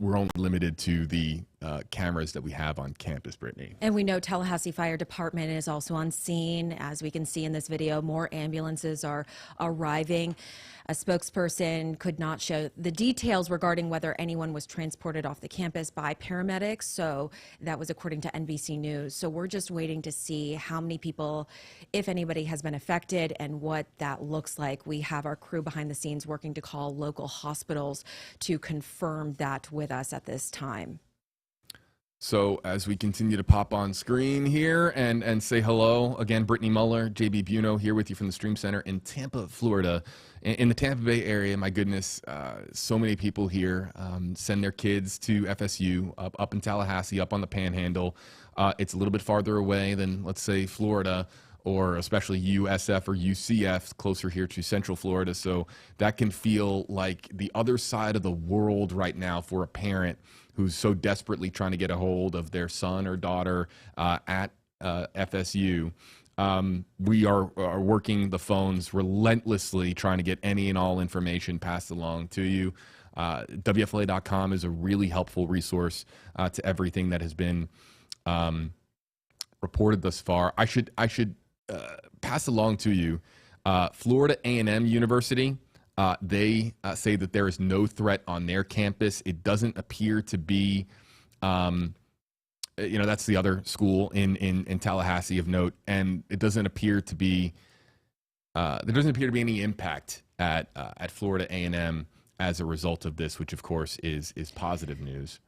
we're only limited to the cameras that we have on campus, Brittany. And we know Tallahassee Fire Department is also on scene. As we can see in this video, more ambulances are arriving. A spokesperson could not show the details regarding whether anyone was transported off the campus by paramedics. So that was according to NBC News. So we're just waiting to see how many people, if anybody, has been affected and what that looks like. We have our crew behind the scenes working to call local hospitals to confirm that with us at this time. So as we continue to pop on screen here and say hello, again, Brittany Muller, JB Buno here with you from the Stream Center in Tampa, Florida. In the Tampa Bay area, my goodness, so many people here send their kids to FSU, up in Tallahassee, up on the Panhandle. It's a little bit farther away than, let's say, Florida, or especially USF or UCF, closer here to Central Florida. So that can feel like the other side of the world right now for a parent who's so desperately trying to get a hold of their son or daughter at FSU. We are working the phones relentlessly, trying to get any and all information passed along to you. WFLA.com is a really helpful resource to everything that has been reported thus far. I should pass along to you Florida A&M University. They say that there is no threat on their campus. It doesn't appear to be, that's the other school in Tallahassee of note, and it doesn't appear to be, there doesn't appear to be any impact at Florida A&M as a result of this, which of course is positive news.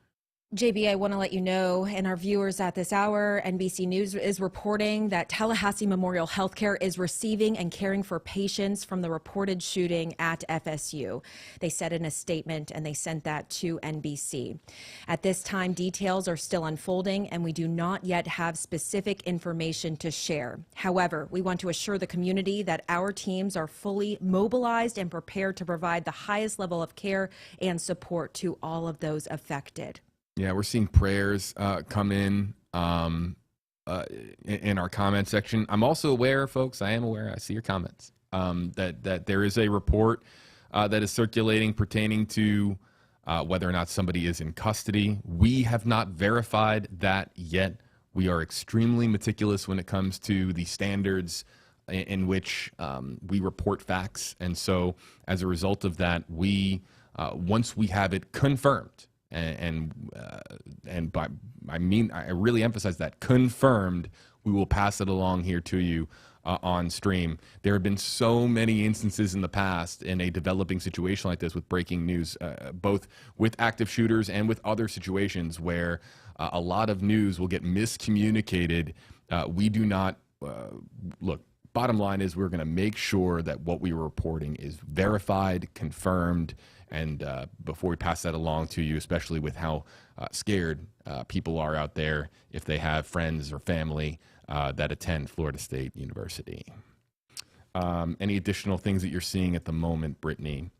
JB, I want to let you know, and our viewers at this hour, NBC News is reporting that Tallahassee Memorial Healthcare is receiving and caring for patients from the reported shooting at FSU. They said in a statement, and they sent that to NBC. At this time, details are still unfolding, and we do not yet have specific information to share. However, we want to assure the community that our teams are fully mobilized and prepared to provide the highest level of care and support to all of those affected. Yeah, we're seeing prayers come in our comment section. I'm also aware, folks, I am aware, I see your comments, that there is a report that is circulating pertaining to whether or not somebody is in custody. We have not verified that yet. We are extremely meticulous when it comes to the standards in which we report facts. And so as a result of that, we, once we have it confirmed, and by I mean I really emphasize that confirmed, we will pass it along here to you on stream. There have been so many instances in the past in a developing situation like this with breaking news, both with active shooters and with other situations where a lot of news will get miscommunicated. We do not look. Bottom line is we're going to make sure that what we are reporting is verified, confirmed, and before we pass that along to you, especially with how scared people are out there if they have friends or family that attend Florida State University. Any additional things that you're seeing at the moment, Brittany?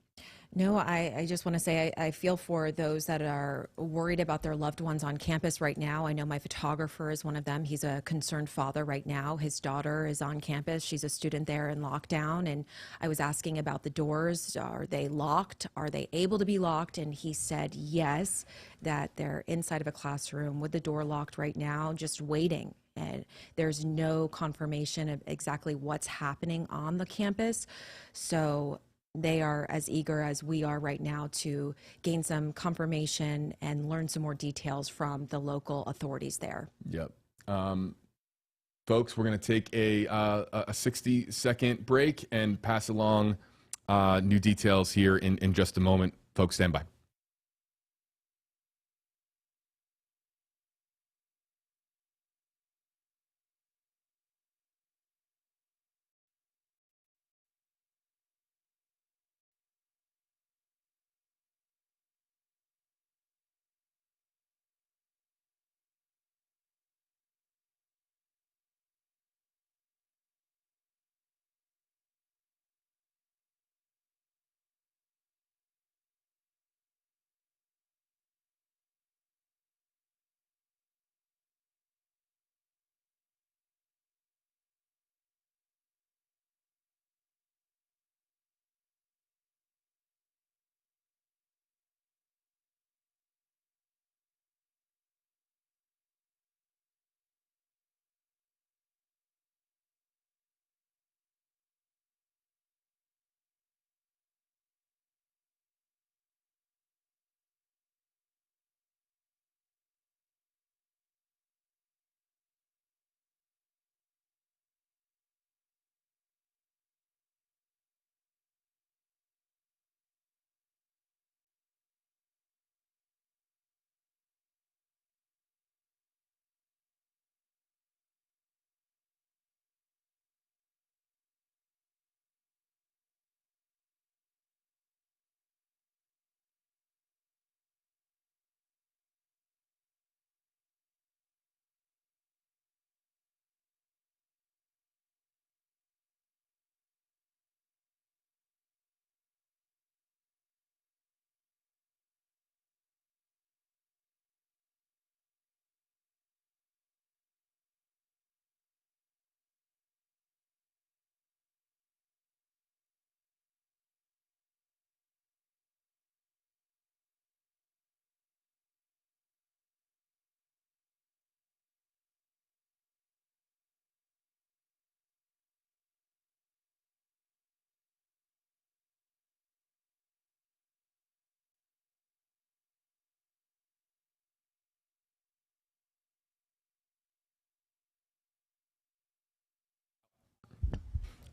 No, I just want to say I feel for those that are worried about their loved ones on campus right now. I know my photographer is one of them. He's a concerned father right now. His daughter is on campus. She's a student there in lockdown. And I was asking about the doors. Are they locked? Are they able to be locked? And he said yes, that they're inside of a classroom with the door locked right now, just waiting. And there's no confirmation of exactly what's happening on the campus. So they are as eager as we are right now to gain some confirmation and learn some more details from the local authorities there. Yep. Folks, we're going to take a 60-second break and pass along new details here in just a moment. Folks, stand by.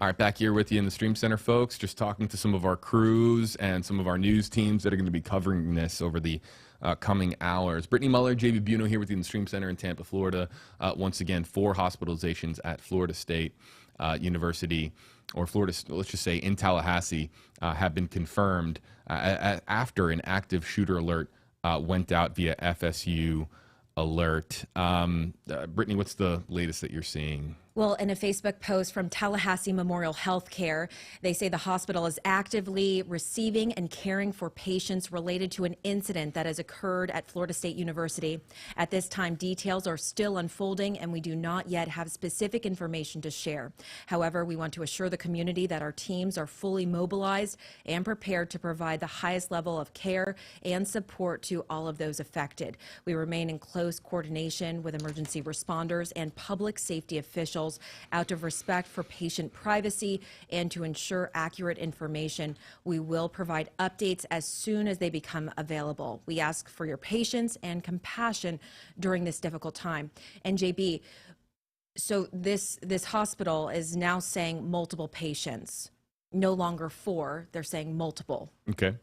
All right, back here with you in the Stream Center, folks. Just talking to some of our crews and some of our news teams that are going to be covering this over the coming hours. Brittany Muller, JB Buno here with you in the Stream Center in Tampa, Florida. Once again, 4 hospitalizations at Florida State University, or Florida, let's just say in Tallahassee, have been confirmed after an active shooter alert went out via FSU alert. Brittany, what's the latest that you're seeing? Well, in a Facebook post from Tallahassee Memorial Healthcare, they say the hospital is actively receiving and caring for patients related to an incident that has occurred at Florida State University. At this time, details are still unfolding, and we do not yet have specific information to share. However, we want to assure the community that our teams are fully mobilized and prepared to provide the highest level of care and support to all of those affected. We remain in close coordination with emergency responders and public safety officials out of respect for patient privacy and to ensure accurate information. We will provide updates as soon as they become available. We ask for your patience and compassion during this difficult time. And JB, so this hospital is now saying multiple patients, no longer 4, they're saying multiple. Okay.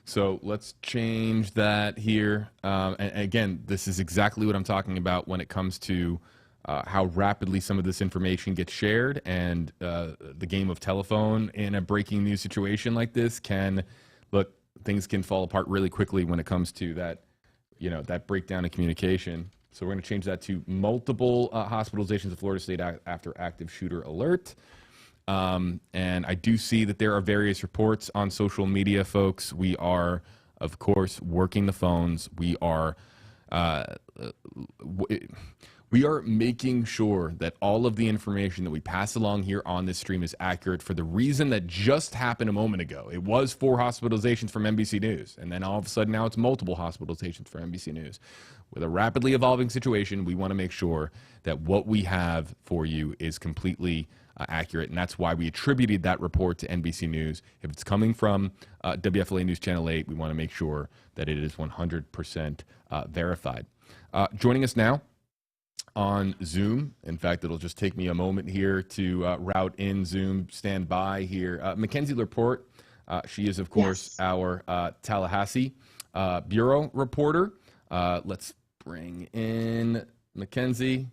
So let's change that here. And again, this is exactly what I'm talking about when it comes to how rapidly some of this information gets shared, and the game of telephone in a breaking news situation like this things can fall apart really quickly when it comes to that, that breakdown in communication. So we're going to change that to multiple hospitalizations at Florida State after active shooter alert. And I do see that there are various reports on social media, folks. We are, of course, working the phones. We are making sure that all of the information that we pass along here on this stream is accurate, for the reason that just happened a moment ago. It was 4 hospitalizations from NBC News, and then all of a sudden now it's multiple hospitalizations from NBC News. With a rapidly evolving situation, we want to make sure that what we have for you is completely accurate, and that's why we attributed that report to NBC News. If it's coming from WFLA News Channel 8, we want to make sure that it is 100% verified. Joining us now on Zoom. In fact, it'll just take me a moment here to route in Zoom. Stand by here. Mackenzie Laporte, she is, of course, yes, our Tallahassee Bureau reporter. Let's bring in Mackenzie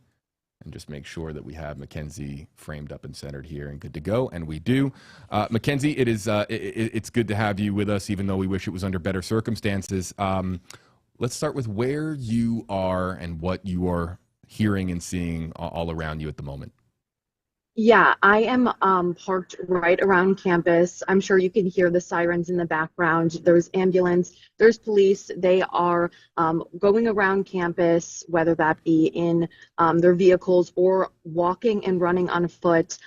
and just make sure that we have Mackenzie framed up and centered here and good to go, and we do. Mackenzie, it's good to have you with us, even though we wish it was under better circumstances. Let's start with where you are and what you are hearing and seeing all around you at the moment. Yeah, I am parked right around campus. I'm sure you can hear the sirens in the background. There's ambulance, there's police. They are going around campus, whether that be in their vehicles or walking and running on foot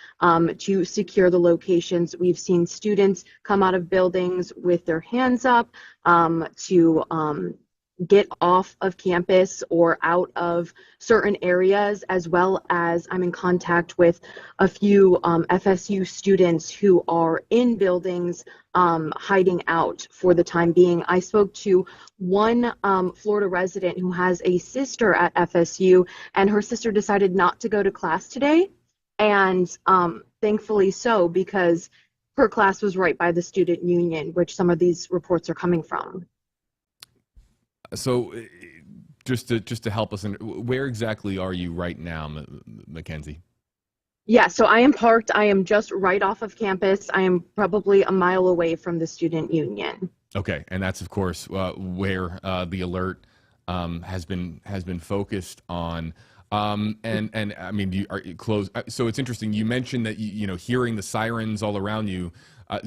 to secure the locations. We've seen students come out of buildings with their hands up to get off of campus or out of certain areas, as well as I'm in contact with a few FSU students who are in buildings hiding out for the time being. I spoke to one Florida resident who has a sister at FSU, and her sister decided not to go to class today, and thankfully so, because her class was right by the student union, which some of these reports are coming from. So just to help us, where exactly are you right now, Mackenzie? Yeah, so I am parked. I am just right off of campus. I am probably a mile away from the student union. Okay, and that's, of course, where the alert has been focused on. And I mean, you are close. So it's interesting. You mentioned that hearing the sirens all around you.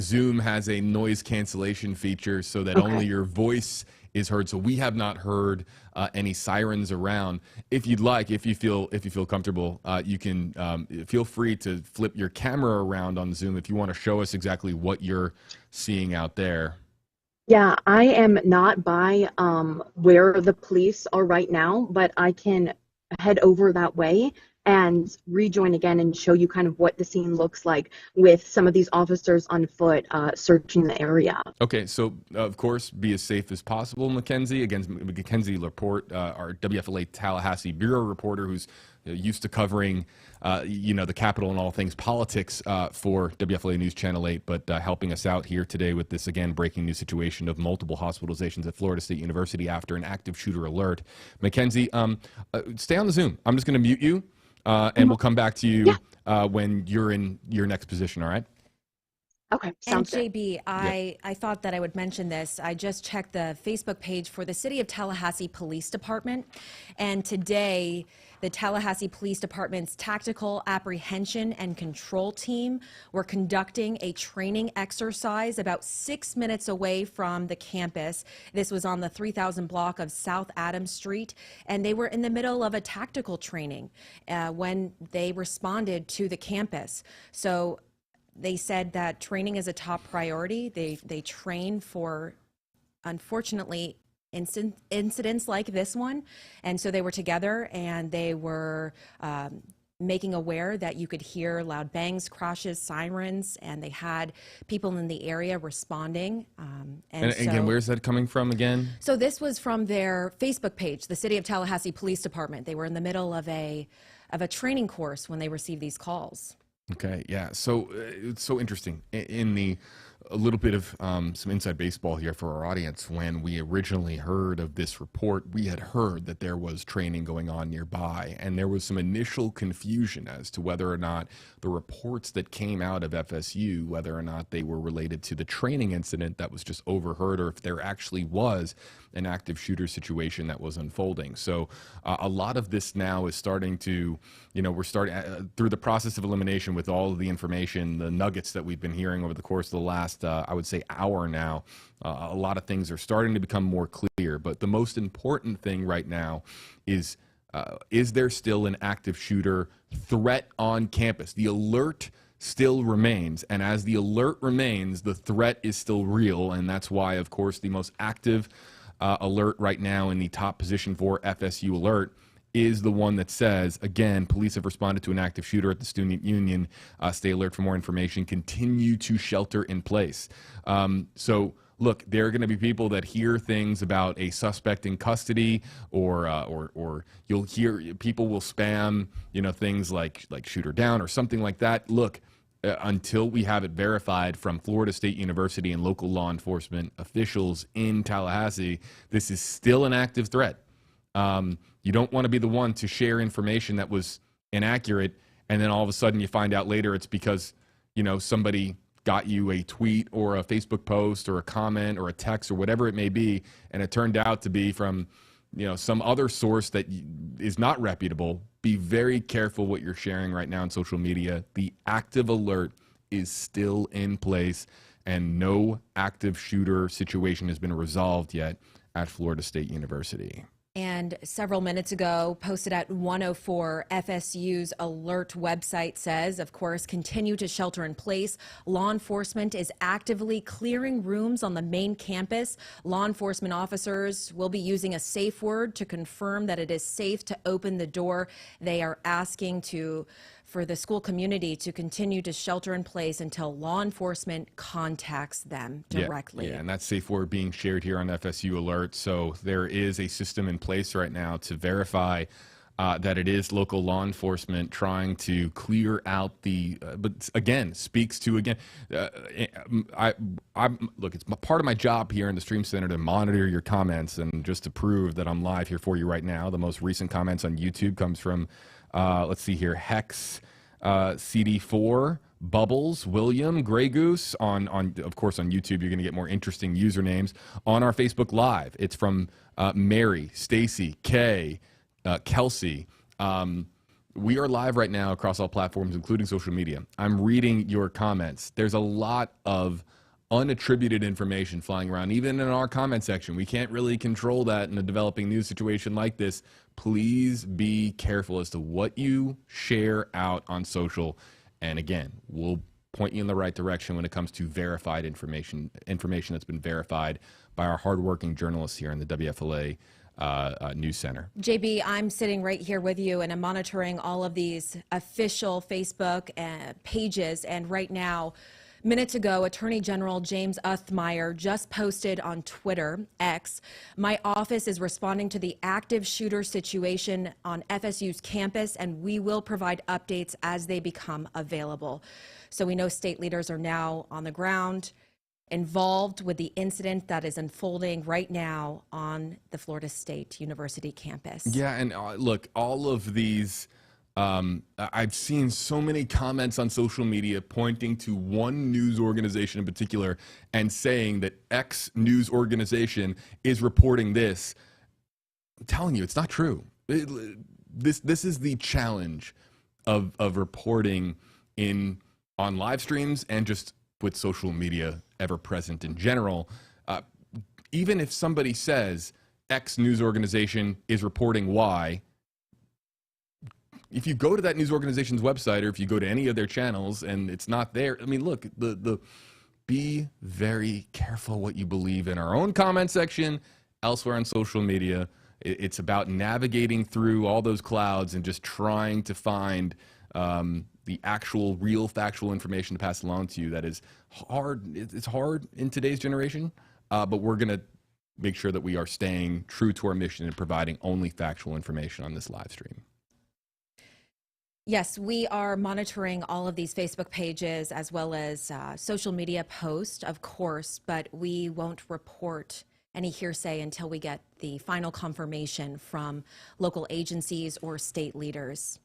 Zoom has a noise cancellation feature so that only your voice is heard. So we have not heard any sirens around. If you'd like, if you feel comfortable, you can feel free to flip your camera around on Zoom if you want to show us exactly what you're seeing out there. Yeah, I am not by where the police are right now, but I can head over that way and rejoin again and show you kind of what the scene looks like with some of these officers on foot searching the area. Okay, so of course, be as safe as possible, Mackenzie. Again, Mackenzie Laporte, our WFLA Tallahassee bureau reporter, who's used to covering, the Capitol and all things politics for WFLA News Channel 8, but helping us out here today with this, again, breaking news situation of multiple hospitalizations at Florida State University after an active shooter alert. Mackenzie, stay on the Zoom. I'm just going to mute you, and we'll come back to you when you're in your next position, all right? Okay, sounds and good. JB, I thought that I would mention this. I just checked the Facebook page for the City of Tallahassee Police Department, and today the Tallahassee Police Department's Tactical Apprehension and Control Team were conducting a training exercise about 6 minutes away from the campus. This was on the 3000 block of South Adams Street, and they were in the middle of a tactical training when they responded to the campus. So they said that training is a top priority. They train for, unfortunately, incidents like this one. And so they were together and they were making aware that you could hear loud bangs, crashes, sirens, and they had people in the area responding. And so, again, where's that coming from again? So this was from their Facebook page, the City of Tallahassee Police Department. They were in the middle of a training course when they received these calls. Okay, yeah. So it's so interesting. A little bit of some inside baseball here for our audience. When we originally heard of this report, we had heard that there was training going on nearby, and there was some initial confusion as to whether or not the reports that came out of FSU, whether or not they were related to the training incident that was just overheard, or if there actually was an active shooter situation that was unfolding. So a lot of this now is starting to, we're starting through the process of elimination with all of the information, the nuggets that we've been hearing over the course of the last, I would say, hour now. A lot of things are starting to become more clear. But the most important thing right now is there still an active shooter threat on campus? The alert still remains, and as the alert remains, the threat is still real, and that's why, of course, the most active alert right now in the top position for FSU Alert is the one that says, again, police have responded to an active shooter at the Student Union. Stay alert for more information. Continue to shelter in place. So, look, there are going to be people that hear things about a suspect in custody, or you'll hear people will spam, things like shooter down or something like that. Look, until we have it verified from Florida State University and local law enforcement officials in Tallahassee, this is still an active threat. You don't want to be the one to share information that was inaccurate, and then all of a sudden you find out later it's because, somebody got you a tweet or a Facebook post or a comment or a text or whatever it may be, and it turned out to be from, some other source that is not reputable. Be very careful what you're sharing right now on social media. The active alert is still in place, and no active shooter situation has been resolved yet at Florida State University. And several minutes ago, posted at 104, FSU's alert website says, of course, continue to shelter in place. Law enforcement is actively clearing rooms on the main campus. Law enforcement officers will be using a safe word to confirm that it is safe to open the door. They are asking for the school community to continue to shelter in place until law enforcement contacts them directly. Yeah, and that safe word being shared here on FSU Alert. So there is a system in place right now to verify that it is local law enforcement trying to clear out the, but again, speaks to, look, it's part of my job here in the Stream Center to monitor your comments, and just to prove that I'm live here for you right now. The most recent comments on YouTube comes from, let's see here, Hex, CD4, Bubbles, William, Grey Goose. On of course, on YouTube, you're going to get more interesting usernames. On our Facebook Live, it's from Mary, Stacy, Kay, Kelsey. We are live right now across all platforms, including social media. I'm reading your comments. There's a lot of unattributed information flying around, even in our comment section. We can't really control that in a developing news situation like this. Please be careful as to what you share out on social. And again, we'll point you in the right direction when it comes to verified information that's been verified by our hardworking journalists here in the WFLA news center. JB, I'm sitting right here with you, and I'm monitoring all of these official Facebook pages. And right now, minutes ago, Attorney General James Uthmeier just posted on Twitter, X, "My office is responding to the active shooter situation on FSU's campus, and we will provide updates as they become available." So we know state leaders are now on the ground, involved with the incident that is unfolding right now on the Florida State University campus. Yeah, and look, all of these, I've seen so many comments on social media pointing to one news organization in particular and saying that X news organization is reporting this. I'm telling you, it's not true. This is the challenge of reporting on live streams and just with social media ever present in general. Even if somebody says X news organization is reporting Y, if you go to that news organization's website or if you go to any of their channels and it's not there, I mean, look, be very careful what you believe in our own comment section, elsewhere on social media. It's about navigating through all those clouds and just trying to find the actual, real, factual information to pass along to you. That is hard. It's hard in today's generation, but we're going to make sure that we are staying true to our mission and providing only factual information on this live stream. Yes, we are monitoring all of these Facebook pages as well as social media posts, of course, but we won't report any hearsay until we get the final confirmation from local agencies or state leaders.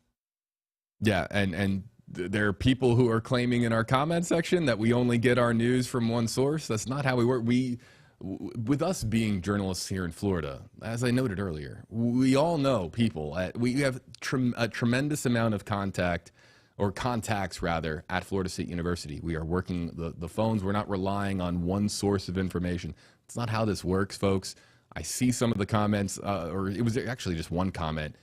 Yeah, and there are people who are claiming in our comment section that we only get our news from one source. That's not how we work. With us being journalists here in Florida, as I noted earlier, we all know people. We have a tremendous amount of contacts at Florida State University. We are working the phones. We're not relying on one source of information. It's not how this works, folks. I see some of the comments, or it was actually just one comment.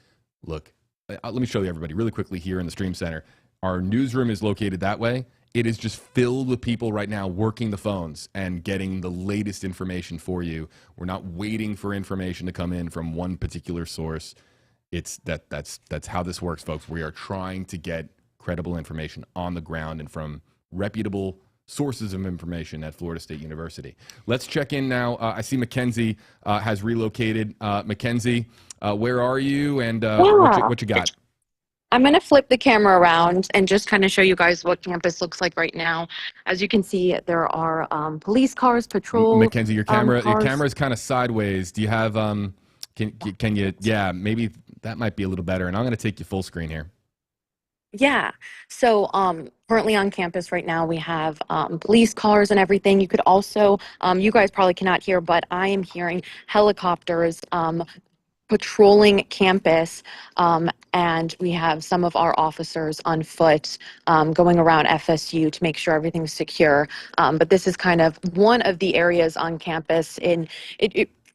Look, let me show you everybody really quickly here in the Stream Center. Our newsroom is located that way. It is just filled with people right now working the phones and getting the latest information for you. We're not waiting for information to come in from one particular source. That's how this works, folks. We are trying to get credible information on the ground and from reputable sources of information at Florida State University. Let's check in now. I see Mackenzie has relocated. Mackenzie, where are you, and what you got? I'm going to flip the camera around and just kind of show you guys what campus looks like right now. As you can see, there are police cars, patrol. Mackenzie, your camera is kind of sideways. Do you have can you? Yeah, maybe that might be a little better. And I'm going to take you full screen here. Yeah. So currently on campus right now, we have police cars and everything. You could also, you guys probably cannot hear, but I am hearing helicopters patrolling campus, and we have some of our officers on foot going around FSU to make sure everything's secure. But this is kind of one of the areas on campus.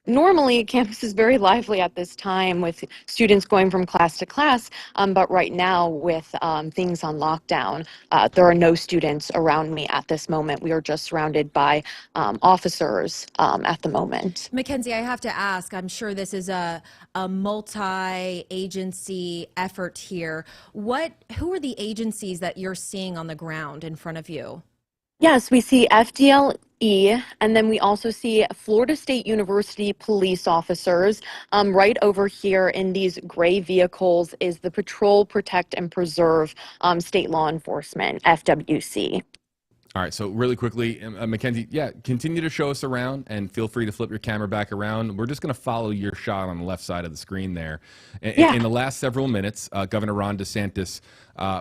Normally, campus is very lively at this time with students going from class to class, but right now with things on lockdown, there are no students around me at this moment. We are just surrounded by officers at the moment. Mackenzie, I have to ask, I'm sure this is a multi-agency effort here. Who are the agencies that you're seeing on the ground in front of you? Yes, we see FDLE, and then we also see Florida State University police officers. Right over here in these gray vehicles is the Patrol, Protect, and Preserve State Law Enforcement, FWC. All right, so really quickly, Mackenzie, continue to show us around and feel free to flip your camera back around. We're just going to follow your shot on the left side of the screen there. In the last several minutes, Governor Ron DeSantis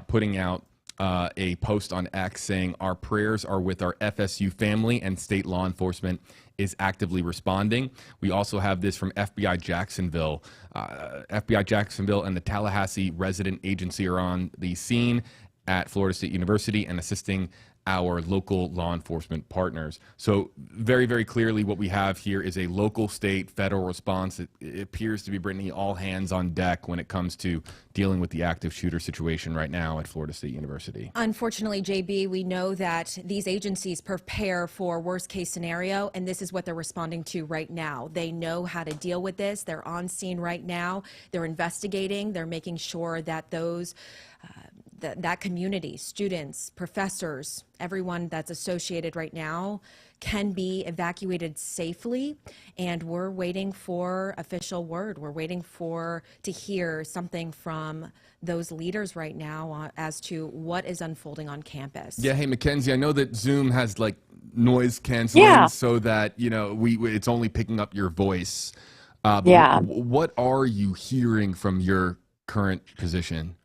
putting out a post on X saying, "Our prayers are with our FSU family and state law enforcement is actively responding." We also have this from FBI Jacksonville. FBI Jacksonville and the Tallahassee Resident Agency are on the scene at Florida State University and assisting our local law enforcement partners. So very, very clearly what we have here is a local, state, federal response. It appears to be, Brittany, all hands on deck when it comes to dealing with the active shooter situation right now at Florida State University. Unfortunately, JB, we know that these agencies prepare for worst case scenario, and this is what they're responding to right now. They know how to deal with this. They're on scene right now. They're investigating. They're making sure that those that community, students, professors, everyone that's associated right now can be evacuated safely. And we're waiting for official word. We're waiting to hear something from those leaders right now as to what is unfolding on campus. Yeah, hey, Mackenzie, I know that Zoom has like noise canceling so that, it's only picking up your voice. But what are you hearing from your current position?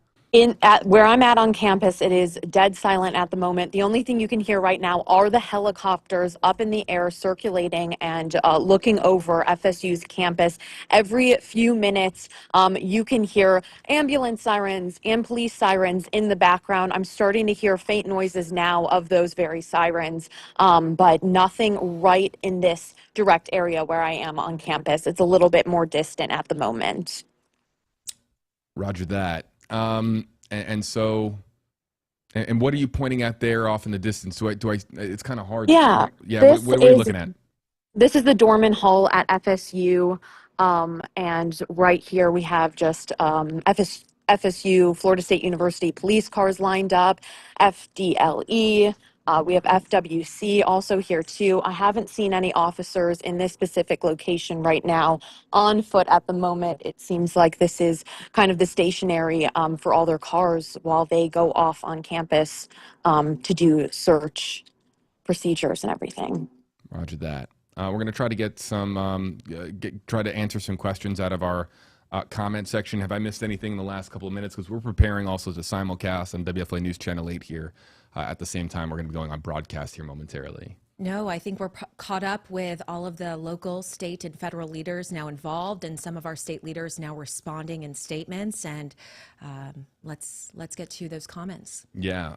At where I'm at on campus, it is dead silent at the moment. The only thing you can hear right now are the helicopters up in the air circulating and looking over FSU's campus. Every few minutes, you can hear ambulance sirens and police sirens in the background. I'm starting to hear faint noises now of those very sirens, but nothing right in this direct area where I am on campus. It's a little bit more distant at the moment. Roger that. And so, and what are you pointing at there off in the distance? It's kind of hard. Yeah. What are we looking at? This is the Dorman Hall at FSU. And right here we have just FSU, Florida State University police cars lined up, FDLE. We have FWC also here too. I haven't seen any officers in this specific location right now on foot at the moment. It seems like this is kind of the stationary for all their cars while they go off on campus to do search procedures and everything. Roger that. We're going to try to get some, try to answer some questions out of our comment section. Have I missed anything in the last couple of minutes? Because we're preparing also to simulcast on WFLA News Channel 8 here. At the same time, we're going to be going on broadcast here momentarily. No, I think we're caught up with all of the local, state, and federal leaders now involved, and some of our state leaders now responding in statements. And let's get to those comments. Yeah,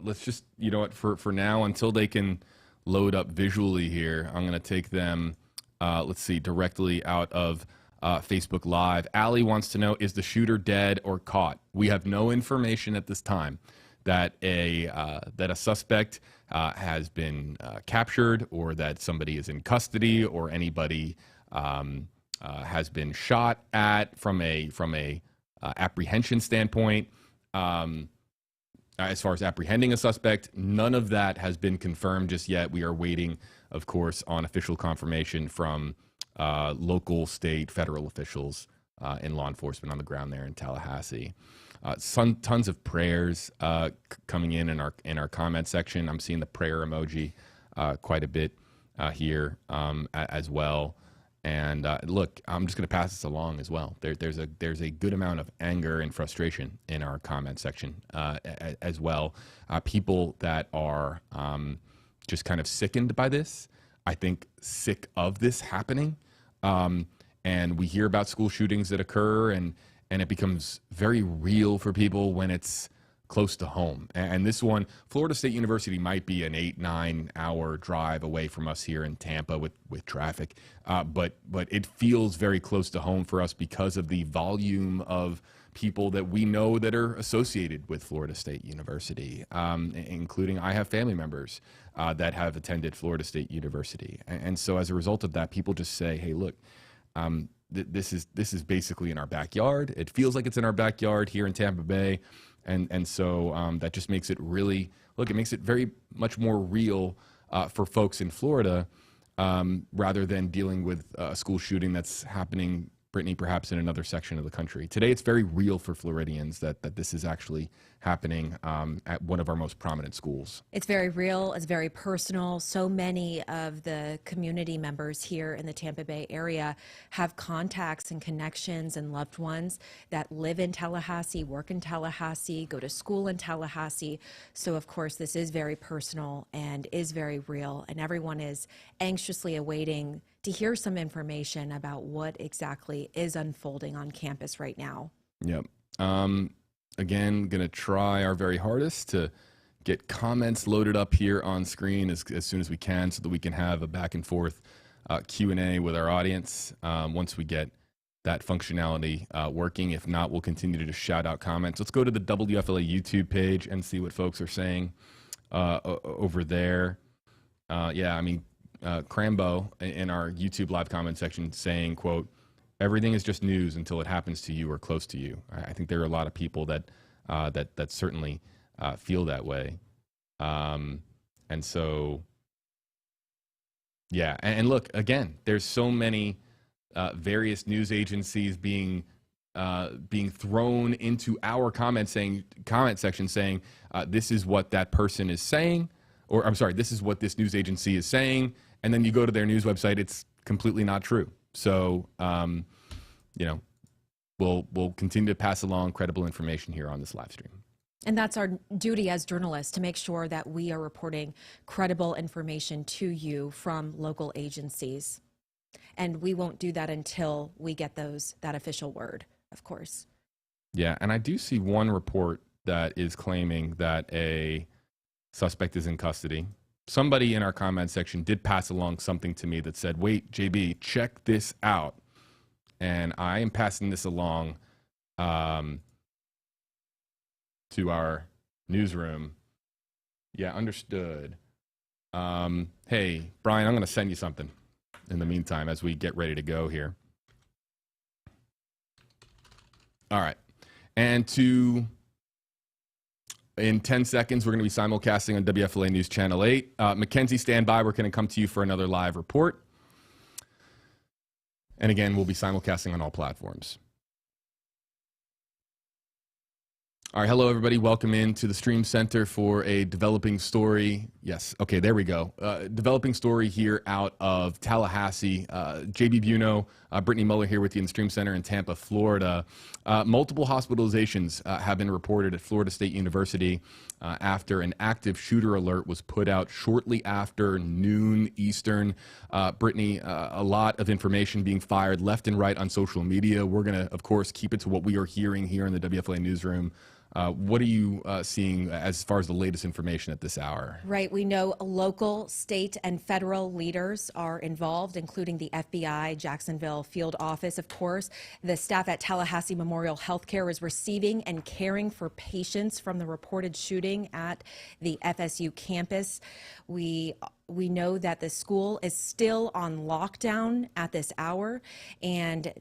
let's just, you know what, for now, until they can load up visually here, I'm going to take them, let's see, directly out of Facebook Live. Allie wants to know, is the shooter dead or caught? We have no information at this time that a suspect has been captured, or that somebody is in custody, or anybody has been shot at from a apprehension standpoint. As far as apprehending a suspect, none of that has been confirmed just yet. We are waiting, of course, on official confirmation from local, state, federal officials and law enforcement on the ground there in Tallahassee. Tons of prayers coming in our comment section. I'm seeing the prayer emoji quite a bit here as well. And look, I'm just going to pass this along as well. There's a good amount of anger and frustration in our comment section as well. People that are just kind of sickened by this. I think sick of this happening. And we hear about school shootings that occur, and it becomes very real for people when it's close to home. And this one, Florida State University might be an 8-9 hour drive away from us here in Tampa with traffic. But it feels very close to home for us because of the volume of people that we know that are associated with Florida State University, including I have family members that have attended Florida State University. And so as a result of that, people just say, hey, look, this is basically in our backyard. It feels like it's in our backyard here in Tampa Bay. And so that just makes it really, it makes it very much more real for folks in Florida rather than dealing with a school shooting that's happening, Brittany, perhaps in another section of the country. Today, it's very real for Floridians that this is actually happening at one of our most prominent schools. It's very real. It's very personal. So many of the community members here in the Tampa Bay area have contacts and connections and loved ones that live in Tallahassee, work in Tallahassee, go to school in Tallahassee. So, of course, this is very personal and is very real. And everyone is anxiously awaiting to hear some information about what exactly is unfolding on campus right now. Yep. Again, going to try our very hardest to get comments loaded up here on screen as soon as we can so that we can have a back and forth Q&A with our audience once we get that functionality working. If not, we'll continue to just shout out comments. Let's go to the WFLA YouTube page and see what folks are saying over there. Yeah, I mean, Crambo in our YouTube live comment section saying, quote, "Everything is just news until it happens to you or close to you." I think there are a lot of people that that certainly feel that way. And so, yeah, and look, again, there's so many various news agencies being thrown into our comment section saying, this is what that person is saying, or I'm sorry, this is what this news agency is saying. And then you go to their news website, it's completely not true. So, you know, we'll continue to pass along credible information here on this live stream. And that's our duty as journalists, to make sure that we are reporting credible information to you from local agencies. And we won't do that until we get that official word, of course. Yeah, and I do see one report that is claiming that a suspect is in custody. Somebody in our comment section did pass along something to me that said, "Wait, JB, check this out." And I am passing this along to our newsroom. Yeah, understood. Hey, Brian, I'm going to send you something in the meantime as we get ready to go here. All right. And in 10 seconds, we're going to be simulcasting on WFLA News Channel 8. Mackenzie, stand by. We're going to come to you for another live report. And again, we'll be simulcasting on all platforms. All right, hello, everybody. Welcome into the Stream Center for a developing story. Yes, okay, there we go. Developing story here out of Tallahassee. JB Buno, Brittany Muller here with you in the Stream Center in Tampa, Florida. Multiple hospitalizations have been reported at Florida State University after an active shooter alert was put out shortly after noon Eastern. Brittany, a lot of information being fired left and right on social media. We're going to, of course, keep it to what we are hearing here in the WFLA newsroom. What are you seeing as far as the latest information at this hour? Right. We know local, state, and federal leaders are involved, including the FBI, Jacksonville field office, of course. The staff at Tallahassee Memorial Healthcare is receiving and caring for patients from the reported shooting at the FSU campus. We know that the school is still on lockdown at this hour, and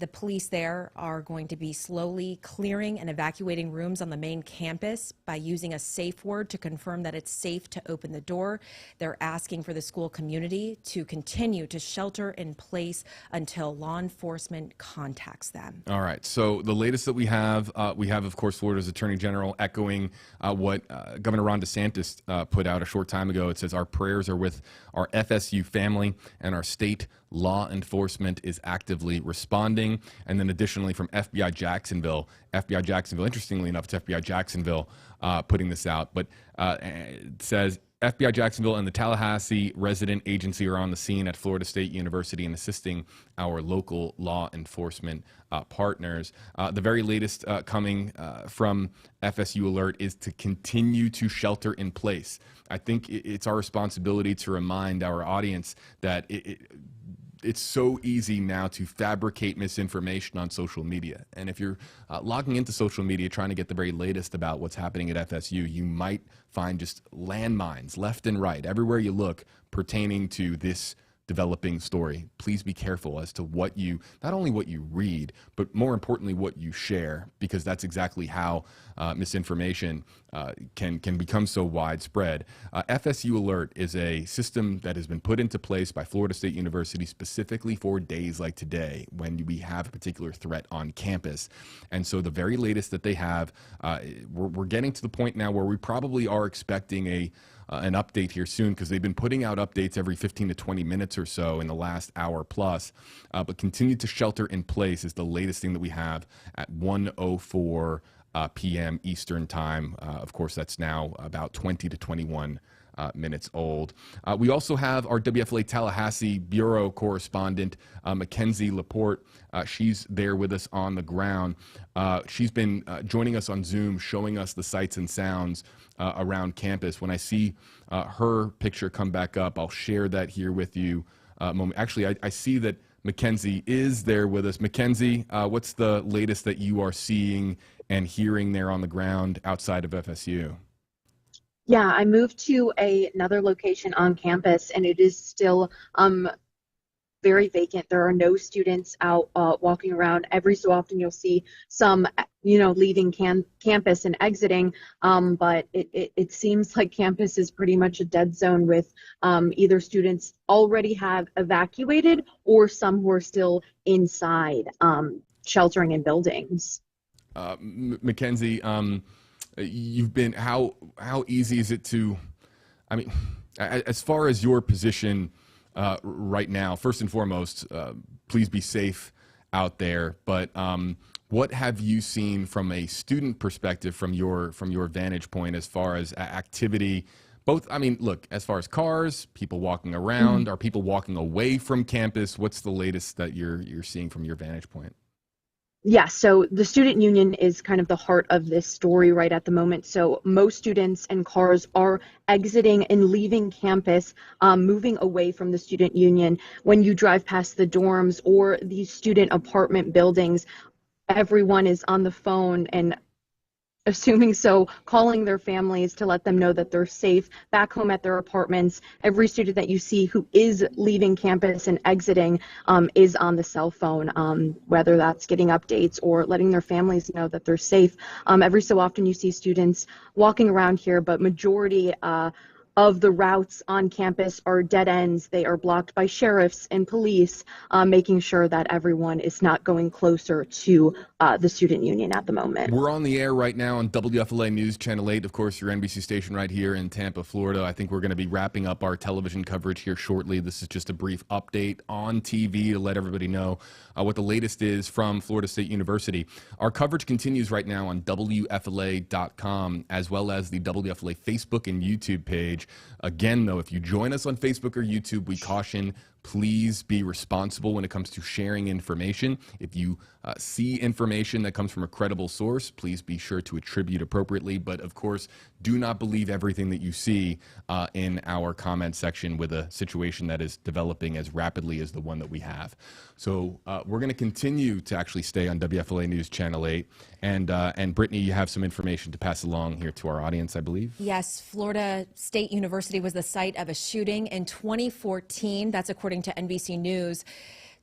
the police there are going to be slowly clearing and evacuating rooms on the main campus by using a safe word to confirm that it's safe to open the door. They're asking for the school community to continue to shelter in place until law enforcement contacts them. All right. So the latest that we have, of course, Florida's Attorney General echoing what Governor Ron DeSantis put out a short time ago. It says, "Our prayers are with our FSU family, and our state law enforcement is actively responding." And then additionally from FBI Jacksonville, interestingly enough, it's FBI Jacksonville putting this out, but it says, "FBI Jacksonville and the Tallahassee resident agency are on the scene at Florida State University and assisting our local law enforcement partners." The very latest coming from FSU Alert is to continue to shelter in place. I think it's our responsibility to remind our audience that it's so easy now to fabricate misinformation on social media. And if you're logging into social media trying to get the very latest about what's happening at FSU, you might find just landmines left and right, everywhere you look, pertaining to this developing story. Please be careful as to what you, not only what you read, but more importantly, what you share, because that's exactly how misinformation can become so widespread. FSU Alert is a system that has been put into place by Florida State University specifically for days like today when we have a particular threat on campus. And so the very latest that they have, we're getting to the point now where we probably are expecting an update here soon, because they've been putting out updates every 15 to 20 minutes or so in the last hour plus. But continue to shelter in place is the latest thing that we have at 1:04 p.m. Eastern time. Of course, that's now about 20 to 21 minutes old. We also have our WFLA Tallahassee Bureau correspondent, Mackenzie Laporte. She's there with us on the ground. She's been joining us on Zoom, showing us the sights and sounds around campus. When I see her picture come back up, I'll share that here with you. Actually, I see that Mackenzie is there with us. Mackenzie, what's the latest that you are seeing and hearing there on the ground outside of FSU? Yeah, I moved to another location on campus, and it is still very vacant. There are no students out walking around. Every so often, you'll see some, leaving campus and exiting. But it seems like campus is pretty much a dead zone with either students already have evacuated or some who are still inside sheltering in buildings. Mackenzie, you've been, how easy is it to, I mean, as far as your position right now, first and foremost, please be safe out there. But what have you seen from a student perspective, from your vantage point, as far as activity? Both, I mean, look, as far as cars, people walking around, are people walking away from campus? What's the latest that you're seeing from your vantage point? Yeah, so the student union is kind of the heart of this story right at the moment. So most students and cars are exiting and leaving campus, moving away from the student union. When you drive past the dorms or these student apartment buildings, everyone is on the phone and calling their families to let them know that they're safe back home at their apartments. Every student that you see who is leaving campus and exiting is on the cell phone, whether that's getting updates or letting their families know that they're safe. Every so often you see students walking around here, but majority of the routes on campus are dead ends. They are blocked by sheriffs and police, making sure that everyone is not going closer to the student union at the moment. We're on the air right now on WFLA News Channel 8, of course, your NBC station right here in Tampa, Florida. I think we're going to be wrapping up our television coverage here shortly. This is just a brief update on TV to let everybody know what the latest is from Florida State University. Our coverage continues right now on WFLA.com, as well as the WFLA Facebook and YouTube page. Again, though, if you join us on Facebook or YouTube, we caution, please be responsible when it comes to sharing information. If you see information that comes from a credible source, please be sure to attribute appropriately. But of course, do not believe everything that you see in our comment section with a situation that is developing as rapidly as the one that we have. So we're going to continue to actually stay on WFLA News Channel 8. And Brittany, you have some information to pass along here to our audience, I believe. Yes, Florida State University was the site of a shooting in 2014. That's according to NBC News.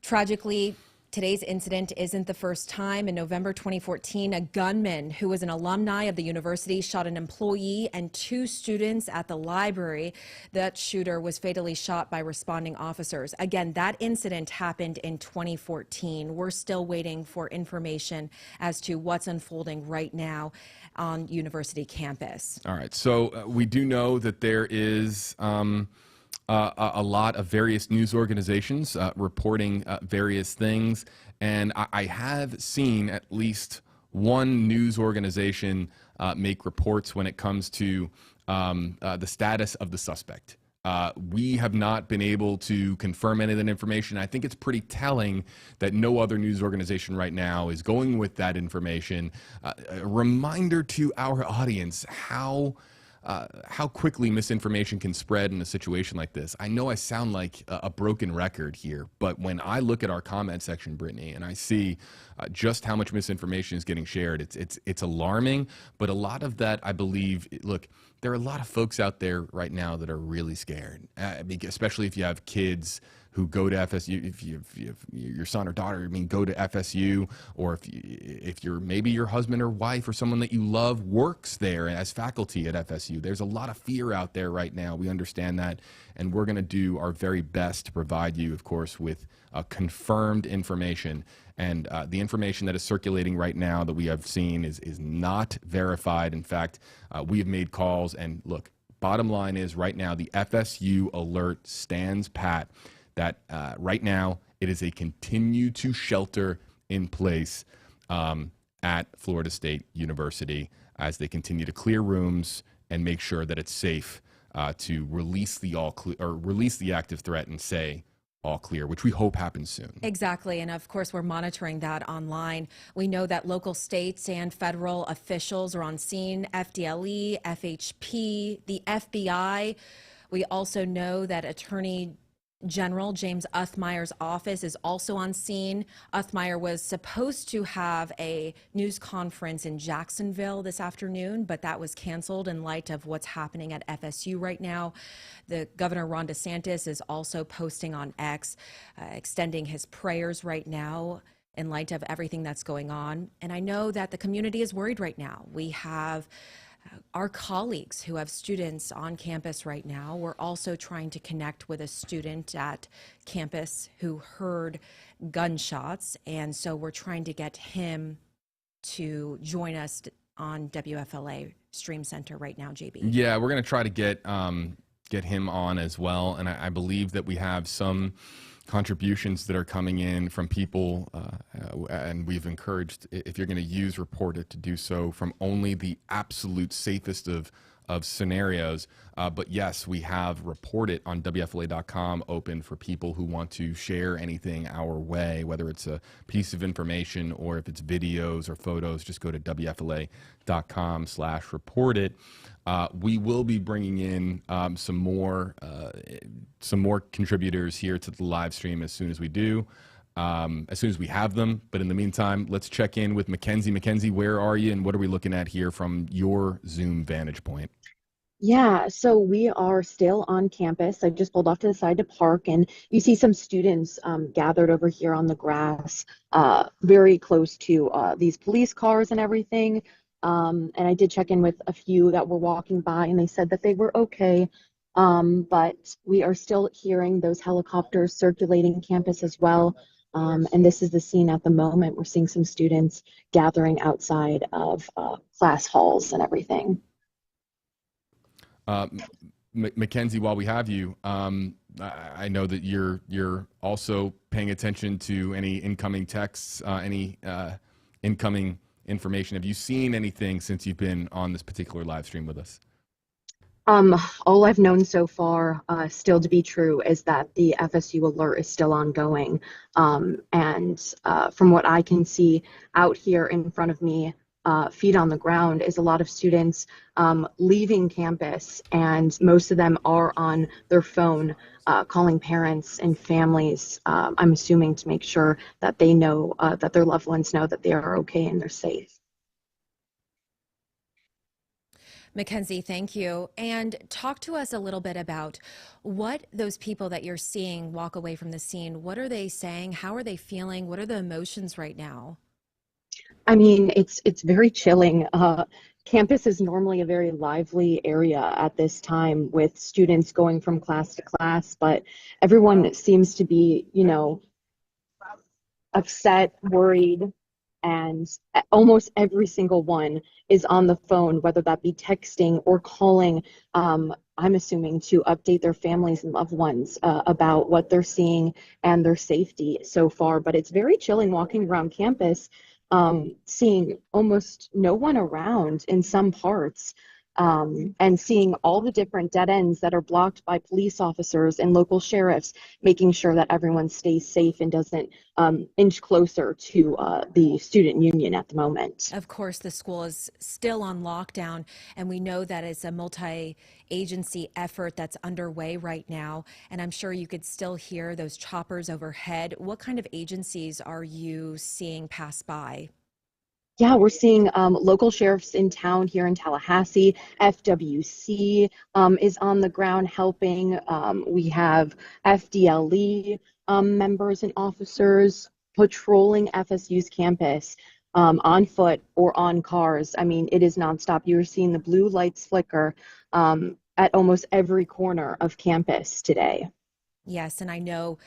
Tragically, today's incident isn't the first time. In November 2014, a gunman who was an alumni of the university shot an employee and 2 students at the library. That shooter was fatally shot by responding officers. Again, that incident happened in 2014. We're still waiting for information as to what's unfolding right now on university campus. All right. So we do know that there is a lot of various news organizations reporting various things. And I have seen at least one news organization make reports when it comes to the status of the suspect. We have not been able to confirm any of that information. I think it's pretty telling that no other news organization right now is going with that information. A reminder to our audience how quickly misinformation can spread in a situation like this. I know I sound like a broken record here, but when I look at our comment section, Brittany, and I see just how much misinformation is getting shared, it's alarming. But a lot of that, I believe, look, there are a lot of folks out there right now that are really scared, especially if you have kids who go to FSU, if your son or daughter, go to FSU, or if you're maybe your husband or wife or someone that you love works there as faculty at FSU. There's a lot of fear out there right now. We understand that, and we're going to do our very best to provide you, of course, with confirmed information. And the information that is circulating right now that we have seen is not verified. In fact, we have made calls, and look, bottom line is right now the FSU alert stands pat. That right now it is a continue to shelter in place at Florida State University as they continue to clear rooms and make sure that it's safe to release the release the active threat and say all clear, which we hope happens soon. Exactly. And of course, we're monitoring that online. We know that local, states, and federal officials are on scene: FDLE, FHP, the FBI. We also know that Attorney General James Uthmeyer's office is also on scene. Uthmeyer was supposed to have a news conference in Jacksonville this afternoon, but that was canceled in light of what's happening at FSU right now. The Governor Ron DeSantis is also posting on X, extending his prayers right now in light of everything that's going on. And I know that the community is worried right now. We have our colleagues who have students on campus right now. We're also trying to connect with a student at campus who heard gunshots, and so we're trying to get him to join us on WFLA Stream Center right now, JB. Yeah, we're going to try to get him on as well, and I believe that we have some contributions that are coming in from people, and we've encouraged, if you're going to use Report It, to do so from only the absolute safest of scenarios. But yes, we have Report It on WFLA.com open for people who want to share anything our way, whether it's a piece of information or if it's videos or photos. Just go to WFLA.com/Report It. We will be bringing in some more contributors here to the live stream as soon as we do, as soon as we have them. But in the meantime, let's check in with Mackenzie. Mackenzie, where are you, and what are we looking at here from your Zoom vantage point? Yeah, so we are still on campus. I just pulled off to the side to park, and you see some students gathered over here on the grass, very close to these police cars and everything. And I did check in with a few that were walking by, and they said that they were okay. But we are still hearing those helicopters circulating campus as well. And this is the scene at the moment. We're seeing some students gathering outside of class halls and everything. Mackenzie, while we have you, I know that you're also paying attention to any incoming texts, any incoming information. Have you seen anything since you've been on this particular live stream with us? All I've known so far, still to be true, is that the FSU alert is still ongoing. And from what I can see out here in front of me, feet on the ground, is a lot of students leaving campus, and most of them are on their phone calling parents and families, I'm assuming to make sure that they know, that their loved ones know that they are okay and they're safe. Mackenzie, thank you. And talk to us a little bit about what those people that you're seeing walk away from the scene, what are they saying? How are they feeling? What are the emotions right now? I mean, it's very chilling. Campus is normally a very lively area at this time with students going from class to class, but everyone seems to be, upset, worried, and almost every single one is on the phone, whether that be texting or calling, I'm assuming to update their families and loved ones about what they're seeing and their safety so far. But it's very chilling walking around campus, seeing almost no one around in some parts, and seeing all the different dead ends that are blocked by police officers and local sheriffs, making sure that everyone stays safe and doesn't inch closer to the student union at the moment. Of course, the school is still on lockdown, and we know that it's a multi-agency effort that's underway right now, and I'm sure you could still hear those choppers overhead. What kind of agencies are you seeing pass by? Yeah, we're seeing local sheriffs in town here in Tallahassee. FWC is on the ground helping. We have FDLE members and officers patrolling FSU's campus on foot or on cars. I mean, it is nonstop. You're seeing the blue lights flicker at almost every corner of campus today. Yes, and I know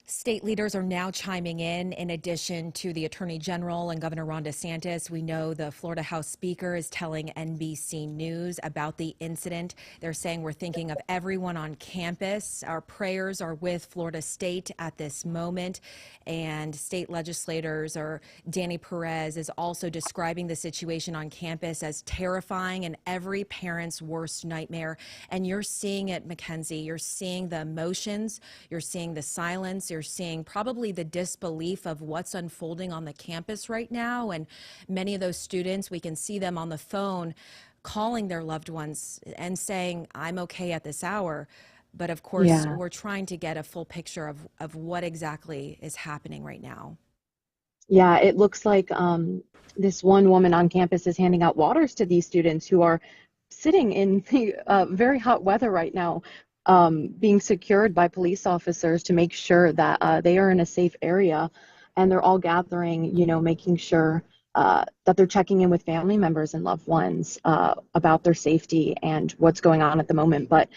State leaders are now chiming in addition to the Attorney General and Governor Ron DeSantis. We know the Florida House Speaker is telling NBC News about the incident. They're saying we're thinking of everyone on campus. Our prayers are with Florida State at this moment. And state legislators, or Danny Perez, is also describing the situation on campus as terrifying and every parent's worst nightmare. And you're seeing it, Mackenzie. You're seeing the emotions, you're seeing the silence, you're seeing probably the disbelief of what's unfolding on the campus right now. And many of those students, we can see them on the phone calling their loved ones and saying, I'm okay at this hour. But of course, Yeah. we're trying to get a full picture of what exactly is happening right now. Yeah, it looks like this one woman on campus is handing out waters to these students who are sitting in the very hot weather right now, being secured by police officers to make sure that they are in a safe area. And they're all gathering, making sure that they're checking in with family members and loved ones about their safety and what's going on at the moment. But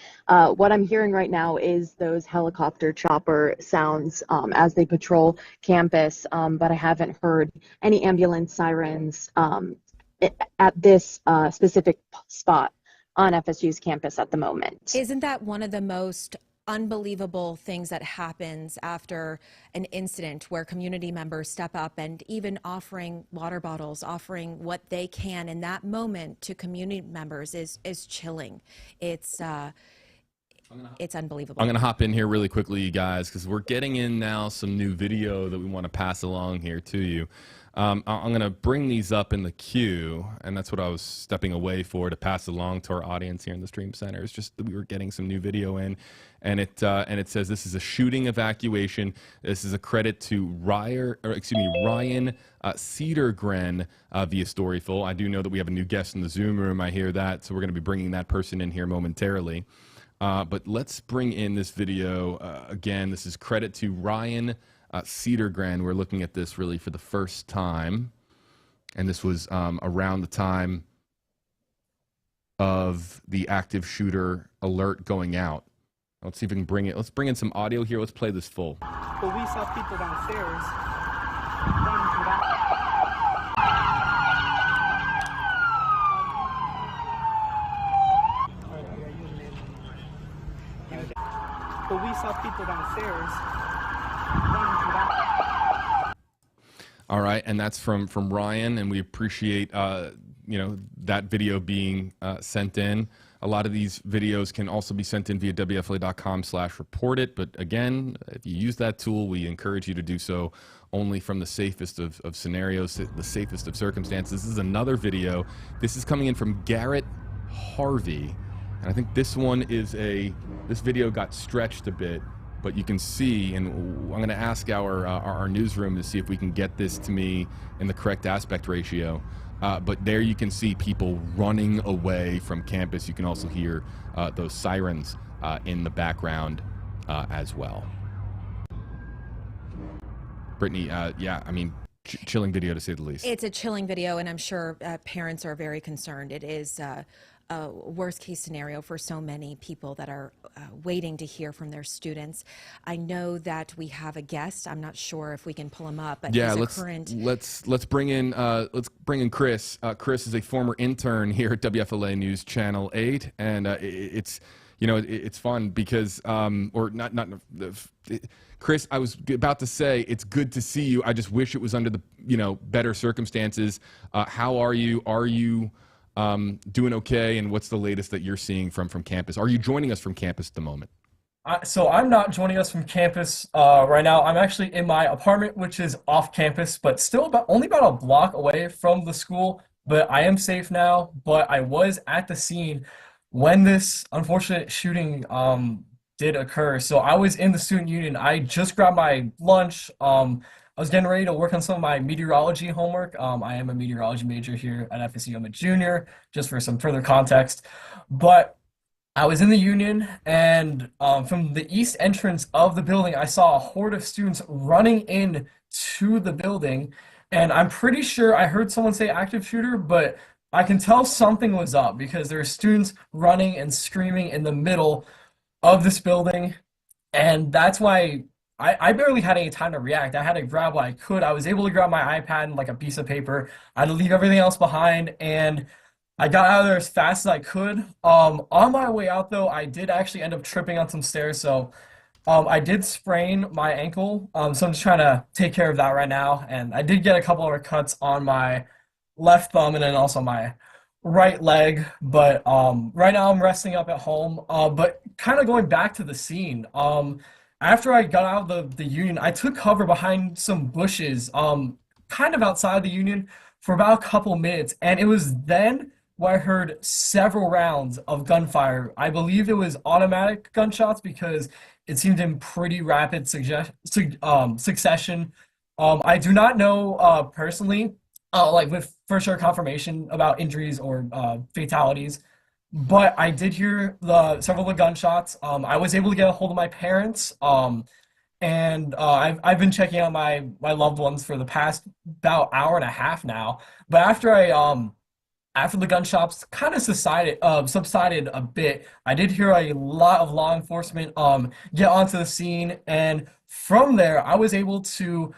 what I'm hearing right now is those helicopter chopper sounds as they patrol campus, but I haven't heard any ambulance sirens at this specific spot on FSU's campus at the moment. Isn't that one of the most unbelievable things that happens after an incident, where community members step up and even offering water bottles, offering what they can in that moment to community members is chilling. It's unbelievable. I'm going to hop in here really quickly, you guys, because we're getting in now some new video that we want to pass along here to you. I'm going to bring these up in the queue, and that's what I was stepping away for, to pass along to our audience here in the Stream Center. It's just that we were getting some new video in, and it says this is a shooting evacuation. This is a credit to Ryan Cedargren via Storyful. I do know that we have a new guest in the Zoom room. I hear that, so we're going to be bringing that person in here momentarily. But let's bring in this video again. This is credit to Ryan Cedargren. We're looking at this really for the first time, and this was around the time of the active shooter alert going out. Let's see if we can bring it. Let's bring in some audio here. Let's play this full. But we saw people downstairs running from that. But we saw people downstairs running from that. All right, and that's from Ryan, and we appreciate that video being sent in. A lot of these videos can also be sent in via wfla.com/report it. But again, if you use that tool, we encourage you to do so only from the safest of scenarios, the safest of circumstances. This is another video. This is coming in from Garrett Harvey. And I think this one is this video got stretched a bit, but you can see, and I'm going to ask our newsroom to see if we can get this to me in the correct aspect ratio. But there you can see people running away from campus. You can also hear those sirens in the background as well. Brittany, yeah, I mean, chilling video to say the least. It's a chilling video, and I'm sure parents are very concerned. It is a worst case scenario for so many people that are waiting to hear from their students. I know that we have a guest. I'm not sure if we can pull him up, but yeah, he's let's bring in Chris. Chris is a former intern here at WFLA News Channel 8, and it's fun because Chris, I was about to say it's good to see you. I just wish it was under the better circumstances. How are you? Are you doing okay, and what's the latest that you're seeing from campus? Are you joining us from campus at the moment? So I'm not joining us from campus right now. I'm actually in my apartment, which is off campus, but still only about a block away from the school. But I am safe now. But I was at the scene when this unfortunate shooting did occur. So I was in the student union. I just grabbed my lunch. I was getting ready to work on some of my meteorology homework. I am a meteorology major here at FSU. I'm a junior, just for some further context. But I was in the union, and from the east entrance of the building, I saw a horde of students running in to the building. And I'm pretty sure I heard someone say active shooter, but I can tell something was up because there are students running and screaming in the middle of this building. And that's why I barely had any time to react. I had to grab what I could. I was able to grab my iPad and like a piece of paper. I had to leave everything else behind, and I got out of there as fast as I could. On my way out though, I did actually end up tripping on some stairs, so I did sprain my ankle. So I'm just trying to take care of that right now, and I did get a couple of cuts on my left thumb and then also my right leg. But right now I'm resting up at home. But kind of going back to the scene. After I got out of the union, I took cover behind some bushes, kind of outside the union for about a couple minutes, and it was then where I heard several rounds of gunfire. I believe it was automatic gunshots because it seemed in pretty rapid succession. I do not know personally, like with for sure confirmation about injuries or fatalities, but I did hear the several of the gunshots. I was able to get a hold of my parents, and I've been checking out my loved ones for the past about hour and a half now. But after the gunshots kind of subsided a bit, I did hear a lot of law enforcement get onto the scene, and from there I was able to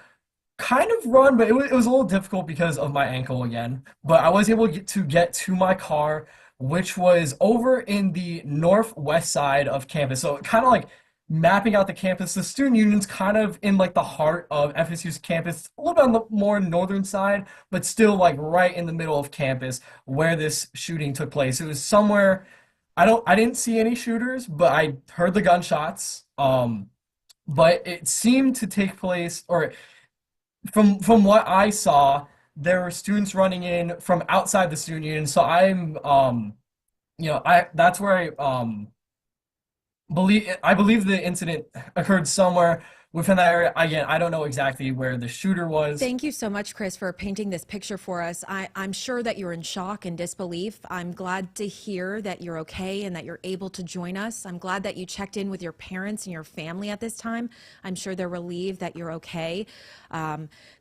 kind of run, but it was a little difficult because of my ankle again. But I was able to get to my car, which was over in the northwest side of campus. So kind of like mapping out the campus. The student union's kind of in like the heart of FSU's campus, a little bit on the more northern side, but still like right in the middle of campus where this shooting took place. It was somewhere I didn't see any shooters, but I heard the gunshots. But it seemed to take place, or from what I saw, there were students running in from outside the student union. So I that's where I believe the incident occurred somewhere within that area. Again, I don't know exactly where the shooter was. Thank you so much, Chris, for painting this picture for us. I'm sure that you're in shock and disbelief. I'm glad to hear that you're okay and that you're able to join us. I'm glad that you checked in with your parents and your family at this time. I'm sure they're relieved that you're okay.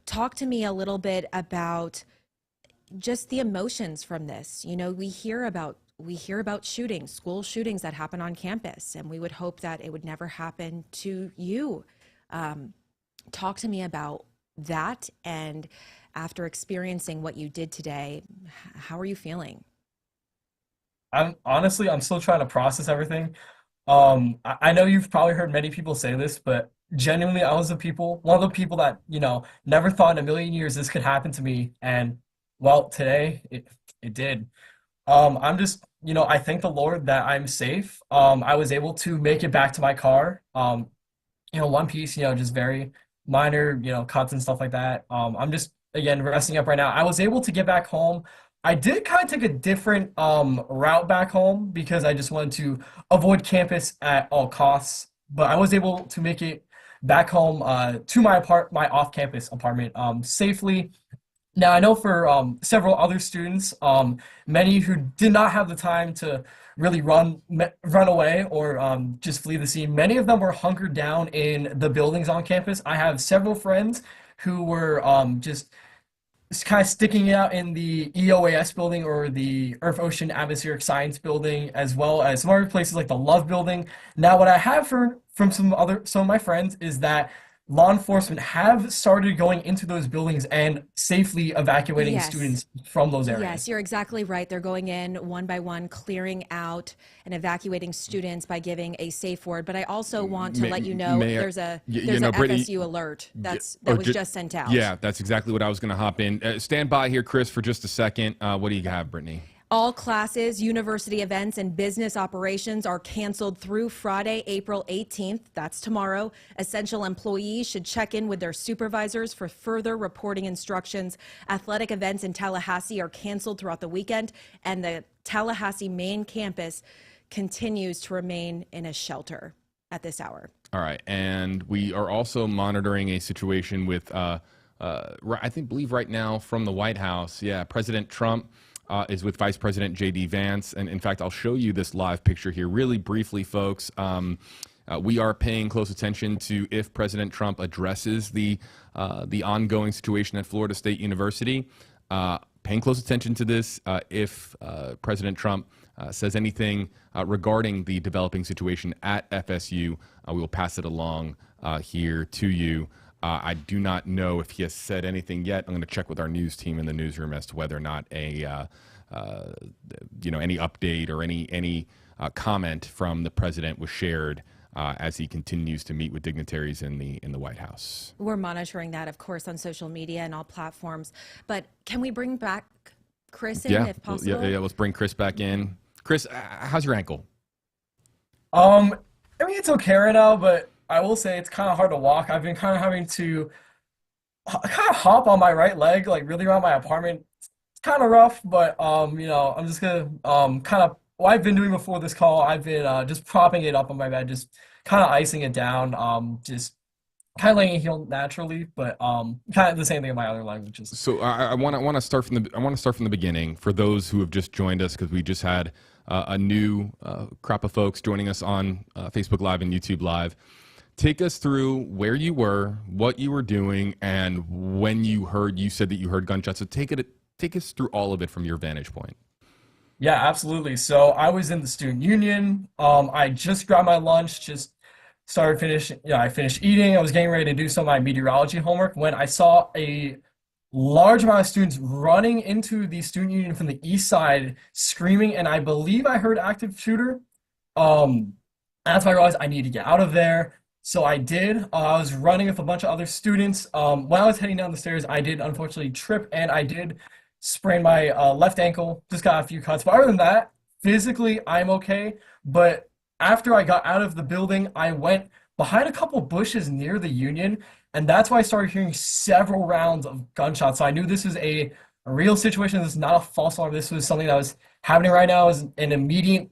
Talk to me a little bit about just the emotions from this. You know, we hear about shootings, school shootings that happen on campus, and we would hope that it would never happen to you. Talk to me about that, and after experiencing what you did today, how are you feeling? I'm still trying to process everything. I know you've probably heard many people say this, but genuinely, I was one of the people that, never thought in a million years this could happen to me. And well, today it did. I'm just, I thank the Lord that I'm safe. I was able to make it back to my car. One piece, just very minor, cuts and stuff like that. I'm just, again, resting up right now. I was able to get back home. I did kind of take a different route back home because I just wanted to avoid campus at all costs. But I was able to make it back home to my off-campus apartment safely. Now, I know for several other students, many who did not have the time to really run away or just flee the scene, many of them were hunkered down in the buildings on campus. I have several friends who were just kind of sticking it out in the EOAS building or the Earth Ocean Atmospheric Science building, as well as some other places like the Love building. Now, what I have heard from some of my friends is that law enforcement have started going into those buildings and safely evacuating Yes. students from those areas. Yes, you're exactly right. They're going in one by one, clearing out and evacuating students by giving a safe word. But I also want to let you know Mayor, there's a Brittany, FSU alert that oh, was just sent out. Yeah, that's exactly what I was going to hop in. Stand by here, Chris, for just a second. What do you have, Brittany? All classes, university events, and business operations are canceled through Friday, April 18th. That's tomorrow. Essential employees should check in with their supervisors for further reporting instructions. Athletic events in Tallahassee are canceled throughout the weekend, and the Tallahassee main campus continues to remain in a shelter at this hour. All right, and we are also monitoring a situation with, believe right now from the White House, President Trump is with Vice President J.D. Vance. And in fact, I'll show you this live picture here really briefly, folks. We are paying close attention to if President Trump addresses the ongoing situation at Florida State University. Paying close attention to this if President Trump says anything regarding the developing situation at FSU, we will pass it along here to you. I do not know if he has said anything yet. I'm going to check with our news team in the newsroom as to whether or not any update or any comment from the president was shared as he continues to meet with dignitaries in the White House. We're monitoring that, of course, on social media and all platforms. But can we bring back Chris in, if possible? Yeah, let's bring Chris back in. Chris, how's your ankle? I mean, it's okay right now, but I will say it's kind of hard to walk. I've been kind of having to kind of hop on my right leg, like really around my apartment. It's kind of rough, but I'm just gonna kind of what I've been doing before this call. I've been just propping it up on my bed, just kind of icing it down, just kind of letting it heal naturally. But kind of the same thing in my other leg, which is so. I want to start from the beginning for those who have just joined us, because we just had a new crop of folks joining us on Facebook Live and YouTube Live. Take us through where you were, what you were doing, and when you said that you heard gunshots. So take us through all of it from your vantage point. Yeah, absolutely. So I was in the student union. I just grabbed my lunch, just started finishing. Yeah, I finished eating. I was getting ready to do some of my meteorology homework when I saw a large amount of students running into the student union from the east side, screaming, and I believe I heard active shooter. That's why I realized I need to get out of there. So I did. I was running with a bunch of other students. When I was heading down the stairs, I did unfortunately trip, and I did sprain my left ankle. Just got a few cuts. But other than that, physically, I'm okay. But after I got out of the building, I went behind a couple bushes near the Union, and that's why I started hearing several rounds of gunshots. So I knew this was a real situation. This is not a false alarm. This was something that was happening right now. It was an immediate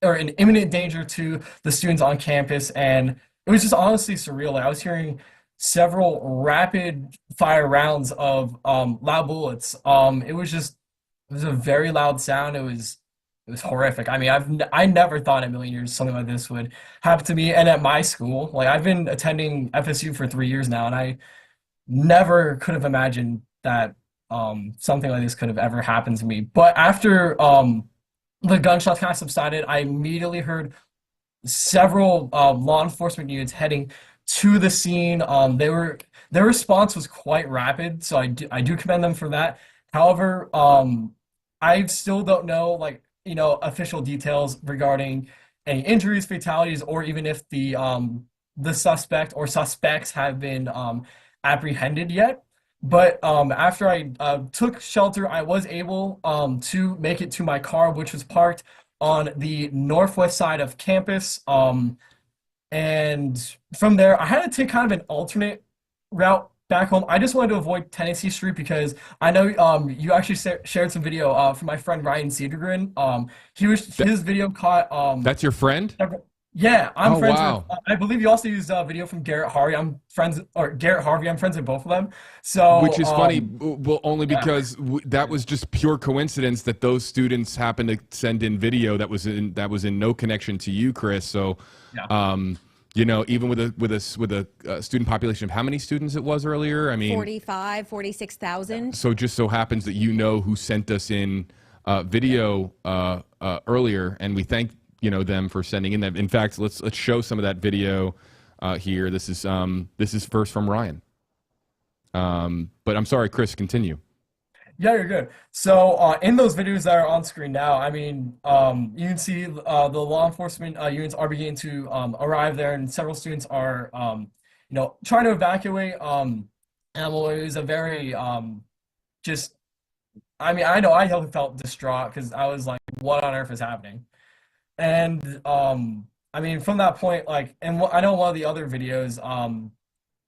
or an imminent danger to the students on campus, and it was just honestly surreal. Like, I was hearing several rapid fire rounds of loud bullets. It was a very loud sound. It was horrific. I mean, I never thought in a million years something like this would happen to me. And at my school, like, I've been attending FSU for 3 years now, and I never could have imagined that something like this could have ever happened to me. But after the gunshots kind of subsided, I immediately heard several law enforcement units heading to the scene. Their response was quite rapid, so I do commend them for that. However, I still don't know, like, official details regarding any injuries, fatalities, or even if the suspect or suspects have been apprehended yet. But after I took shelter, I was able to make it to my car, which was parked on the northwest side of campus. And from there, I had to take kind of an alternate route back home. I just wanted to avoid Tennessee Street because I know you actually shared some video from my friend Ryan Cedergren. His video caught. That's your friend? Yeah, I'm friends wow. with. I believe you also used a video from Garrett Harvey. I'm friends with both of them. So, which is funny, well, only because that was just pure coincidence that those students happened to send in video that was in no connection to you, Chris. So, yeah. Even with a student population of how many students it was earlier? I mean, 46,000. So just so happens that who sent us in video earlier, and we thank them for sending in that. In fact, let's show some of that video here. This is first from Ryan. But I'm sorry, Chris, continue. Yeah, you're good. So in those videos that are on screen now, I mean, you can see the law enforcement units are beginning to arrive there, and several students are, trying to evacuate. And it was a very just. I mean, I know I felt distraught because I was like, "What on earth is happening?" And I mean, from that point, like, and I know one of the other videos,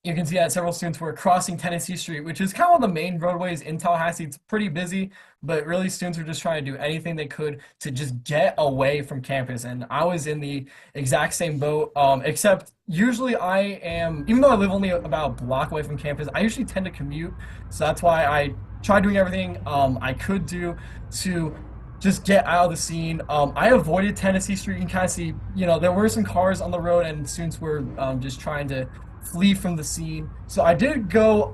you can see that several students were crossing Tennessee Street, which is kind of one of the main roadways in Tallahassee. It's pretty busy, but really students were just trying to do anything they could to just get away from campus. And I was in the exact same boat, except usually I am, even though I live only about a block away from campus, I usually tend to commute. So that's why I try doing everything I could do to just get out of the scene. I avoided Tennessee Street. You can kind of see, there were some cars on the road, and students were just trying to flee from the scene. So I did go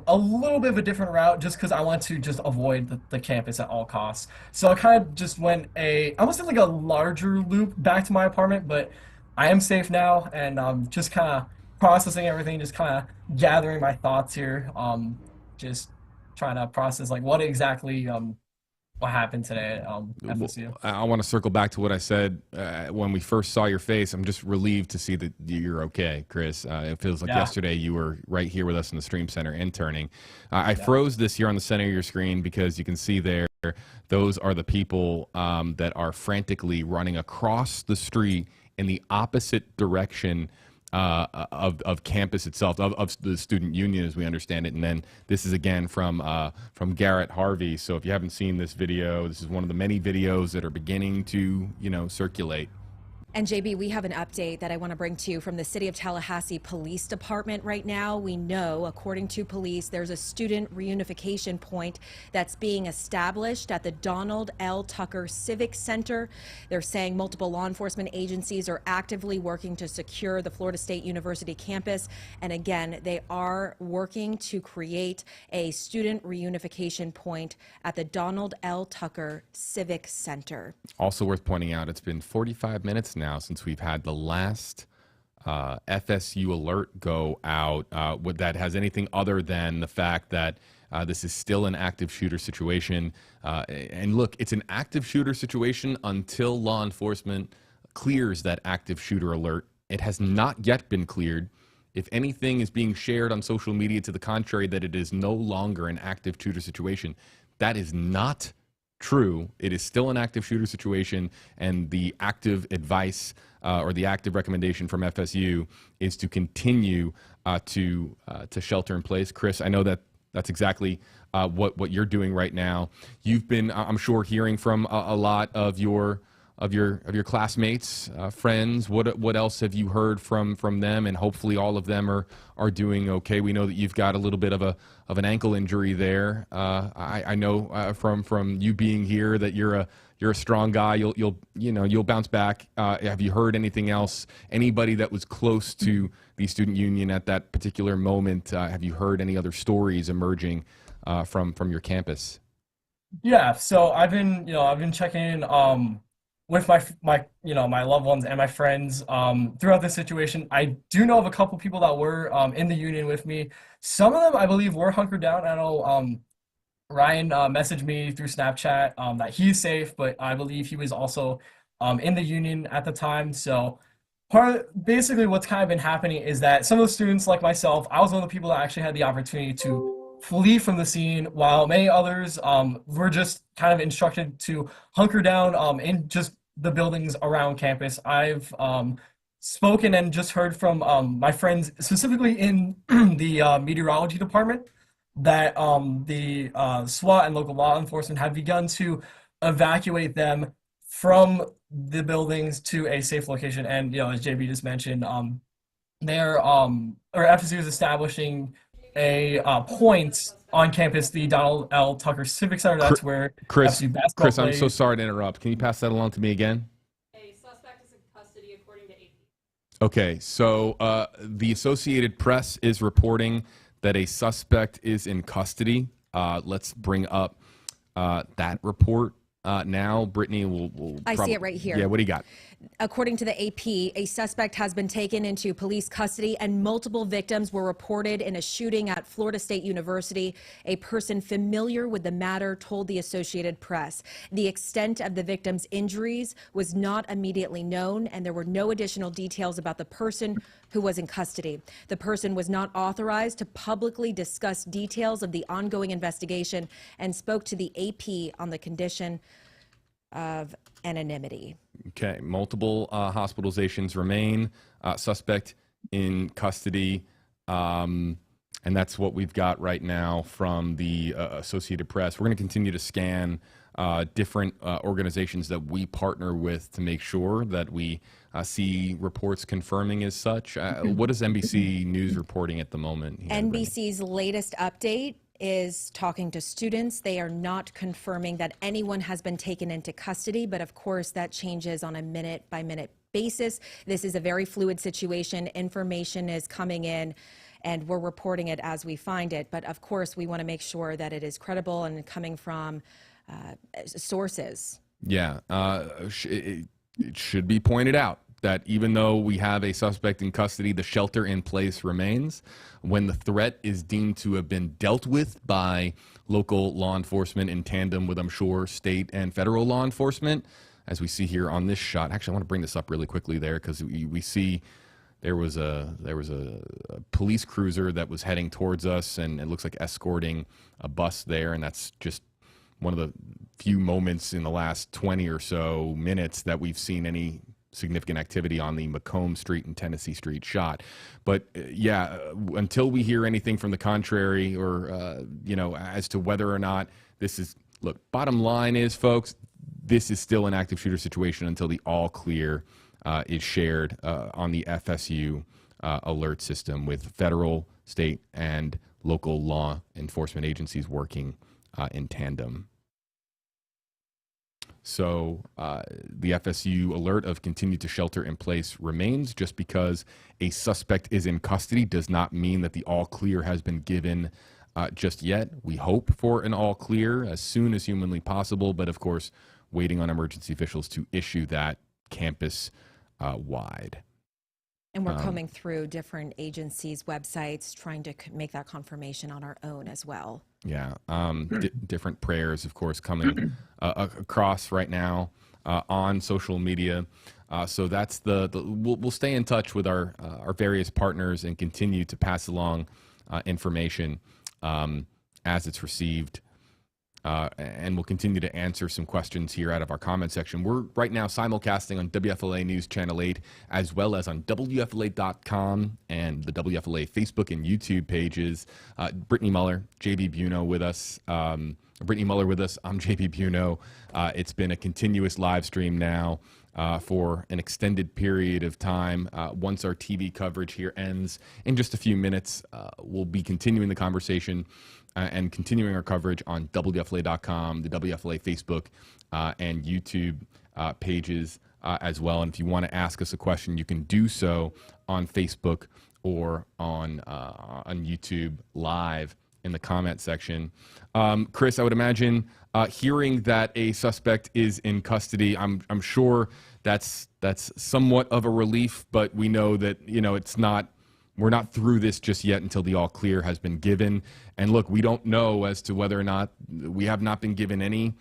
a little bit of a different route just because I want to just avoid the campus at all costs. So I kind of just went I almost did like a larger loop back to my apartment, but I am safe now and just kind of processing everything, just kind of gathering my thoughts here. Just trying to process like what happened today at FSU. I want to circle back to what I said when we first saw your face. I'm just relieved to see that you're okay, Chris. It feels like yesterday you were right here with us in the Stream Center interning. I froze this here on the center of your screen because you can see there, those are the people that are frantically running across the street in the opposite direction of campus itself, of the student union as we understand it. And then this is again from Garrett Harvey. So if you haven't seen this video, this is one of the many videos that are beginning to, circulate. And JB, we have an update that I want to bring to you from the City of Tallahassee Police Department right now. We know, according to police, there's a student reunification point that's being established at the Donald L. Tucker Civic Center. They're saying multiple law enforcement agencies are actively working to secure the Florida State University campus. And again, they are working to create a student reunification point at the Donald L. Tucker Civic Center. Also worth pointing out, it's been 45 minutes now since we've had the last FSU alert go out that has anything other than the fact that this is still an active shooter situation. And look, it's an active shooter situation until law enforcement clears that active shooter alert. It has not yet been cleared. If anything is being shared on social media to the contrary, that it is no longer an active shooter situation, that is not true. It is still an active shooter situation, and the active advice or the active recommendation from FSU is to continue to shelter in place. Chris, I know that that's exactly what you're doing right now. You've been, I'm sure, hearing from a lot of your classmates, friends. What else have you heard from them? And hopefully all of them are doing okay. We know that you've got a little bit of an ankle injury there. I know from you being here that you're a strong guy. You'll bounce back. Have you heard anything else? Anybody that was close to the student union at that particular moment? Have you heard any other stories emerging from your campus? Yeah, so I've been checking in with my loved ones and my friends throughout this situation. I do know of a couple people that were in the union with me. Some of them, I believe, were hunkered down. I know Ryan messaged me through Snapchat that he's safe, but I believe he was also in the union at the time. So basically what's kind of been happening is that some of the students like myself, I was one of the people that actually had the opportunity to flee from the scene, while many others were just kind of instructed to hunker down in just the buildings around campus. I've spoken and just heard from my friends, specifically in the meteorology department, that the SWAT and local law enforcement have begun to evacuate them from the buildings to a safe location. And as JB just mentioned, FSU is establishing a point on campus, the Donald L. Tucker Civic Center. That's where Chris, FSU basketball Chris, plays. I'm so sorry to interrupt. Can you pass that along to me again? A suspect is in custody according to AP. Okay, so the Associated Press is reporting that a suspect is in custody. Let's bring up that report now. Brittany will I see it right here. Yeah, what do you got? According to the AP, a suspect has been taken into police custody and multiple victims were reported in a shooting at Florida State University. A person familiar with the matter told the Associated Press. The extent of the victim's injuries was not immediately known, and there were no additional details about the person who was in custody. The person was not authorized to publicly discuss details of the ongoing investigation and spoke to the AP on the condition of anonymity. Okay, multiple hospitalizations remain. Suspect in custody. And that's what we've got right now from the Associated Press. We're going to continue to scan different organizations that we partner with to make sure that we see reports confirming as such. What is NBC News reporting at the moment? NBC's latest update is talking to students. They are not confirming that anyone has been taken into custody, but of course that changes on a minute by minute basis. This is a very fluid situation. Information is coming in, and we're reporting it as we find it. But of course, we want to make sure that it is credible and coming from sources. Yeah, it should be pointed out that even though we have a suspect in custody, the shelter in place remains. When the threat is deemed to have been dealt with by local law enforcement in tandem with, I'm sure, state and federal law enforcement, as we see here on this shot. Actually, I want to bring this up really quickly there because we see there was a police cruiser that was heading towards us, and it looks like escorting a bus there, and that's just one of the few moments in the last 20 or so minutes that we've seen any significant activity on the Macomb Street and Tennessee Street shot. But yeah, until we hear anything from the contrary, or as to whether or not this is, look, bottom line is, folks, this is still an active shooter situation until the all clear is shared on the FSU alert system with federal, state, and local law enforcement agencies working in tandem. So the FSU alert of continue to shelter in place remains. Just because a suspect is in custody does not mean that the all clear has been given just yet. We hope for an all clear as soon as humanly possible, but of course, waiting on emergency officials to issue that campus wide. And we're combing through different agencies' websites, trying to make that confirmation on our own as well. Yeah, different prayers, of course, coming across right now on social media. So that's we'll stay in touch with our various partners and continue to pass along information as it's received. And we'll continue to answer some questions here out of our comment section. We're right now simulcasting on WFLA News Channel 8, as well as on WFLA.com and the WFLA Facebook and YouTube pages. Brittany Muller, JB Buno with us. Brittany Muller with us. I'm JB Buno. It's been a continuous live stream now for an extended period of time. Once our TV coverage here ends in just a few minutes, we'll be continuing the conversation and continuing our coverage on WFLA.com, the WFLA Facebook and YouTube pages as well. And if you want to ask us a question, you can do so on Facebook or on YouTube live in the comment section. Chris, I would imagine hearing that a suspect is in custody, I'm sure that's somewhat of a relief, but we know that we're not through this just yet until the all clear has been given. And look, we don't know as to whether or not, we have not been given any,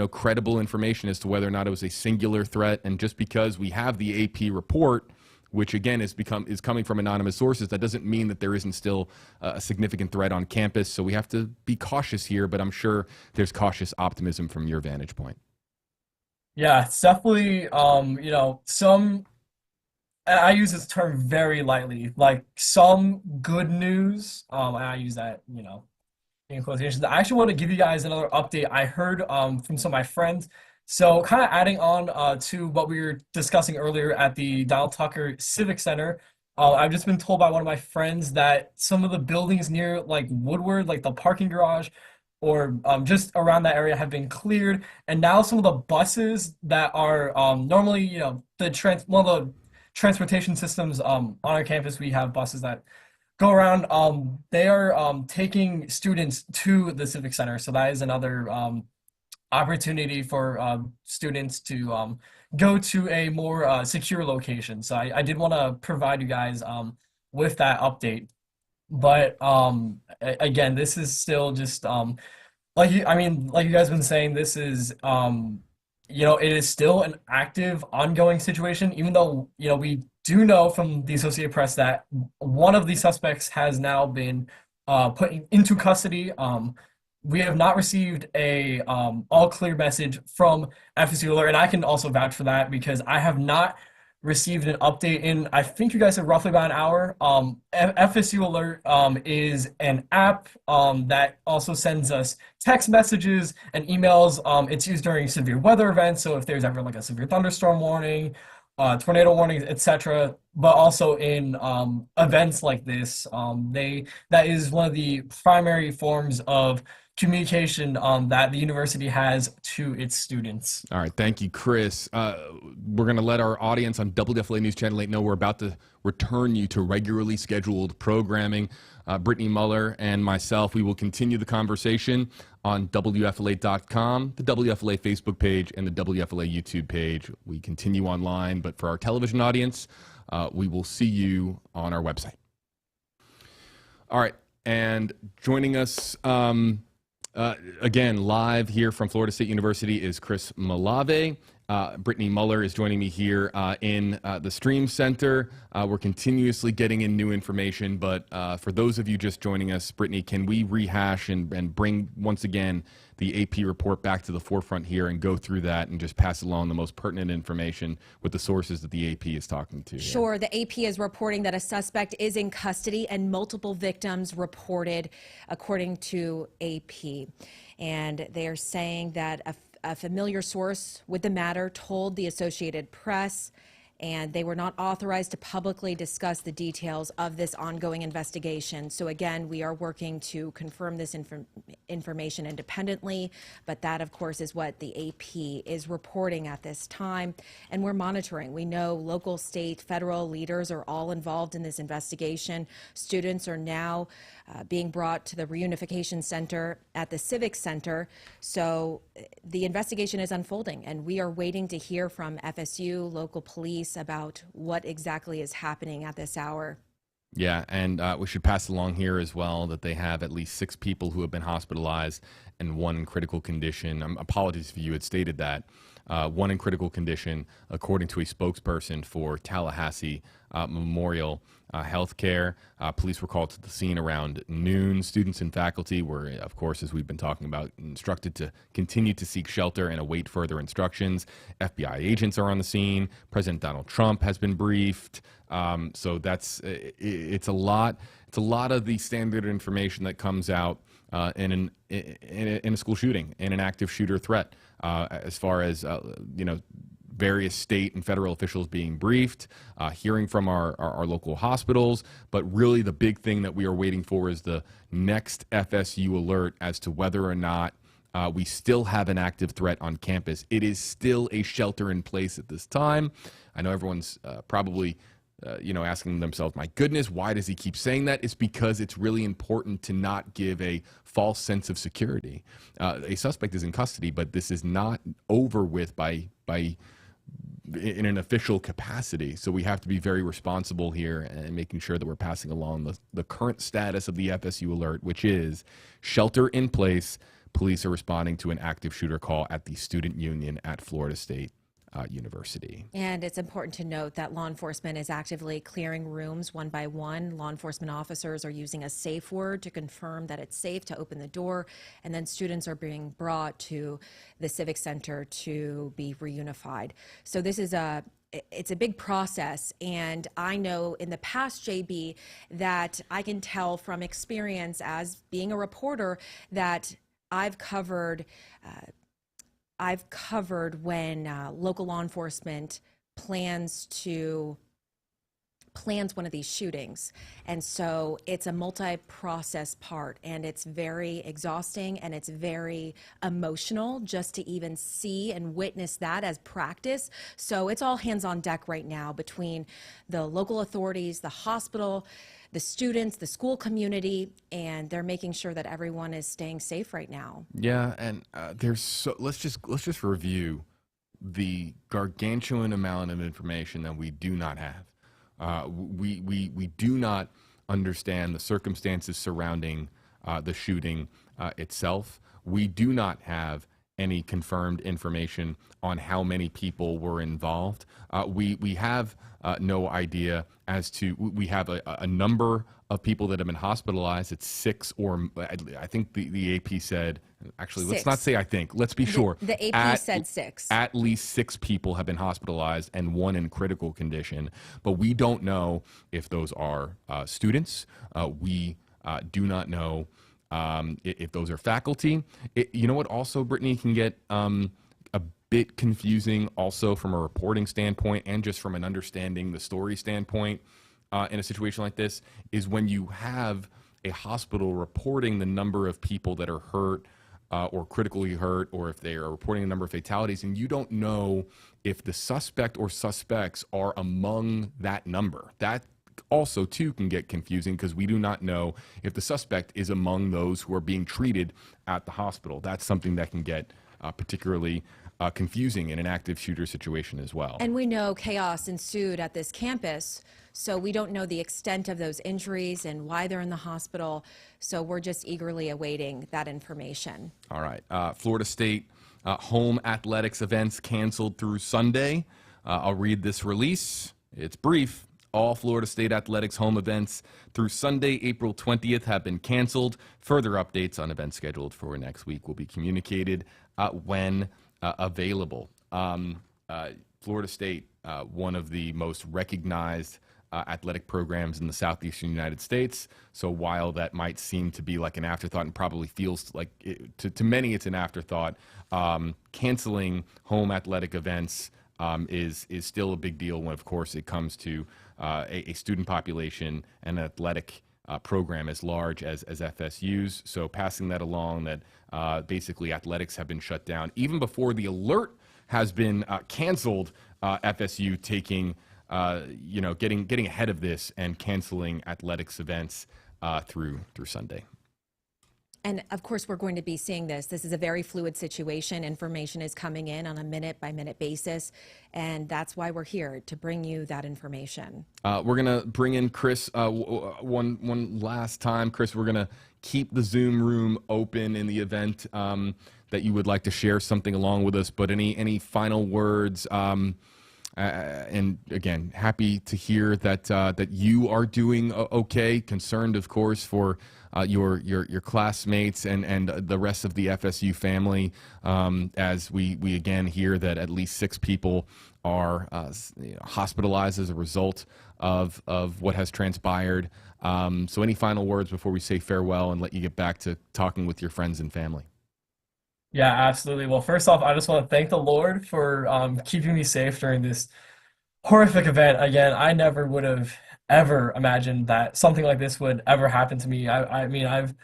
credible information as to whether or not it was a singular threat. And just because we have the AP report, which again is coming from anonymous sources, that doesn't mean that there isn't still a significant threat on campus. So we have to be cautious here, but I'm sure there's cautious optimism from your vantage point. Yeah, it's definitely, I use this term very lightly, like some good news. I use that, in quotations. I actually want to give you guys another update I heard from some of my friends. So kind of adding on to what we were discussing earlier at the Donald Tucker Civic Center, I've just been told by one of my friends that some of the buildings near like Woodward, like the parking garage, or just around that area have been cleared. And now some of the buses that are normally, one of the transportation systems on our campus, we have buses that go around. They are taking students to the Civic Center. So that is another opportunity for students to go to a more secure location. So I did want to provide you guys with that update. But again, this is still just like you guys have been saying, this is it is still an active, ongoing situation, even though, we do know from the Associated Press that one of the suspects has now been put into custody. We have not received a all clear message from FSU Alert, and I can also vouch for that because I have not received an update in, I think you guys said roughly about an hour. FSU Alert is an app that also sends us text messages and emails. It's used during severe weather events. So if there's ever like a severe thunderstorm warning tornado warnings, etc. But also in events like this, that is one of the primary forms of communication that the university has to its students. All right, thank you, Chris. We're going to let our audience on WFLA News Channel 8 know we're about to return you to regularly scheduled programming. Brittany Muller and myself, we will continue the conversation on WFLA.com, the WFLA Facebook page, and the WFLA YouTube page. We continue online, but for our television audience, we will see you on our website. All right, and joining us again, live here from Florida State University is Chris Malave. Brittany Muller is joining me here in the Stream Center. We're continuously getting in new information, but for those of you just joining us, Brittany, can we rehash and bring once again the AP report back to the forefront here and go through that and just pass along the most pertinent information with the sources that the AP is talking to? Sure. The AP is reporting that a suspect is in custody and multiple victims reported, according to AP. And they are saying that a familiar source with the matter told the Associated Press, and they were not authorized to publicly discuss the details of this ongoing investigation. So again, we are working to confirm this information independently, but that of course is what the AP is reporting at this time, and we're monitoring. We know local, state, federal leaders are all involved in this investigation. Students are now being brought to the Reunification Center at the Civic Center. So the investigation is unfolding, and we are waiting to hear from FSU, local police, about what exactly is happening at this hour. Yeah, and we should pass along here as well that they have at least 6 people who have been hospitalized and 1 in critical condition. Apologies if you had stated that. 1 in critical condition, according to a spokesperson for Tallahassee Memorial Healthcare. Police were called to the scene around noon. Students and faculty were, of course, as we've been talking about, instructed to continue to seek shelter and await further instructions. FBI agents are on the scene. President Donald Trump has been briefed. So it's a lot. It's a lot of the standard information that comes out in a school shooting, in an active shooter threat, as far as various state and federal officials being briefed, hearing from our local hospitals. But really the big thing that we are waiting for is the next FSU alert as to whether or not we still have an active threat on campus. It is still a shelter in place at this time. I know everyone's probably asking themselves, my goodness, why does he keep saying that? It's because it's really important to not give a false sense of security. A suspect is in custody, but this is not over with by in an official capacity. So we have to be very responsible here and making sure that we're passing along the current status of the FSU alert, which is shelter in place. Police are responding to an active shooter call at the student union at Florida State University. And it's important to note that law enforcement is actively clearing rooms one by one. Law enforcement officers are using a safe word to confirm that it's safe to open the door, and then students are being brought to the Civic Center to be reunified. So this is it's a big process, and I know in the past, JB, that I can tell from experience as being a reporter that I've covered when local law enforcement plans one of these shootings. And so it's a multi-process part, and it's very exhausting and it's very emotional just to even see and witness that as practice. So it's all hands on deck right now between the local authorities, the hospital, the students, the school community, and they're making sure that everyone is staying safe right now. Yeah, and let's just review the gargantuan amount of information that we do not have. We do not understand the circumstances surrounding the shooting itself. We do not have any confirmed information on how many people were involved. We have no idea as to, we have a number of people that have been hospitalized. It's 6, or I think the AP said, actually, let's not say I think, let's be sure. The AP said 6. At least 6 people have been hospitalized and 1 in critical condition. But we don't know if those are students. We do not know if those are faculty. You know what also, Brittany, can get a bit confusing also from a reporting standpoint and just from an understanding the story standpoint in a situation like this is when you have a hospital reporting the number of people that are hurt or critically hurt, or if they are reporting a number of fatalities, and you don't know if the suspect or suspects are among that number. That also, too, can get confusing because we do not know if the suspect is among those who are being treated at the hospital. That's something that can get particularly confusing in an active shooter situation as well. And we know chaos ensued at this campus, so we don't know the extent of those injuries and why they're in the hospital. So we're just eagerly awaiting that information. All right. Florida State home athletics events canceled through Sunday. I'll read this release. It's brief. All Florida State athletics home events through Sunday, April 20th have been canceled. Further updates on events scheduled for next week will be communicated when available. Florida State, one of the most recognized athletic programs in the southeastern United States. So while that might seem to be like an afterthought and probably feels like to many it's an afterthought, canceling home athletic events is still a big deal when, of course, it comes to a student population and athletic program as large as FSU's. So passing that along that basically athletics have been shut down even before the alert has been canceled. FSU taking getting ahead of this and canceling athletics events through Sunday. And of course, we're going to be seeing this. This is a very fluid situation. Information is coming in on a minute-by-minute basis, and that's why we're here, to bring you that information. We're going to bring in Chris one last time. Chris, we're going to keep the Zoom room open in the event that you would like to share something along with us, but any final words? And again, happy to hear that you are doing okay. Concerned, of course, for your classmates and the rest of the FSU family, as we again hear that at least 6 people are hospitalized as a result of what has transpired. So any final words before we say farewell and let you get back to talking with your friends and family? Yeah, absolutely. Well, first off, I just want to thank the Lord for keeping me safe during this horrific event. Again, I never would have ever imagined that something like this would ever happen to me. I mean, I've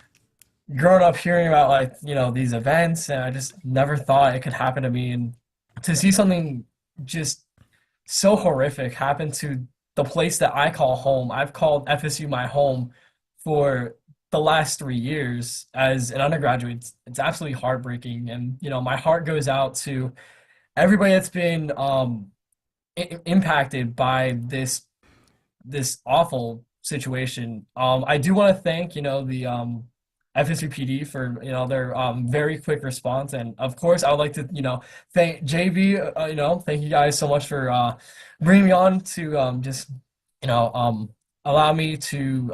grown up hearing about these events, and I just never thought it could happen to me. And to see something just so horrific happen to the place that I call home. I've called FSU my home for the last 3 years as an undergraduate. It's absolutely heartbreaking, and my heart goes out to everybody that's been impacted by this awful situation. I do want to thank the FSU PD for their very quick response, and of course I would like to thank JB. Thank you guys so much for bringing me on to just allow me to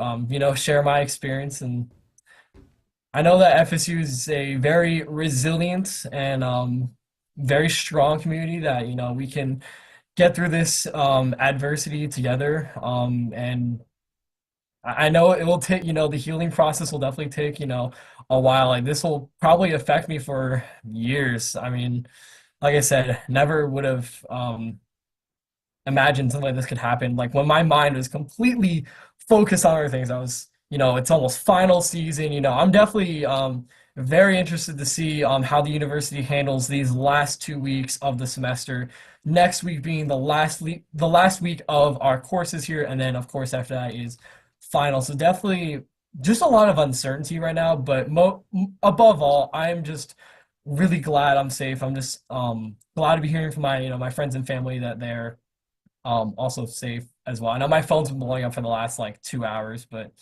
share my experience. And I know that FSU is a very resilient and very strong community that we can get through this adversity together. And I know it will take the healing process will definitely take a while. Like, this will probably affect me for years. I mean, like I said, never would have imagined something like this could happen. Like, when my mind was completely focused on other things, I was, it's almost final season. I'm definitely very interested to see how the university handles these last 2 weeks of the semester. Next week being the last week of our courses here, and then of course after that is final. So definitely just a lot of uncertainty right now. But above all, I'm just really glad I'm safe. I'm just glad to be hearing from my my friends and family that they're also safe as well. I know my phone's been blowing up for the last 2 hours, but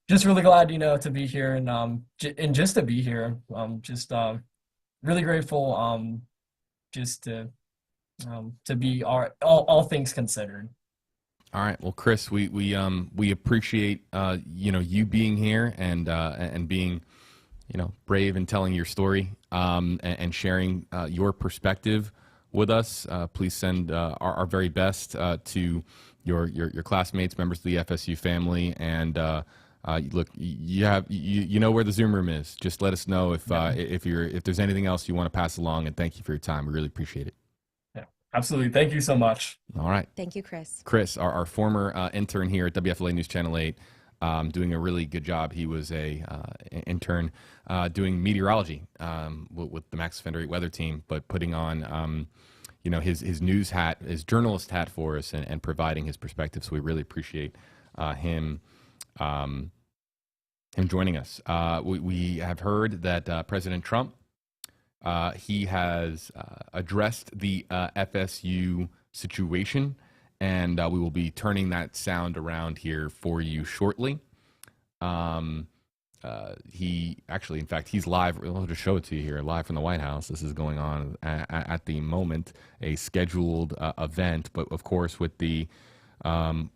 just really glad to be here and just to be here. Just really grateful just to be all things considered. All right. Well, Chris, we appreciate you being here and being brave and telling your story and sharing your perspective with us. Please send our very best to your classmates, members of the FSU family, and look, you know where the Zoom room is. Just let us know if there's anything else you want to pass along. And thank you for your time. We really appreciate it. Yeah, absolutely. Thank you so much. All right. Thank you, Chris. Chris, our former intern here at WFLA News Channel 8, doing a really good job. He was a intern doing meteorology with the Max Offender 8 weather team, but putting on his news hat, his journalist hat for us, and providing his perspective. So we really appreciate him joining us. We have heard that President Trump, he has addressed the FSU situation, and we will be turning that sound around here for you shortly. He actually, in fact, he's live. I'll just show it to you here, live from the White House. This is going on at the moment, a scheduled event, but of course with the and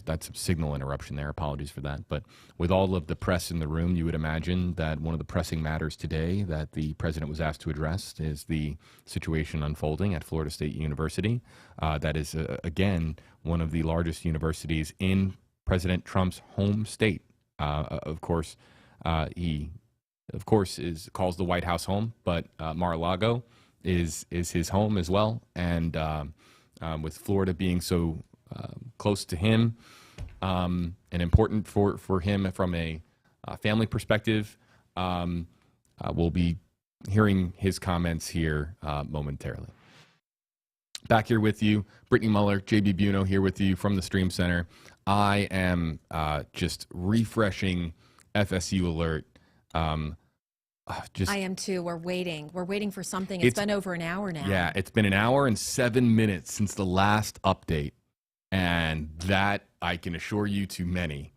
that's a signal interruption there. Apologies for that. But with all of the press in the room, you would imagine that one of the pressing matters today that the president was asked to address is the situation unfolding at Florida State University. That is, again, one of the largest universities in President Trump's home state. Of course, he calls the White House home, but Mar-a-Lago is his home as well. And with Florida being so close to him and important for him from a family perspective, we'll be hearing his comments here momentarily. Back here with you, Brittany Muller, JB Buno here with you from the Stream Center. I am just refreshing FSU alert. I am too. We're waiting for something. It's been over an hour now. Yeah, it's been an hour and 7 minutes since the last update. And that, I can assure you to many,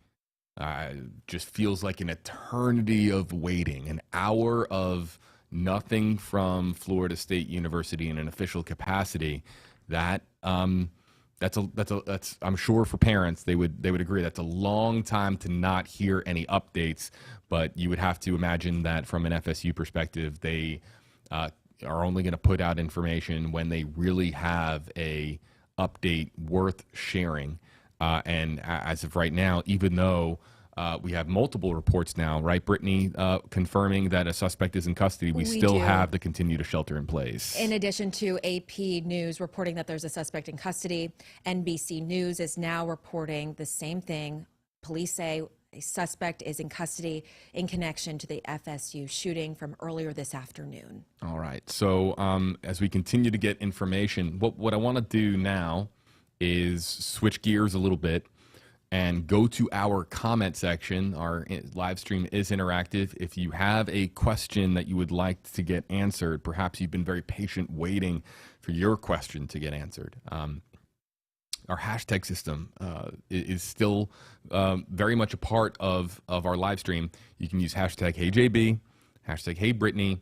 just feels like an eternity of waiting, an hour of nothing from Florida State University in an official capacity. That's I'm sure for parents they would agree that's a long time to not hear any updates. But you would have to imagine that from an FSU perspective, they are only going to put out information when they really have a update worth sharing. And as of right now, even though we have multiple reports now, right, Brittany, confirming that a suspect is in custody, we still have the continue to shelter in place. In addition to AP News reporting that there's a suspect in custody, NBC News is now reporting the same thing. Police say a suspect is in custody in connection to the FSU shooting from earlier this afternoon. All right. So as we continue to get information, what I want to do now is switch gears a little bit and go to our comment section. Our live stream is interactive. If you have a question that you would like to get answered, perhaps you've been very patient waiting for your question to get answered. Our hashtag system is still very much a part of our live stream. You can use hashtag HeyJB, hashtag HeyBrittany.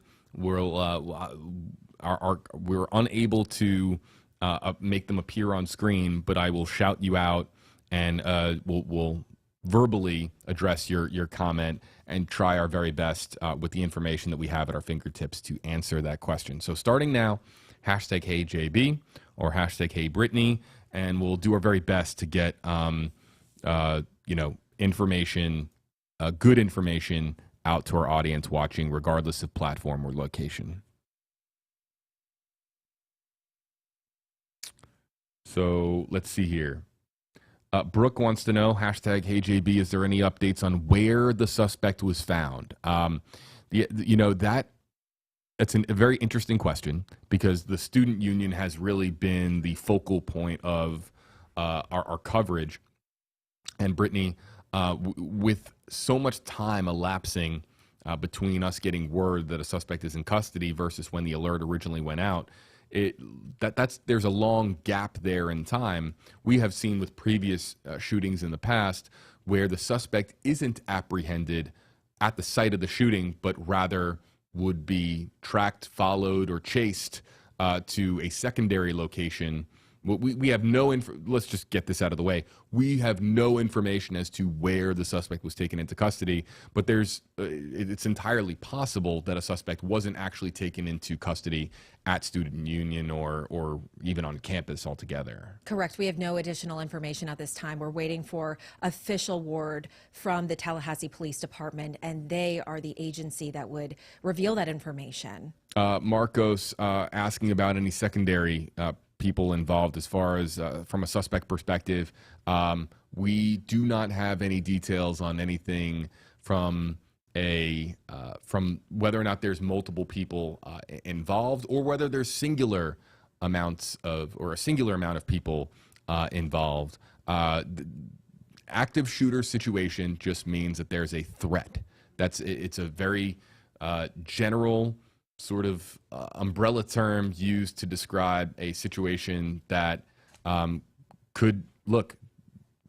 We're unable to make them appear on screen, but I will shout you out and we'll verbally address your comment and try our very best with the information that we have at our fingertips to answer that question. So starting now, hashtag HeyJB or hashtag HeyBrittany. And we'll do our very best to get, information, good information out to our audience watching, regardless of platform or location. So let's see here. Brooke wants to know, hashtag HeyJB, is there any updates on where the suspect was found? That's a very interesting question because the student union has really been the focal point of our coverage. And Brittany, with so much time elapsing between us getting word that a suspect is in custody versus when the alert originally went out, there's a long gap there in time. We have seen with previous shootings in the past where the suspect isn't apprehended at the site of the shooting, but rather would be tracked, followed, or chased to a secondary location Well, we have no let's just get this out of the way. We have no information as to where the suspect was taken into custody, but it's entirely possible that a suspect wasn't actually taken into custody at Student Union or even on campus altogether. Correct. We have no additional information at this time. We're waiting for official word from the Tallahassee Police Department, and they are the agency that would reveal that information. Marcos asking about any secondary people involved as far as from a suspect perspective. We do not have any details on anything from from whether or not there's multiple people involved or whether there's a singular amount of people involved. Active shooter situation just means that there's a threat. It's a very general sort of umbrella term used to describe a situation that could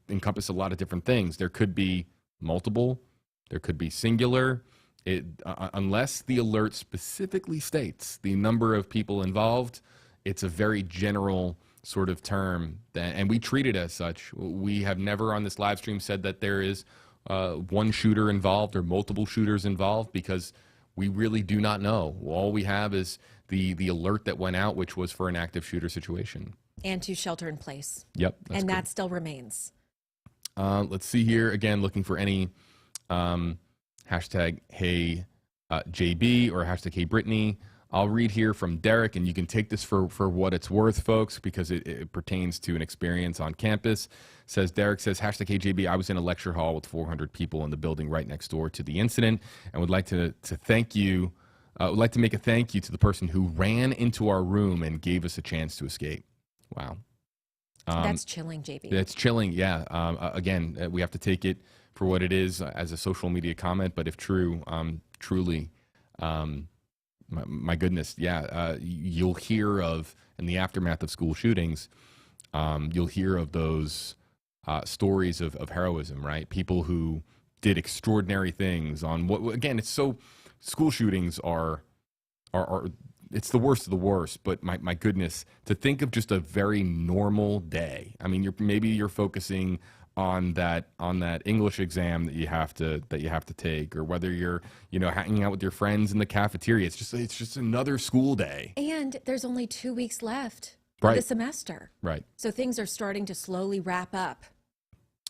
encompass a lot of different things. There could be multiple, there could be singular. Unless the alert specifically states the number of people involved, it's a very general sort of term, and we treat it as such. We have never on this live stream said that there is one shooter involved or multiple shooters involved, because we really do not know. All we have is the alert that went out, which was for an active shooter situation. And to shelter in place. Yep. And that still remains. Let's see here. Again, looking for any hashtag hey JB or hashtag hey Brittany. I'll read here from Derek, and you can take this for what it's worth, folks, because it pertains to an experience on campus. Derek says, hashtag KJB, I was in a lecture hall with 400 people in the building right next door to the incident, and would like to thank you, would like to make a thank you to the person who ran into our room and gave us a chance to escape. Wow. That's chilling, JB. That's chilling, yeah. Again, we have to take it for what it is as a social media comment, but if true, truly... My goodness, yeah. You'll hear of, in the aftermath of school shootings, you'll hear of those stories of heroism, right? People who did extraordinary things on what, again, it's so, school shootings are it's the worst of the worst, but my goodness, to think of just a very normal day. I mean, maybe you're focusing on that English exam that you have to take, or whether you're hanging out with your friends in the cafeteria. It's just another school day. And there's only 2 weeks left of the semester. Right. So things are starting to slowly wrap up.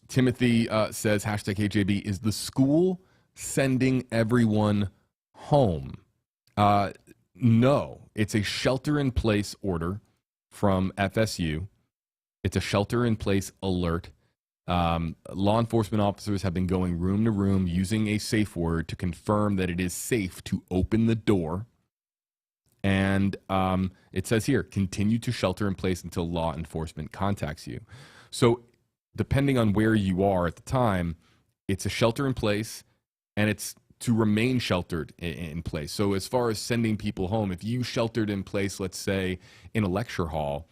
Timothy says, hashtag HJB, is the school sending everyone home? No, it's a shelter-in-place order from FSU. It's a shelter-in-place alert. Law enforcement officers have been going room to room using a safe word to confirm that it is safe to open the door. And it says here, continue to shelter in place until law enforcement contacts you. So depending on where you are at the time, it's a shelter in place, and it's to remain sheltered in place. So as far as sending people home, if you sheltered in place, let's say in a lecture hall,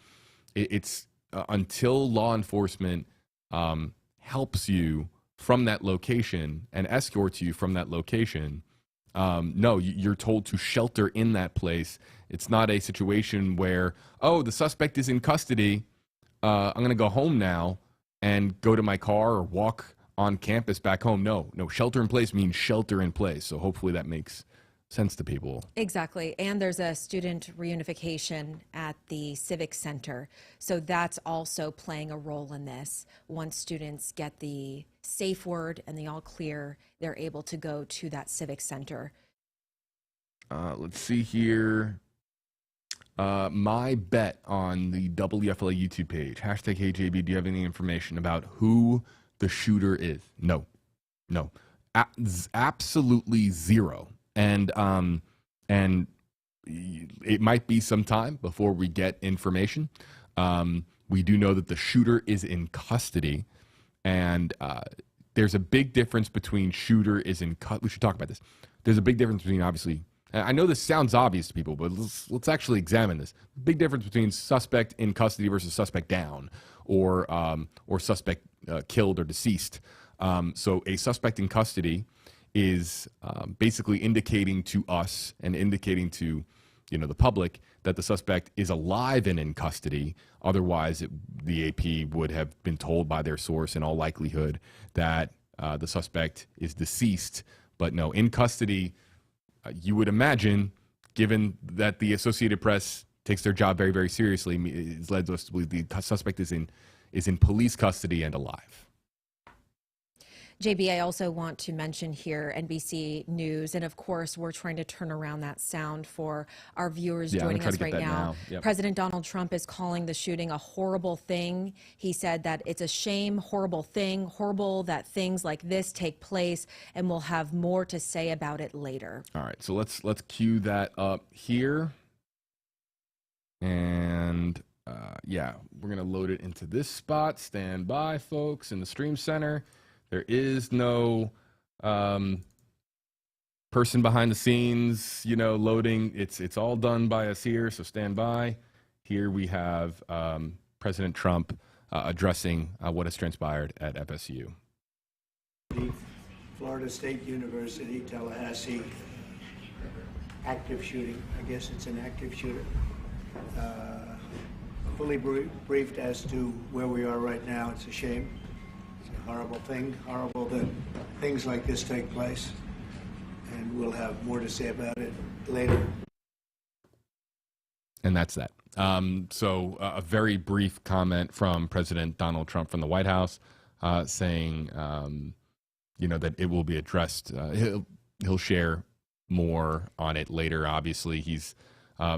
it's until law enforcement helps you from that location and escorts you from that location. No, you're told to shelter in that place. It's not a situation where, oh, the suspect is in custody. I'm going to go home now and go to my car or walk on campus back home. No, shelter in place means shelter in place. So hopefully that makes sense to people. Exactly. And there's a student reunification at the Civic Center. So that's also playing a role in this. Once students get the safe word and the all clear, they're able to go to that Civic Center. Let's see here. My bet on the WFLA YouTube page, hashtag HJB, do you have any information about who the shooter is? No. Absolutely zero. And it might be some time before we get information. We do know that the shooter is in custody, and there's a big difference between shooter is in we should talk about this. There's a big difference between, obviously, I know this sounds obvious to people, but let's actually examine this. Big difference between suspect in custody versus suspect down, or suspect killed or deceased. So a suspect in custody is basically indicating to us and indicating to the public that the suspect is alive and in custody. Otherwise, the AP would have been told by their source in all likelihood that the suspect is deceased. But no, in custody, you would imagine, given that the Associated Press takes their job very, very seriously, it's led us to believe the suspect is in police custody and alive. JB, I also want to mention here NBC News, and of course, we're trying to turn around that sound for our viewers joining us right now. Yep. President Donald Trump is calling the shooting a horrible thing. He said that it's a shame, horrible thing, horrible that things like this take place, and we'll have more to say about it later. All right, so let's cue that up here, and yeah, we're gonna load it into this spot. Stand by, folks, in the stream center. There is no person behind the scenes, loading. It's all done by us here, so stand by. Here we have President Trump addressing what has transpired at FSU. Florida State University, Tallahassee, active shooting. I guess it's an active shooter. Fully briefed as to where we are right now. It's a shame. Horrible thing, horrible that things like this take place, and we'll have more to say about it later. And that's that. So a very brief comment from President Donald Trump from the White House saying, that it will be addressed. He'll share more on it later. Obviously, he's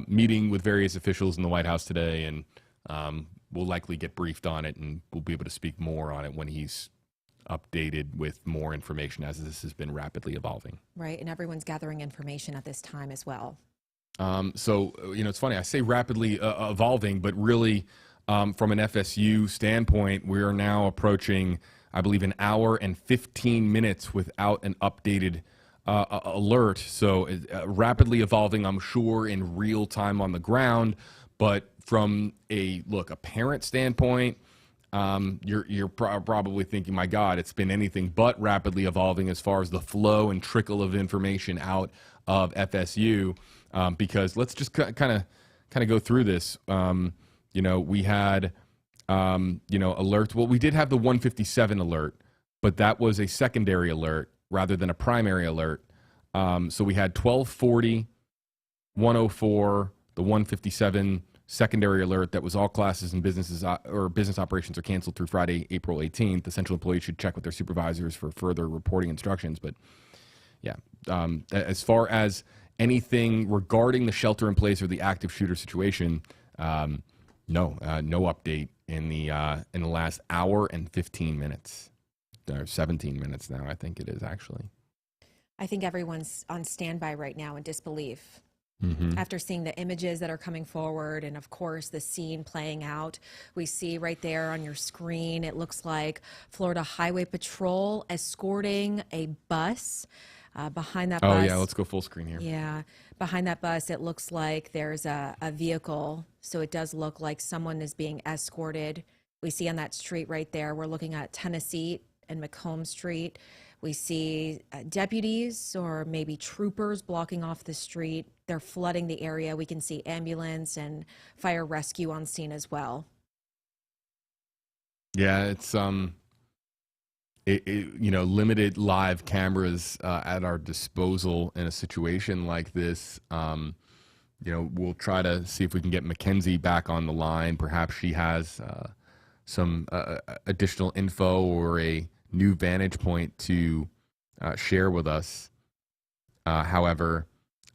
meeting with various officials in the White House today, and we'll likely get briefed on it, and we'll be able to speak more on it when he's updated with more information, as this has been rapidly evolving. Right, and everyone's gathering information at this time as well. So, it's funny, I say rapidly evolving, but really from an FSU standpoint, we are now approaching, I believe, an hour and 15 minutes without an updated alert. So rapidly evolving, I'm sure, in real time on the ground. But from a parent standpoint, you're probably thinking, my God, it's been anything but rapidly evolving as far as the flow and trickle of information out of FSU. Because let's just kind of go through this. We had alerts. Well, we did have the 157 alert, but that was a secondary alert rather than a primary alert. So we had 1240, 104, the 157 secondary alert that was all classes and businesses or business operations are canceled through Friday, April 18th. Essential employees should check with their supervisors for further reporting instructions. But yeah, as far as anything regarding the shelter in place or the active shooter situation, no update in the last hour and 15 minutes, or 17 minutes now, I think it is actually. I think everyone's on standby right now in disbelief. Mm-hmm. After seeing the images that are coming forward and, of course, the scene playing out, we see right there on your screen, it looks like Florida Highway Patrol escorting a bus. Behind that bus. Oh, yeah, let's go full screen here. Yeah. Behind that bus, it looks like there's a vehicle. So it does look like someone is being escorted. We see on that street right there, we're looking at Tennessee and Macomb Street. We see deputies or maybe troopers blocking off the street. They're flooding the area. We can see ambulance and fire rescue on scene as well. Yeah, it's limited live cameras at our disposal in a situation like this. We'll try to see if we can get Mackenzie back on the line. Perhaps she has some additional info or a new vantage point to share with us. However,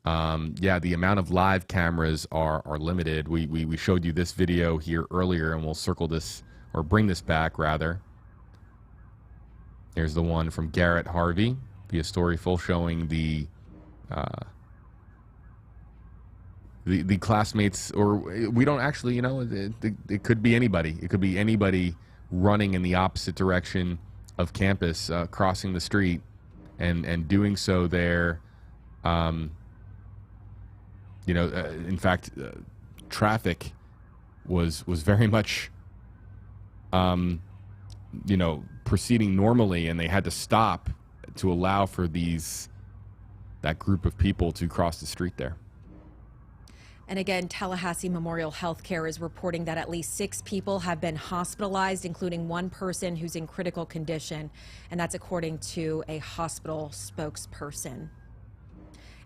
the amount of live cameras are limited. We showed you this video here earlier, and we'll circle this or bring this back rather. Here's the one from Garrett Harvey via Storyful showing the classmates, or we don't actually, it could be anybody. It could be anybody running in the opposite direction of campus, crossing the street and doing so there. In fact, traffic was very much, proceeding normally, and they had to stop to allow for that group of people to cross the street there. And again, Tallahassee Memorial Healthcare is reporting that at least 6 people have been hospitalized, including one person who's in critical condition, and that's according to a hospital spokesperson.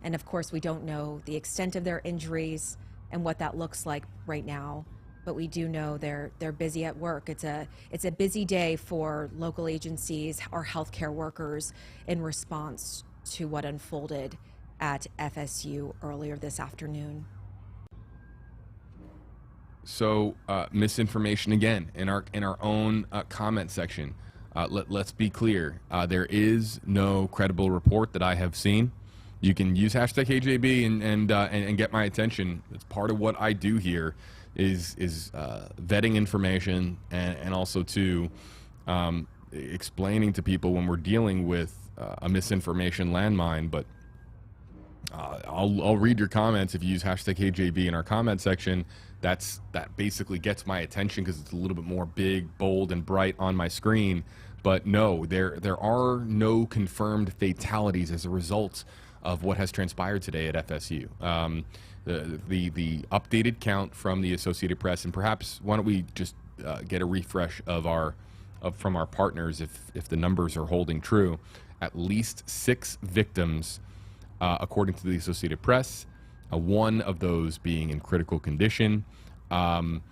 And of course, we don't know the extent of their injuries and what that looks like right now, but we do know they're busy at work. It's a busy day for local agencies or healthcare workers in response to what unfolded at FSU earlier this afternoon. So misinformation again in our own comment section. Let's be clear. There is no credible report that I have seen. You can use hashtag KJB and get my attention. It's part of what I do here is vetting information and also to explaining to people when we're dealing with a misinformation landmine. But I'll read your comments if you use hashtag KJB in our comment section. That basically gets my attention because it's a little bit more big, bold, and bright on my screen. But no, there are no confirmed fatalities as a result of what has transpired today at FSU. The updated count from the Associated Press, and perhaps why don't we just get a refresh from our partners if the numbers are holding true. At least 6 victims, according to the Associated Press, one of those being in critical condition, and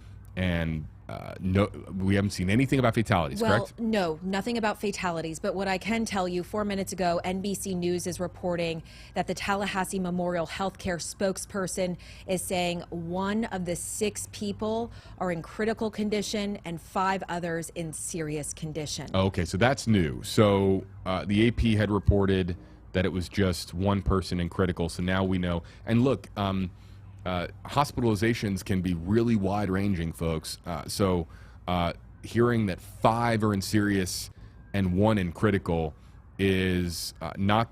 no, we haven't seen anything about fatalities, correct? Well, no, nothing about fatalities. But what I can tell you, 4 minutes ago, NBC News is reporting that the Tallahassee Memorial Healthcare spokesperson is saying 1 of the 6 people are in critical condition and 5 others in serious condition. Okay, so that's new. So the AP had reported that it was just 1 person in critical. So now we know. And look, hospitalizations can be really wide-ranging, folks. So hearing that 5 are in serious and 1 in critical is not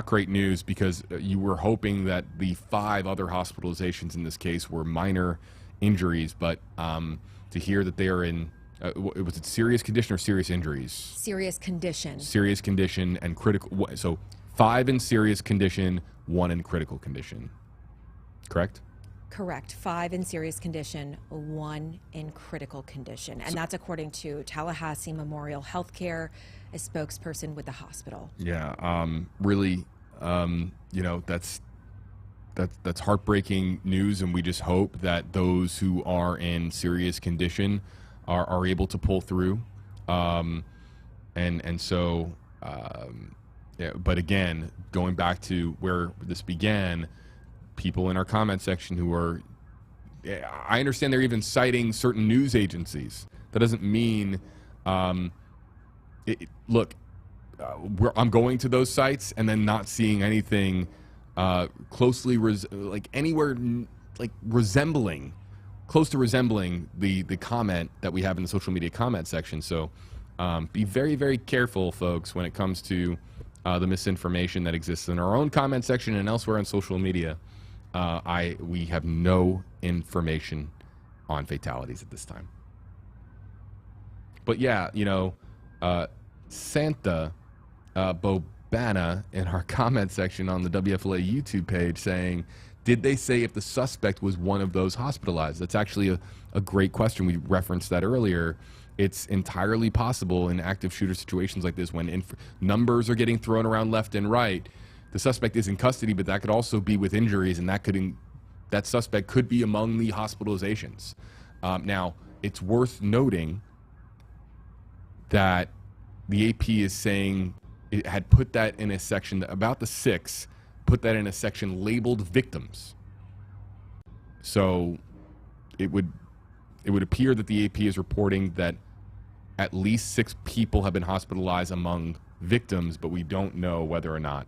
great news, because you were hoping that the 5 other hospitalizations in this case were minor injuries, but to hear that they are in was it serious condition or serious injuries? Serious condition. Serious condition and critical. So 5 in serious condition, 1 in critical condition. Correct? Correct. 5 in serious condition, 1 in critical condition. And that's according to Tallahassee Memorial Healthcare, a spokesperson with the hospital. Yeah, really, that's heartbreaking news, and we just hope that those who are in serious condition are able to pull through. But again, going back to where this began, people in our comment section who are, I understand they're even citing certain news agencies. That doesn't mean, look, I'm going to those sites and then not seeing anything closely close to resembling the comment that we have in the social media comment section. So be very, very careful, folks, when it comes to the misinformation that exists in our own comment section and elsewhere on social media. We have no information on fatalities at this time. But yeah, Santa Bobana in our comment section on the WFLA YouTube page saying, did they say if the suspect was one of those hospitalized? That's actually a great question. We referenced that earlier. It's entirely possible in active shooter situations like this, when numbers are getting thrown around left and right, the suspect is in custody, but that could also be with injuries, and that suspect could be among the hospitalizations. Now, it's worth noting that the AP is saying it had put that in a section about the 6, put that in a section labeled victims. So it would appear that the AP is reporting that at least 6 people have been hospitalized among victims, but we don't know whether or not.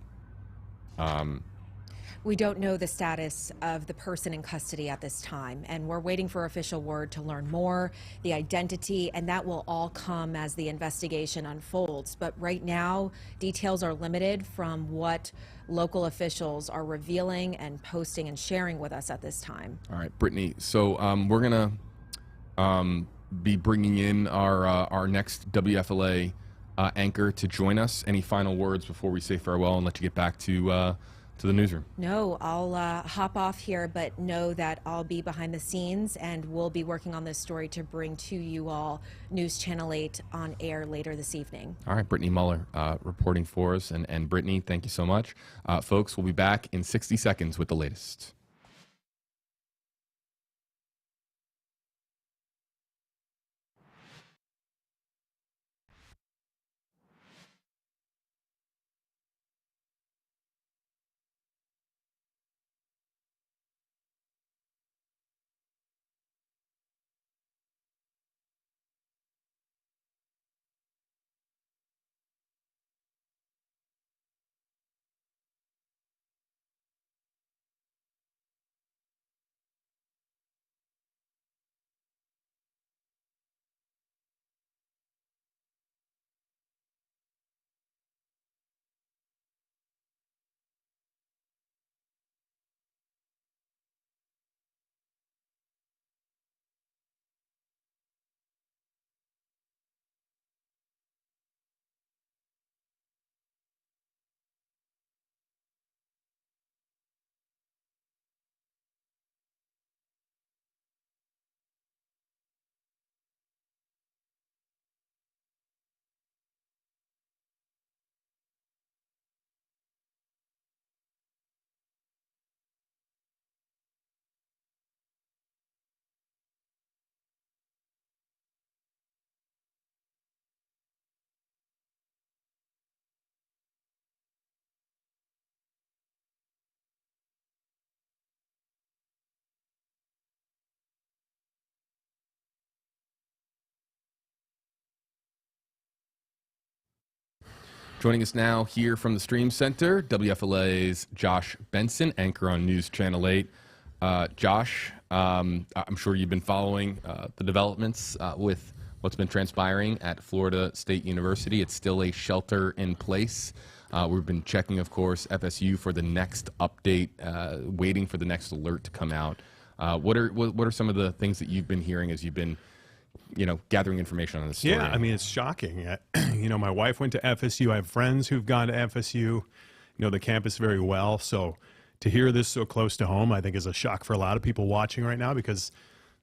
We don't know the status of the person in custody at this time, and we're waiting for official word to learn more, the identity, and that will all come as the investigation unfolds. But right now, details are limited from what local officials are revealing and posting and sharing with us at this time. All right, Brittany. So we're gonna be bringing in our next WFLA anchor to join us. Any final words before we say farewell and let you get back to to the newsroom. No, I'll hop off here, but know that I'll be behind the scenes and we'll be working on this story to bring to you all News Channel 8 on air later this evening. All right, Brittany Muller reporting for us. And Brittany, thank you so much. Folks, we'll be back in 60 seconds with the latest. Joining us now here from the Stream Center, WFLA's Josh Benson, anchor on News Channel 8. Josh, I'm sure you've been following the developments with what's been transpiring at Florida State University. It's still a shelter in place. We've been checking, of course, FSU for the next update, waiting for the next alert to come out. What are some of the things that you've been hearing as you've been gathering information on this story? Yeah, I mean, it's shocking. My wife went to FSU. I have friends who've gone to FSU, know the campus very well. So to hear this so close to home, I think is a shock for a lot of people watching right now, because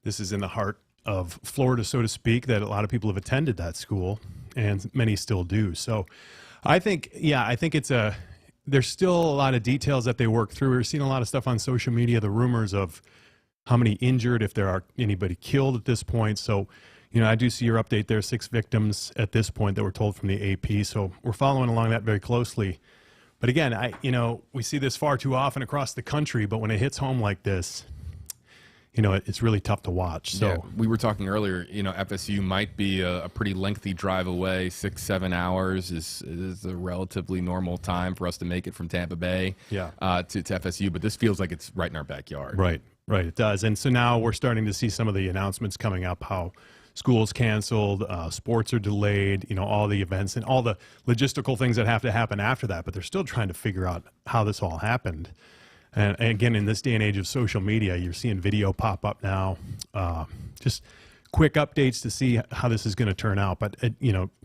this is in the heart of Florida, so to speak, that a lot of people have attended that school and many still do. So I think there's still a lot of details that they work through. We're seeing a lot of stuff on social media, the rumors of how many injured, if there are anybody killed at this point. So, I do see your update there, 6 victims at this point that were told from the AP. So we're following along that very closely. But again, we see this far too often across the country, but when it hits home like this, it's really tough to watch. So yeah, we were talking earlier, FSU might be a pretty lengthy drive away. 6-7 hours is a relatively normal time for us to make it from Tampa Bay to FSU. But this feels like it's right in our backyard. Right, it does. And so now we're starting to see some of the announcements coming up, how schools canceled, sports are delayed, all the events and all the logistical things that have to happen after that. But they're still trying to figure out how this all happened. And again, in this day and age of social media, you're seeing video pop up now, just quick updates to see how this is going to turn out. But,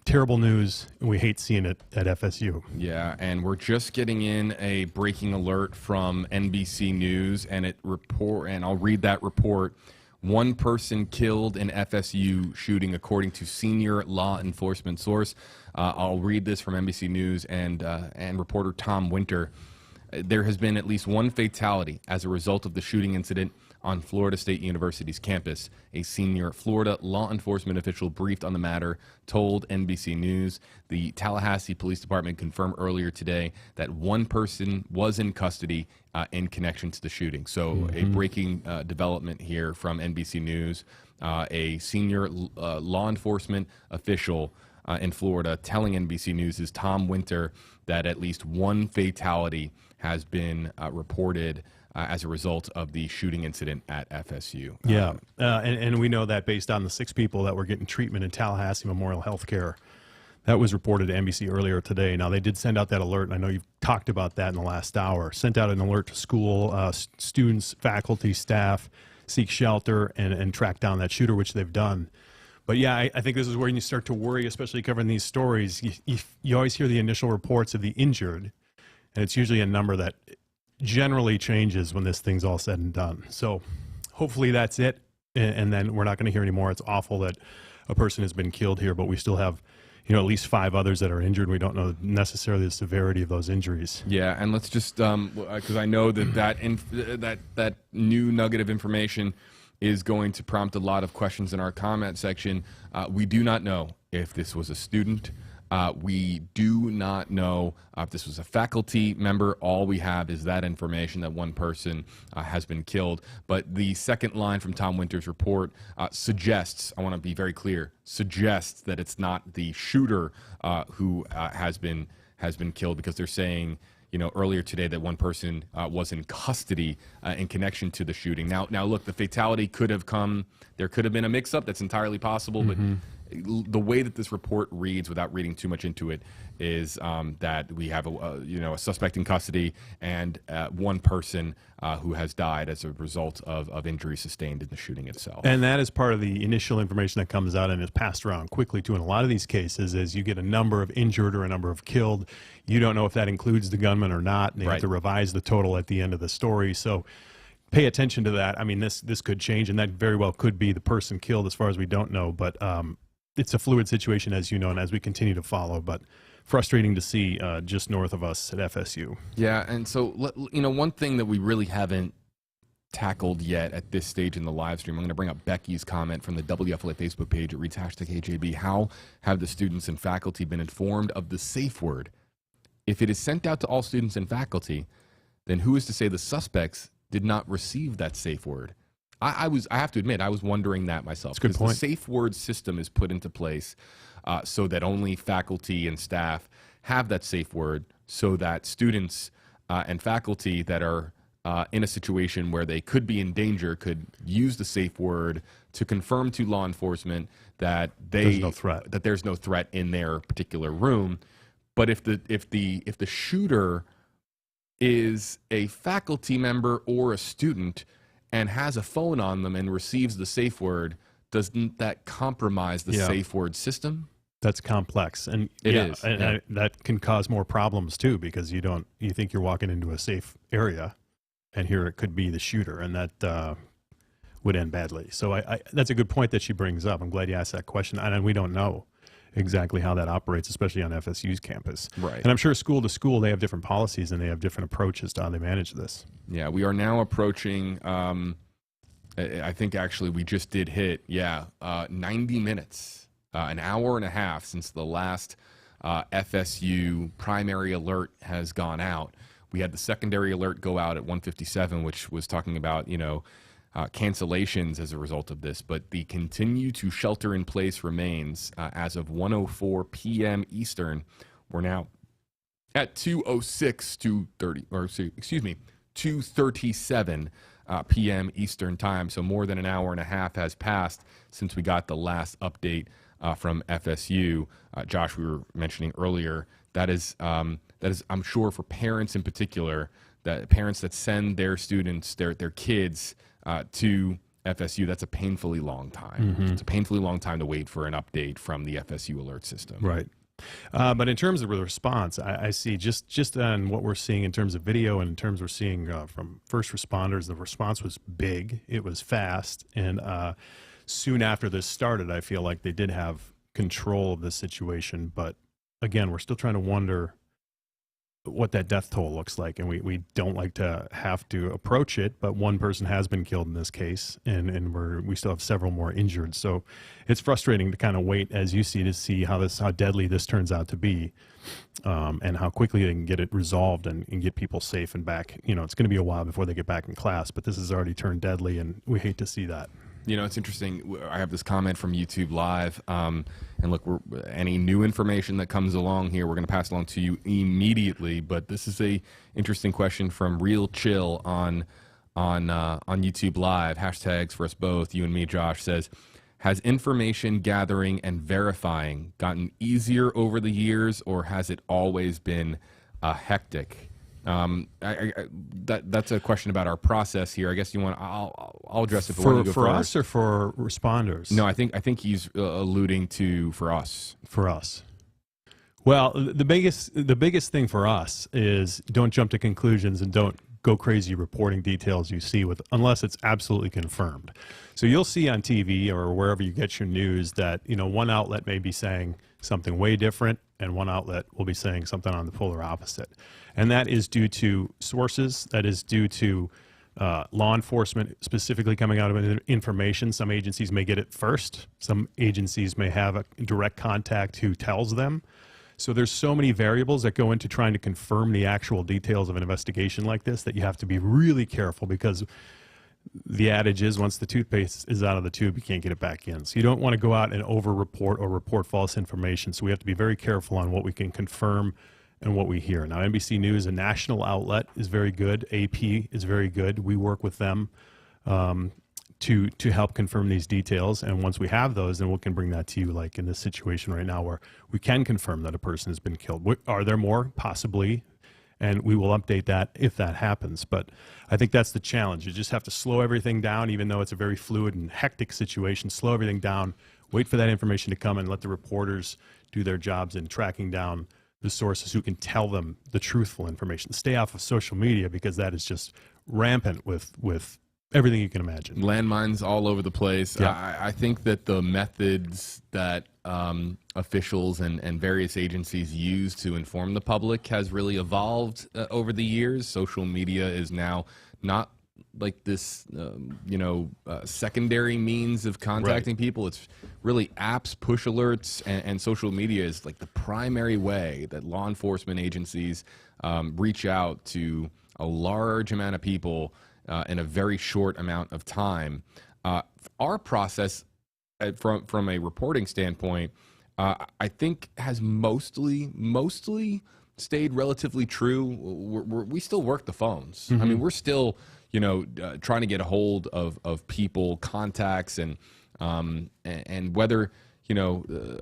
terrible news, and we hate seeing it at FSU. Yeah, and we're just getting in a breaking alert from NBC News, and I'll read that report. 1 person killed in FSU shooting, according to senior law enforcement source. I'll read this from NBC News and reporter Tom Winter. There has been at least 1 fatality as a result of the shooting incident on Florida State University's campus. A senior Florida law enforcement official briefed on the matter told NBC News. The Tallahassee Police Department confirmed earlier today that 1 person was in custody in connection to the shooting. So a breaking development here from NBC News. A senior law enforcement official in Florida telling NBC News is Tom Winter that at least 1 fatality has been reported as a result of the shooting incident at FSU. Yeah, and we know that based on the 6 people that were getting treatment in Tallahassee Memorial Healthcare. That was reported to NBC earlier today. Now, they did send out that alert, and I know you've talked about that in the last hour. Sent out an alert to school, students, faculty, staff, seek shelter, and track down that shooter, which they've done. But yeah, I think this is where you start to worry, especially covering these stories. You always hear the initial reports of the injured, and it's usually a number that generally changes when this thing's all said and done. So hopefully that's it. And then we're not going to hear any more. It's awful that a person has been killed here, but we still have, you know, at least 5 others that are injured. We don't know necessarily the severity of those injuries. Yeah, and let's just because I know that new nugget of information is going to prompt a lot of questions in our comment section. We do not know if this was a student. We do not know if this was a faculty member. All we have is that information that one person has been killed. But the second line from Tom Winter's report suggests, I want to be very clear, suggests that it's not the shooter who has been killed, because they're saying, you know, earlier today that one person was in custody in connection to the shooting. Now, look, the fatality could have come. There could have been a mix-up. That's entirely possible, but the way that this report reads, without reading too much into it, is that we have a suspect in custody and one person who has died as a result of injuries sustained in the shooting itself. And that is part of the initial information that comes out and is passed around quickly too. In a lot of these cases, is you get a number of injured or a number of killed. You don't know if that includes the gunman or not, and they have to revise the total at the end of the story. So pay attention to that. I mean, this could change, and that very well could be the person killed, as far as we don't know. But it's a fluid situation, as you know, and as we continue to follow, but frustrating to see just north of us at FSU. Yeah, and so, you know, one thing that we really haven't tackled yet at this stage in the live stream, I'm going to bring up Becky's comment from the WFLA Facebook page. It reads, #HJB, how have the students and faculty been informed of the safe word? If it is sent out to all students and faculty, then who is to say the suspects did not receive that safe word? I have to admit, I was wondering that myself. That's a good point. The safe word system is put into place so that only faculty and staff have that safe word, so that students and faculty that are in a situation where they could be in danger could use the safe word to confirm to law enforcement that there's no threat in their particular room. But if the shooter is a faculty member or a student and has a phone on them and receives the safe word, doesn't that compromise the safe word system? That's complex, and it is, and that can cause more problems too, because you think you're walking into a safe area, and here it could be the shooter, and that would end badly. So that's a good point that she brings up. I'm glad you asked that question, and we don't know exactly how that operates, especially on FSU's campus. Right. And I'm sure school to school, they have different policies and they have different approaches to how they manage this. Yeah, we are now approaching, I think actually we just did hit, 90 minutes, an hour and a half since the last FSU primary alert has gone out. We had the secondary alert go out at 1:57, which was talking about, cancellations as a result of this, but the continue to shelter in place remains as of 1:04 p.m. Eastern. We're now at 2:37 p.m. Eastern time. So more than an hour and a half has passed since we got the last update from FSU. Josh, we were mentioning earlier, that is, I'm sure for parents in particular, that parents that send their students, their kids to FSU, that's a painfully long time. It's a painfully long time to wait for an update from the FSU alert system. Right. But in terms of the response, I see just on what we're seeing in terms of video and in terms we're seeing from first responders, the response was big. It was fast. And soon after this started, I feel like they did have control of the situation. But again, we're still trying to wonder what that death toll looks like, and we don't like to have to approach it, but one person has been killed in this case, and we still have several more injured. So it's frustrating to kind of wait, as you see, to see how deadly this turns out to be, and how quickly they can get it resolved and get people safe and back. It's going to be a while before they get back in class, but this has already turned deadly, and we hate to see that. It's interesting. I have this comment from YouTube Live, and look, any new information that comes along here, we're going to pass along to you immediately. But this is a interesting question from Real Chill on YouTube Live. Hashtags for us both, you and me, Josh, says, has information gathering and verifying gotten easier over the years, or has it always been hectic? That's a question about our process here. I guess you want. I'll address it for us or for responders. No, I think he's alluding to for us. For us. Well, the biggest thing for us is don't jump to conclusions and don't go crazy reporting details you see with, unless it's absolutely confirmed. So you'll see on TV or wherever you get your news that, you know, one outlet may be saying something way different and one outlet will be saying something on the polar opposite. And that is due to sources, that is due to law enforcement specifically coming out of information. Some agencies may get it first. Some agencies may have a direct contact who tells them. So there's so many variables that go into trying to confirm the actual details of an investigation like this that you have to be really careful, because the adage is once the toothpaste is out of the tube, you can't get it back in. So you don't want to go out and over-report or report false information. So we have to be very careful on what we can confirm and what we hear. Now, NBC News, a national outlet, is very good. AP is very good. We work with them to help confirm these details. And once we have those, then we can bring that to you, like in this situation right now where we can confirm that a person has been killed. Are there more? Possibly. And we will update that if that happens. But I think that's the challenge. You just have to slow everything down, even though it's a very fluid and hectic situation. Slow everything down, wait for that information to come, and let the reporters do their jobs in tracking down the sources who can tell them the truthful information. Stay off of social media, because that is just rampant with everything you can imagine. Landmines all over the place. Yeah. I think that the methods that officials and various agencies use to inform the public has really evolved over the years. Social media is now not like this, secondary means of contacting people. It's really apps, push alerts, and social media is like the primary way that law enforcement agencies reach out to a large amount of people in a very short amount of time. Our process, from a reporting standpoint, I think has mostly stayed relatively true. We still work the phones. Mm-hmm. I mean, we're still, trying to get a hold of people, contacts, and whether,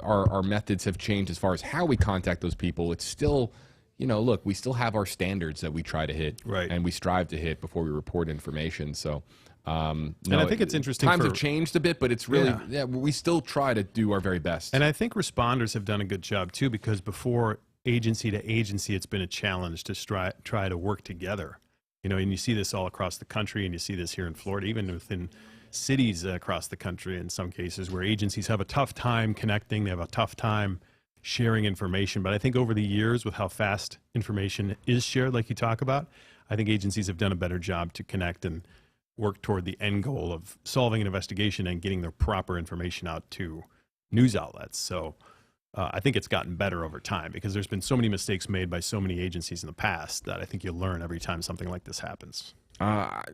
our methods have changed as far as how we contact those people. It's still, look, we still have our standards that we try to hit, right, and we strive to hit before we report information. So, and I think it's interesting. Times have changed a bit, but it's really, we still try to do our very best. And I think responders have done a good job too, because before, agency to agency, it's been a challenge to try to work together. And you see this all across the country, and you see this here in Florida, even within cities across the country in some cases, where agencies have a tough time connecting, they have a tough time sharing information. But I think over the years, with how fast information is shared, like you talk about, I think agencies have done a better job to connect and work toward the end goal of solving an investigation and getting the proper information out to news outlets. So I think it's gotten better over time, because there's been so many mistakes made by so many agencies in the past that I think you learn every time something like this happens.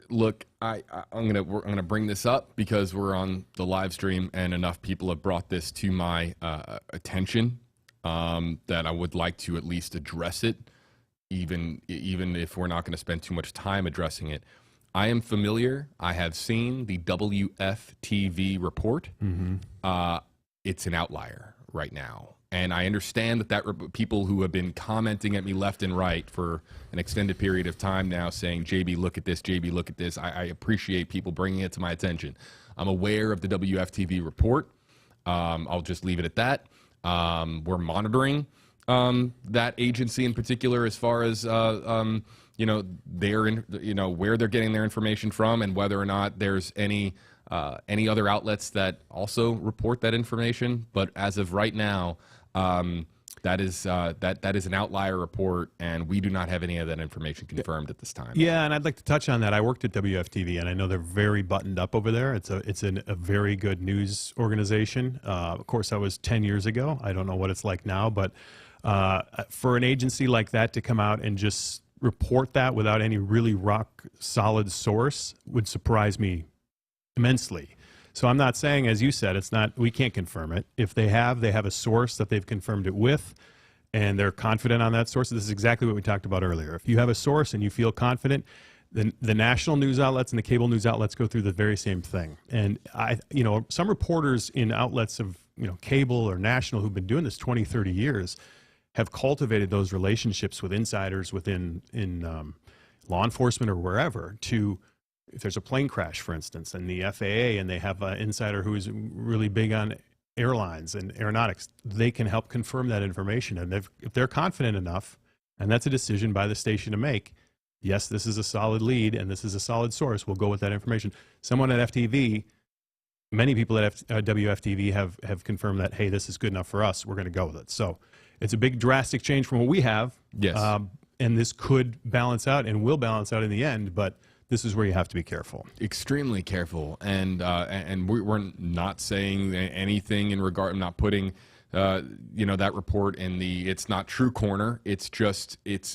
Look, I'm gonna bring this up because we're on the live stream and enough people have brought this to my attention that I would like to at least address it, even if we're not going to spend too much time addressing it. I am familiar. I have seen the WFTV report. Mm-hmm. It's an outlier right now. And I understand that people who have been commenting at me left and right for an extended period of time now saying, JB, look at this, JB, look at this. I appreciate people bringing it to my attention. I'm aware of the WFTV report. I'll just leave it at that. We're monitoring that agency in particular as far as, where they're getting their information from, and whether or not there's any other outlets that also report that information. But as of right now, that is an outlier report, and we do not have any of that information confirmed at this time. Yeah, and I'd like to touch on that. I worked at WFTV, and I know they're very buttoned up over there. It's a very good news organization. Of course, that was 10 years ago. I don't know what it's like now, but for an agency like that to come out and just report that without any really rock solid source would surprise me immensely. So I'm not saying, as you said, we can't confirm it. If they have a source that they've confirmed it with, and they're confident on that source. This is exactly what we talked about earlier. If you have a source and you feel confident, then the national news outlets and the cable news outlets go through the very same thing. And some reporters in outlets of, cable or national who've been doing this 20, 30 years have cultivated those relationships with insiders within law enforcement or wherever to, if there's a plane crash, for instance, and the FAA, and they have an insider who is really big on airlines and aeronautics, they can help confirm that information. And if they're confident enough, and that's a decision by the station to make, yes, this is a solid lead and this is a solid source, we'll go with that information. Someone at FTV, many people at WFTV have confirmed that, hey, this is good enough for us, we're going to go with it. So it's a big drastic change from what we have. Yes. And this could balance out and will balance out in the end, but this is where you have to be careful. Extremely careful. And we're not saying anything in regard, I'm not putting that report in the it's not true corner. It's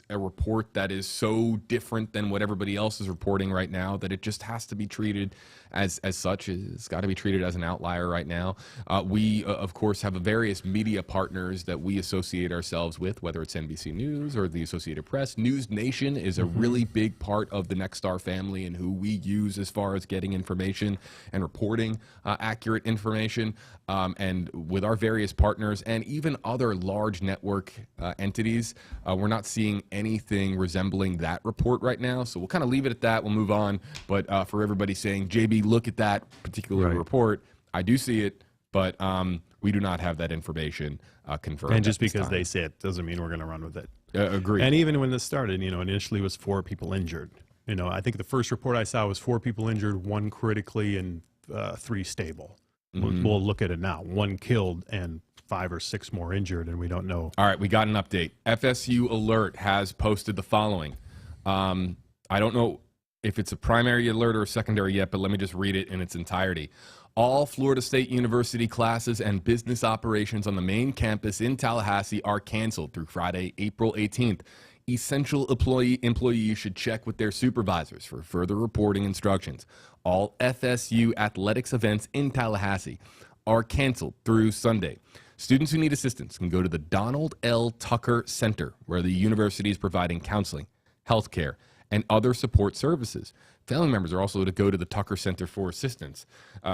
a report that is so different than what everybody else is reporting right now that it just has to be treated as such. It's got to be treated as an outlier right now. We, of course, have various media partners that we associate ourselves with, whether it's NBC News or the Associated Press. News Nation is a really big part of the Nexstar family and who we use as far as getting information and reporting accurate information. And with our various partners and even other large network entities, we're not seeing anything resembling that report right now. So we'll kind of leave it at that. We'll move on. But for everybody saying, JB, look at that particular report, I do see it, but we do not have that information confirmed. And just because they say it doesn't mean we're going to run with it. Agreed. And even when this started, initially was 4 people injured. I think the first report I saw was 4 people injured, 1 critically and 3 stable. We'll look at it now. 1 killed and 5 or 6 more injured, and we don't know. All right, we got an update. FSU Alert has posted the following. I don't know if it's a primary alert or a secondary yet, but let me just read it in its entirety. All Florida State University classes and business operations on the main campus in Tallahassee are canceled through Friday, April 18th. Essential employees should check with their supervisors for further reporting instructions. All FSU athletics events in Tallahassee are canceled through Sunday. Students who need assistance can go to the Donald L. Tucker Center, where the university is providing counseling, health care, and other support services. Family members are also to go to the Tucker Center for assistance.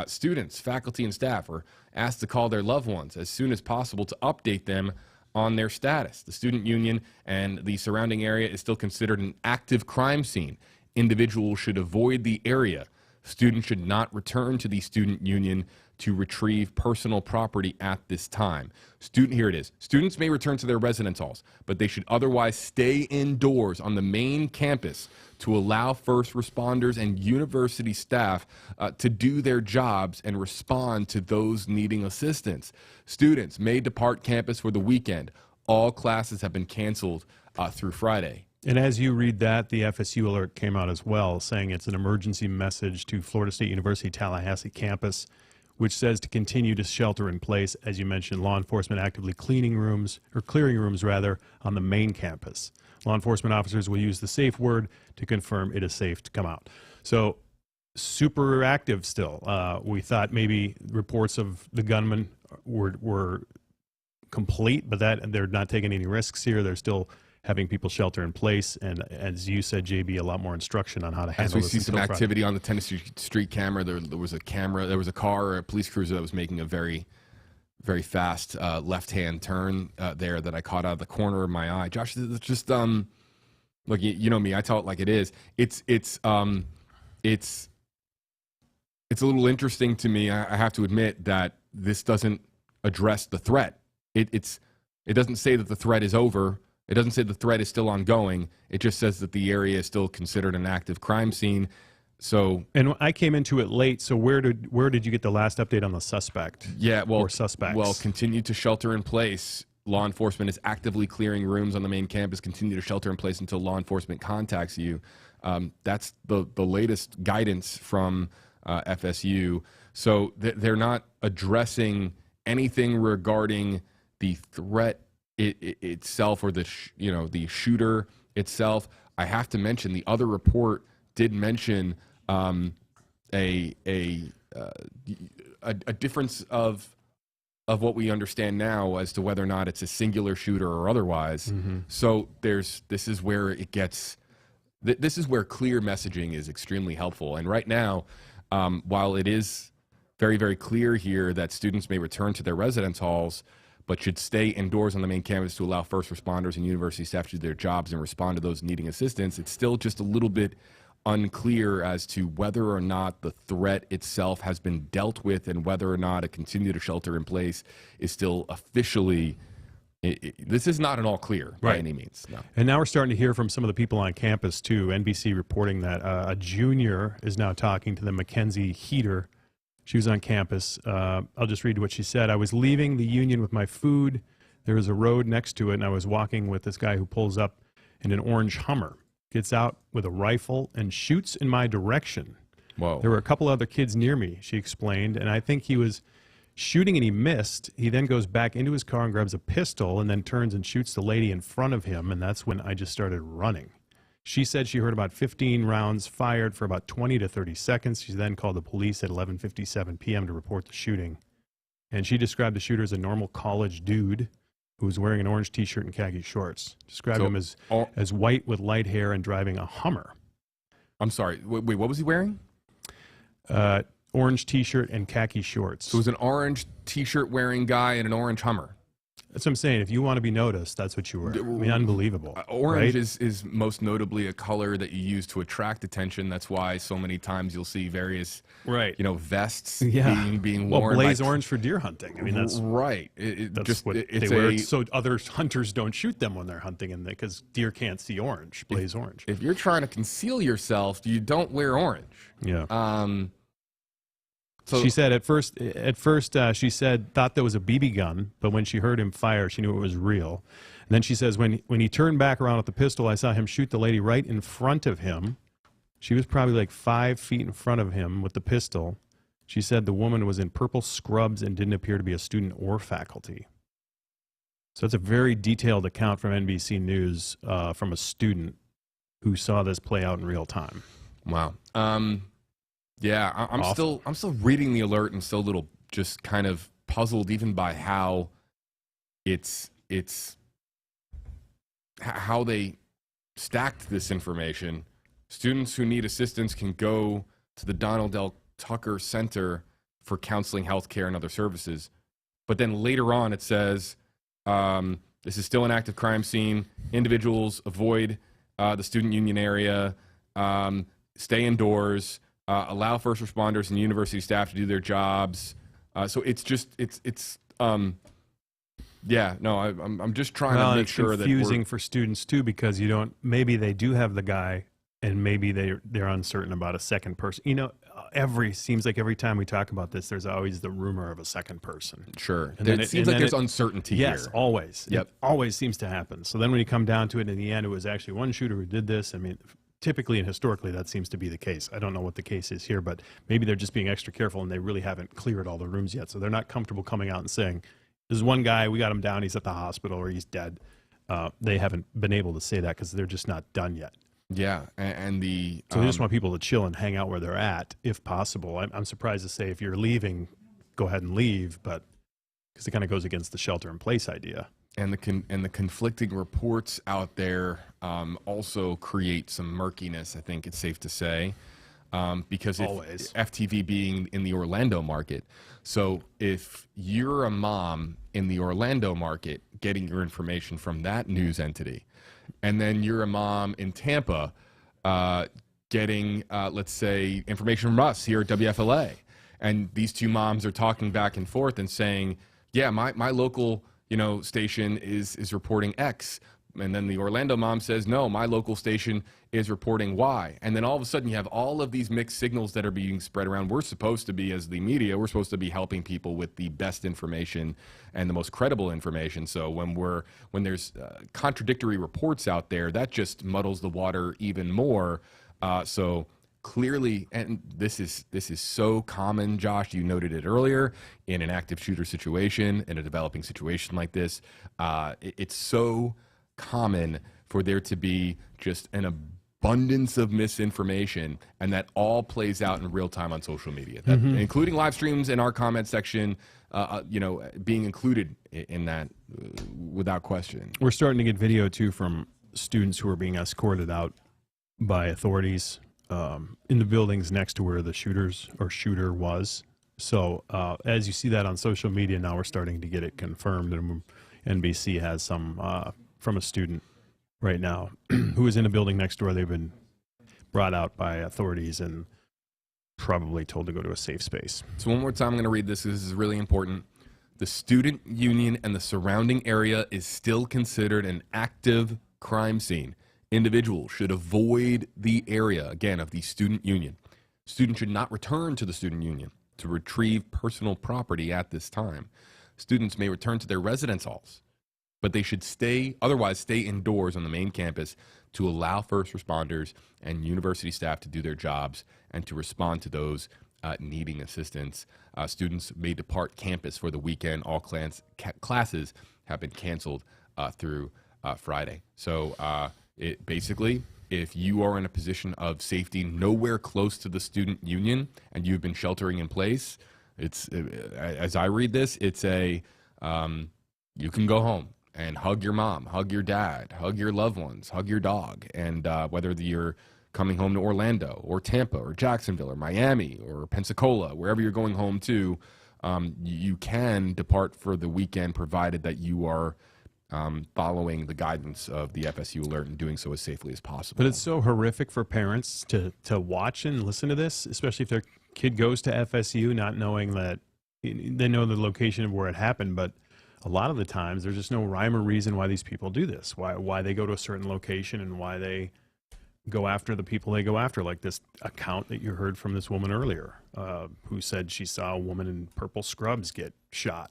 Students, faculty, and staff are asked to call their loved ones as soon as possible to update them on their status. The student union and the surrounding area is still considered an active crime scene. Individuals should avoid the area. Students should not return to the student union to retrieve personal property at this time. Here it is. Students may return to their residence halls, but they should otherwise stay indoors on the main campus to allow first responders and university staff to do their jobs and respond to those needing assistance. Students may depart campus for the weekend. All classes have been canceled through Friday. And as you read that, the FSU alert came out as well, saying it's an emergency message to Florida State University Tallahassee campus, which says to continue to shelter in place. As you mentioned, law enforcement actively clearing rooms on the main campus. Law enforcement officers will use the safe word to confirm it is safe to come out. So super active still. We thought maybe reports of the gunman were complete, but that they're not taking any risks here. They're still having people shelter in place, and as you said, JB, a lot more instruction on how to handle this. As we see some activity on the Tennessee Street camera, there was a car or a police cruiser that was making a very, very fast left-hand turn there that I caught out of the corner of my eye. Josh, it's just look, you know me, I tell it like it is. It's a little interesting to me. I have to admit that this doesn't address the threat. It doesn't say that the threat is over. It doesn't say the threat is still ongoing. It just says that the area is still considered an active crime scene. So, and I came into it late. So where did you get the last update on the suspect? Or suspects? Well, continue to shelter in place. Law enforcement is actively clearing rooms on the main campus. Continue to shelter in place until law enforcement contacts you. That's the latest guidance from FSU. So they're not addressing anything regarding the threat itself or the shooter itself. I have to mention the other report did mention a difference of what we understand now as to whether or not it's a singular shooter or otherwise. So this is where clear messaging is extremely helpful. And right now, while it is very, very clear here that students may return to their residence halls, but should stay indoors on the main campus to allow first responders and university staff to do their jobs and respond to those needing assistance, it's still just a little bit unclear as to whether or not the threat itself has been dealt with and whether or not a continue to shelter in place is still officially This is not an all clear by any means. No. And now we're starting to hear from some of the people on campus too. NBC reporting that a junior is now talking to the Mackenzie Heater. She was on campus. I'll just read what she said. I was leaving the Union with my food. There was a road next to it, and I was walking with this guy who pulls up in an orange Hummer, gets out with a rifle and shoots in my direction. Whoa. There were a couple other kids near me, she explained, and I think he was shooting and he missed. He then goes back into his car and grabs a pistol and then turns and shoots the lady in front of him, and that's when I just started running. She said she heard about 15 rounds fired for about 20 to 30 seconds. She then called the police at 11:57 p.m. to report the shooting. And she described the shooter as a normal college dude who was wearing an orange T-shirt and khaki shorts. Described him as white with light hair and driving a Hummer. I'm sorry. Wait, what was he wearing? Orange T-shirt and khaki shorts. So it was an orange T-shirt wearing guy in an orange Hummer. That's what I'm saying. If you want to be noticed, that's what you were. I mean, unbelievable. Orange right? is most notably a color that you use to attract attention. That's why so many times you'll see various, vests being worn. Well, blaze orange for deer hunting. I mean, that's right. That's what they wear. So other hunters don't shoot them when they're hunting, and because deer can't see orange. Blaze orange. If you're trying to conceal yourself, you don't wear orange. Yeah. So she said at first she said thought there was a BB gun, but when she heard him fire, she knew it was real. And then she says when he turned back around with the pistol, I saw him shoot the lady right in front of him. She was probably like 5 feet in front of him with the pistol. She said the woman was in purple scrubs and didn't appear to be a student or faculty. So it's a very detailed account from NBC News from a student who saw this play out in real time. Wow. Yeah, I'm still reading the alert and still a little just kind of puzzled even by how it's how they stacked this information. Students who need assistance can go to the Donald L. Tucker Center for counseling, healthcare, and other services. But then later on it says, this is still an active crime scene. Individuals avoid the student union area, stay indoors, allow first responders and university staff to do their jobs. So it's just, I'm just trying to make sure that it's confusing for students too, because maybe they do have the guy and maybe they're uncertain about a second person. You know, seems like every time we talk about this, there's always the rumor of a second person. Sure. And it seems like there's uncertainty here. Yes, always. Yep. It always seems to happen. So then when you come down to it, in the end, it was actually one shooter who did this. I mean, typically and historically, that seems to be the case. I don't know what the case is here, but maybe they're just being extra careful and they really haven't cleared all the rooms yet. So they're not comfortable coming out and saying, there's one guy, we got him down, he's at the hospital or he's dead. They haven't been able to say that because they're just not done yet. Yeah, so they just want people to chill and hang out where they're at, if possible. I'm surprised to say if you're leaving, go ahead and leave, but because it kind of goes against the shelter-in-place idea. And the conflicting reports out there also create some murkiness, I think it's safe to say, because FTV being in the Orlando market. So if you're a mom in the Orlando market getting your information from that news entity, and then you're a mom in Tampa getting, let's say, information from us here at WFLA, and these two moms are talking back and forth and saying, yeah, my local station is reporting X. And then the Orlando mom says, no, my local station is reporting Y. And then all of a sudden you have all of these mixed signals that are being spread around. We're supposed to be, as the media, we're supposed to be helping people with the best information and the most credible information. So when there's contradictory reports out there, that just muddles the water even more. So clearly, and this is so common, Josh, you noted it earlier, in an active shooter situation, in a developing situation like this, it's so common for there to be just an abundance of misinformation, and that all plays out in real time on social media, including live streams in our comment section, being included in that without question. We're starting to get video too from students who are being escorted out by authorities in the buildings next to where the shooter was. So as you see that on social media now, we're starting to get it confirmed, and NBC has some from a student right now who is in a building next door. They've been brought out by authorities and probably told to go to a safe space. So one more time, I'm going to read this. This is really important. The student union and the surrounding area is still considered an active crime scene. Individuals should avoid the area, again, of the student union. Students should not return to the student union to retrieve personal property at this time. Students may return to their residence halls, but they should otherwise stay indoors on the main campus to allow first responders and university staff to do their jobs and to respond to those needing assistance. Students may depart campus for the weekend. All classes have been canceled through Friday. So it basically, if you are in a position of safety nowhere close to the student union and you've been sheltering in place, it's as I read this, it's you can go home and hug your mom, hug your dad, hug your loved ones, hug your dog, and whether you're coming home to Orlando or Tampa or Jacksonville or Miami or Pensacola, wherever you're going home to, you can depart for the weekend provided that you are following the guidance of the FSU alert and doing so as safely as possible. But it's so horrific for parents to watch and listen to this, especially if their kid goes to FSU not knowing that they know the location of where it happened, but a lot of the times there's just no rhyme or reason why these people do this, why they go to a certain location and why they go after the people they go after, like this account that you heard from this woman earlier, who said she saw a woman in purple scrubs get shot.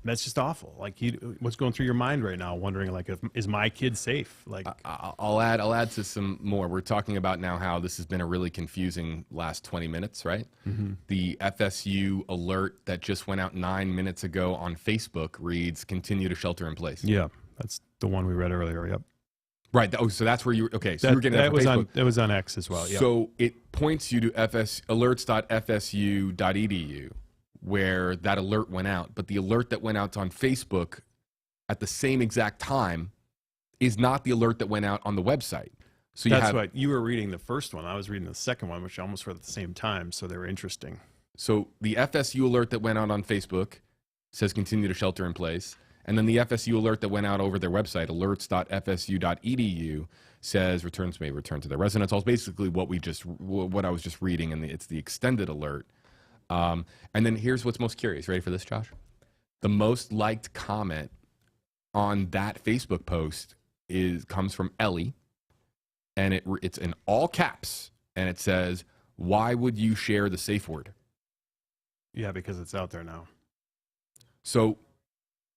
That's just awful. Like, what's going through your mind right now? Wondering, like, is my kid safe? Like, I'll add to some more. We're talking about now how this has been a really confusing last 20 minutes, right? Mm-hmm. The FSU alert that just went out 9 minutes ago on Facebook reads, "Continue to shelter in place." Yeah, that's the one we read earlier. Yep. Right. Oh, so that's where you were. Okay. So you were getting that from Facebook. That was on X as well. Yep. So it points you to alerts.fsu.edu, where that alert went out. But the alert that went out on Facebook at the same exact time is not the alert that went out on the website. So that's what you were reading the first one. I was reading the second one, which I almost read at the same time. So they were interesting. So the FSU alert that went out on Facebook says continue to shelter in place. And then the FSU alert that went out over their website, alerts.fsu.edu, says returns may return to their residence halls. Basically what I was just reading, and it's the extended alert. And then here's what's most curious. Ready for this, Josh? The most liked comment on that Facebook post comes from Ellie, and it's in all caps, and it says, "Why would you share the safe word?" Yeah, because it's out there now. So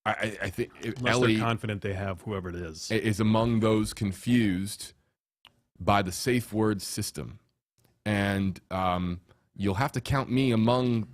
I think Ellie, they're confident they have whoever it is among those confused by the safe word system, and you'll have to count me among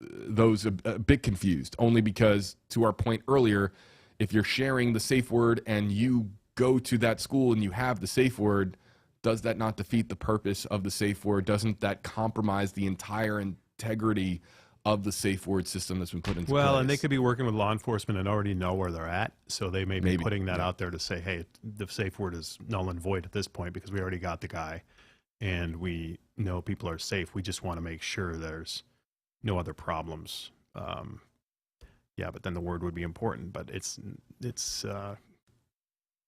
those a bit confused, only because, to our point earlier, if you're sharing the safe word and you go to that school and you have the safe word, does that not defeat the purpose of the safe word? Doesn't that compromise the entire integrity of the safe word system that's been put into place? Well, and they could be working with law enforcement and already know where they're at, so they may be putting that out there to say, hey, the safe word is null and void at this point because we already got the guy and we know people are safe. We just want to make sure there's no other problems. Yeah, but then the word would be important, but it's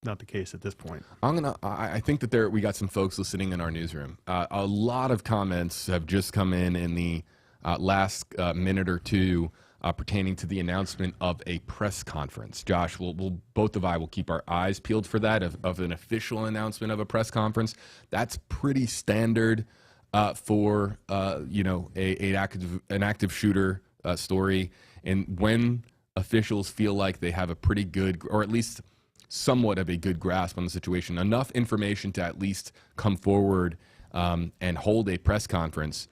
not the case at this point. I think that we got some folks listening in our newsroom. A lot of comments have just come in the last minute or two pertaining to the announcement of a press conference. Josh, we'll both of I will keep our eyes peeled for that, of an official announcement of a press conference. That's pretty standard for an active shooter story. And when officials feel like they have a pretty good, or at least somewhat of a good grasp on the situation, enough information to at least come forward and hold a press conference,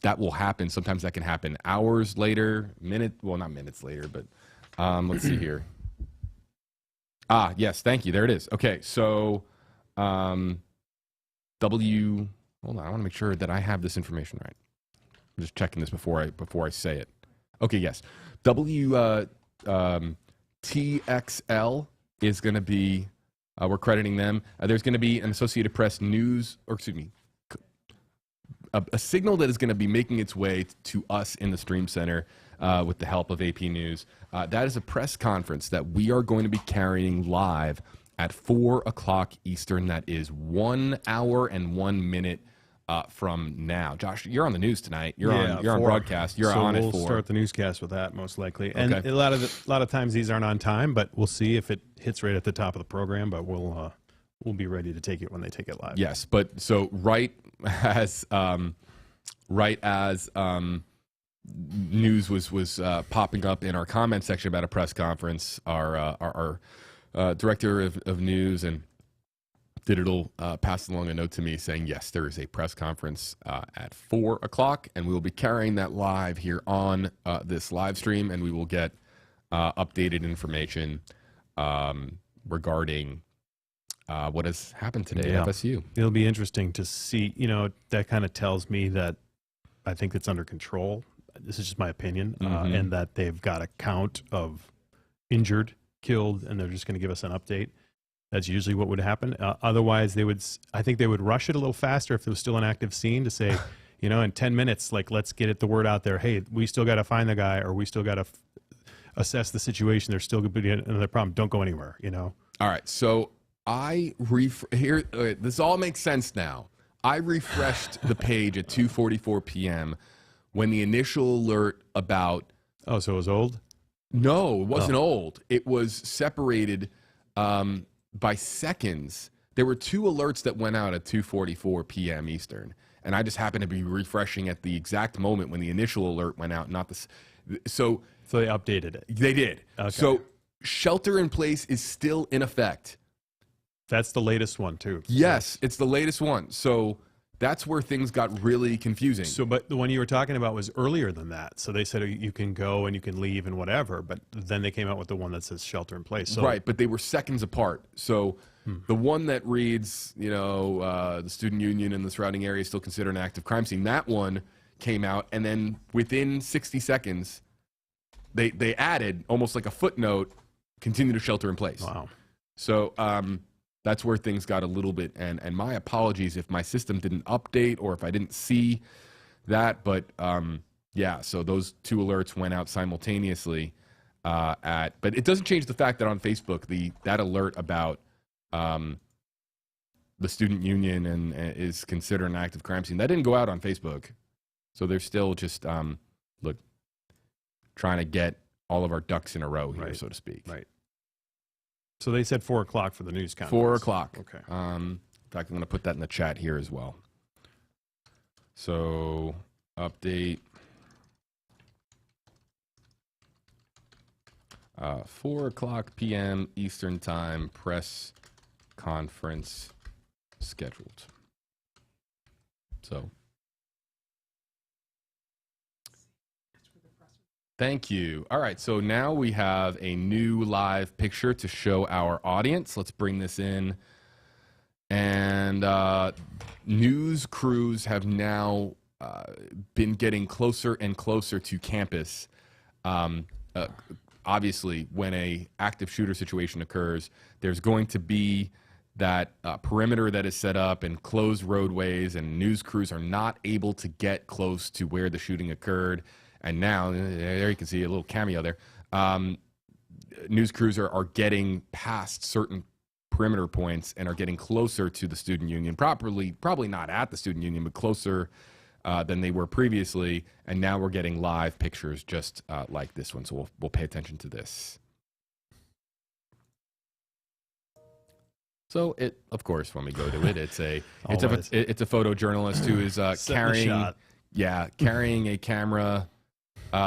that will happen. Sometimes that can happen hours later, not minutes later, but let's see here. Yes, thank you. There it is. Okay, so hold on, I want to make sure that I have this information right. I'm just checking this before I say it. Okay, yes. TXL is going to be, we're crediting them. There's going to be an Associated Press news, or excuse me, a signal that is going to be making its way to us in the Stream Center with the help of AP News. That is a press conference that we are going to be carrying live at 4 o'clock Eastern. That is 1 hour and 1 minute from now. Josh, you're on the news tonight. You're Yeah, on 4. broadcast. You're so on we'll at 4. start the newscast with that most likely. And Okay. a lot of times these aren't on time, but we'll see if it hits right at the top of the program. But we'll be ready to take it when they take it live. Yes, but so right as news was popping up in our comment section about a press conference, our director of news and digital passed along a note to me saying, yes, there is a press conference at 4 o'clock, and we will be carrying that live here on this live stream, and we will get updated information regarding what has happened today at FSU. It'll be interesting to see. That kind of tells me that I think it's under control. This is just my opinion, and that they've got a count of injured, killed, and they're just going to give us an update. That's usually what would happen. Otherwise, I think they would rush it a little faster if there was still an active scene to say, in 10 minutes, like, let's get the word out there. Hey, we still got to find the guy, or we still got to assess the situation. There's still going to be another problem. Don't go anywhere, All right. So this all makes sense now. I refreshed the page at 2:44 p.m. when the initial alert about... Oh, so it was old? No, it wasn't old. It was separated by seconds. There were 2 alerts that went out at 2:44 p.m. Eastern, and I just happened to be refreshing at the exact moment when the initial alert went out, not the... So they updated it. They did. Okay. So shelter in place is still in effect. That's the latest one, too. Yes, it's the latest one. So that's where things got really confusing. So, but the one you were talking about was earlier than that. So they said you can go and you can leave and whatever, but then they came out with the one that says shelter in place. So, right, but they were seconds apart. So the one that reads, the student union and the surrounding area is still considered an active crime scene, that one came out, and then within 60 seconds, they added almost like a footnote, continue to shelter in place. Wow. So that's where things got a little bit, and my apologies if my system didn't update or if I didn't see that, but so those 2 alerts went out simultaneously but it doesn't change the fact that on Facebook, that alert about the student union and is considered an active crime scene, that didn't go out on Facebook. So they're still just, trying to get all of our ducks in a row here, so to speak. Right. So they said 4 o'clock for the news conference. 4 o'clock. Okay. In fact, I'm going to put that in the chat here as well. So, update. 4 o'clock p.m. Eastern Time, press conference scheduled. So, thank you. All right, so now we have a new live picture to show our audience. Let's bring this in. And news crews have now been getting closer and closer to campus. Obviously, when a active shooter situation occurs, there's going to be that perimeter that is set up and closed roadways, and news crews are not able to get close to where the shooting occurred. And now, there you can see a little cameo there. News crews are getting past certain perimeter points and are getting closer to the student union, probably not at the student union, but closer than they were previously. And now we're getting live pictures just like this one. So we'll pay attention to this. So of course, when we go to it, it's a photojournalist who is carrying a camera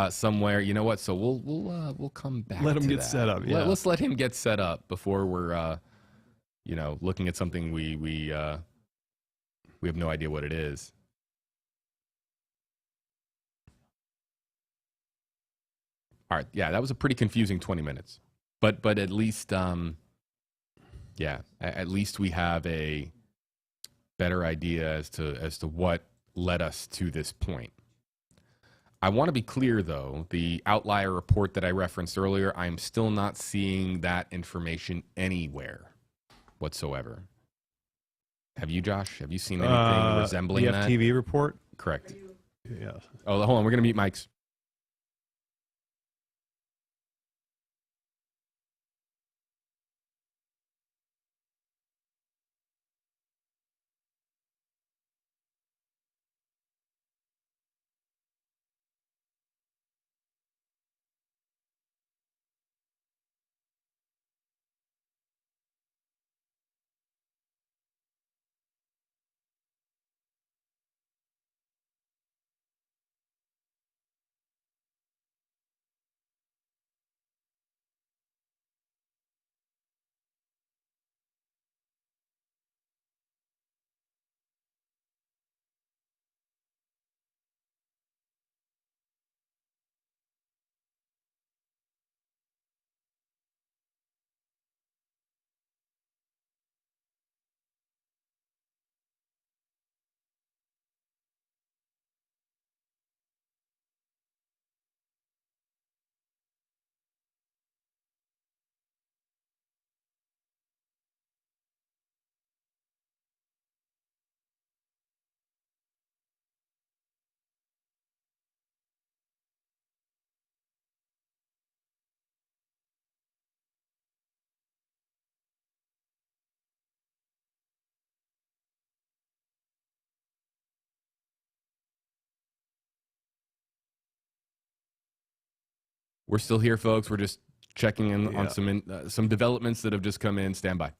somewhere. You know what? So we'll come back. Let him to get that. set up. Yeah. Let's let him get set up before we're looking at something we have no idea what it is. All right, yeah, that was a pretty confusing 20 minutes, but at least at least we have a better idea as to what led us to this point. I want to be clear, though, the outlier report that I referenced earlier, I am still not seeing that information anywhere whatsoever. Have you, Josh? Have you seen anything resembling the that? FTV report? Correct. Yeah. Oh, hold on. We're going to mute mics. We're still here, folks. We're just checking in on some developments that have just come in. Stand by.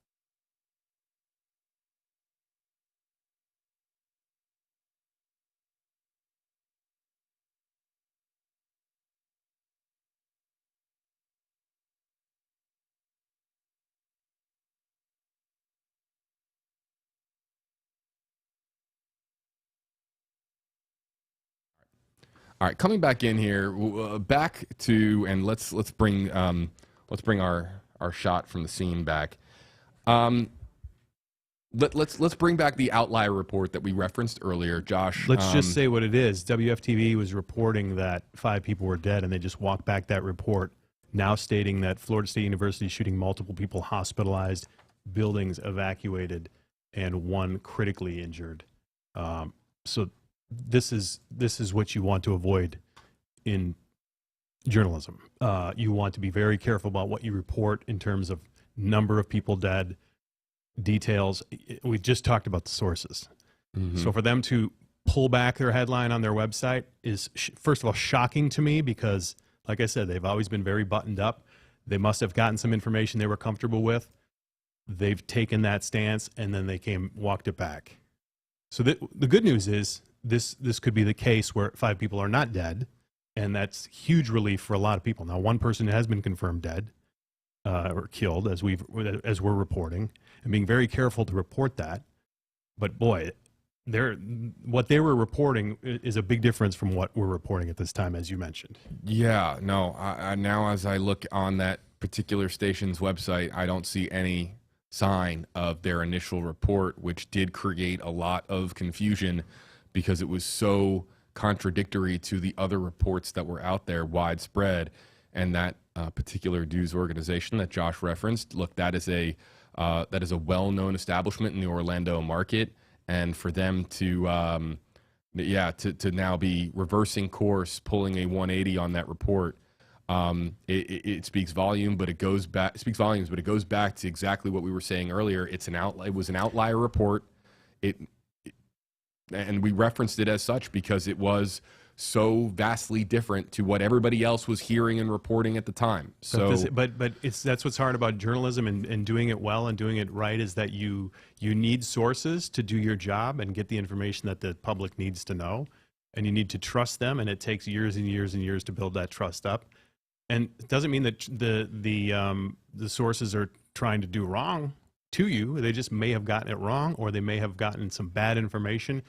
All right, coming back in here, back to, and let's bring our shot from the scene back. Let's bring back the outlier report that we referenced earlier, Josh. Let's just say what it is. WFTV was reporting that 5 people were dead, and they just walked back that report, now stating that Florida State University is shooting multiple people hospitalized, buildings evacuated, and 1 critically injured. So this is what you want to avoid in journalism. You want to be very careful about what you report in terms of number of people dead, details. We just talked about the sources. So for them to pull back their headline on their website is, first of all, shocking to me because, like I said, they've always been very buttoned up. They must have gotten some information they were comfortable with. They've taken that stance, and then they walked it back. So the good news is this could be the case where 5 people are not dead, and that's huge relief for a lot of people. Now, 1 person has been confirmed dead or killed, as we're reporting, and being very careful to report that. But boy, what they were reporting is a big difference from what we're reporting at this time, as you mentioned. Yeah, no. Now, as I look on that particular station's website, I don't see any sign of their initial report, which did create a lot of confusion because it was so contradictory to the other reports that were out there widespread. And that particular news organization that Josh referenced, look, that is a well-known establishment in the Orlando market, and for them to now be reversing course, pulling a 180 on that report, it speaks volume. But it goes back to exactly what we were saying earlier. It was an outlier report. And we referenced it as such because it was so vastly different to what everybody else was hearing and reporting at the time. So, but that's what's hard about journalism and doing it well and doing it right, is that you need sources to do your job and get the information that the public needs to know, and you need to trust them, and it takes years and years and years to build that trust up. And it doesn't mean that the sources are trying to do wrong to you. They just may have gotten it wrong, or they may have gotten some bad information.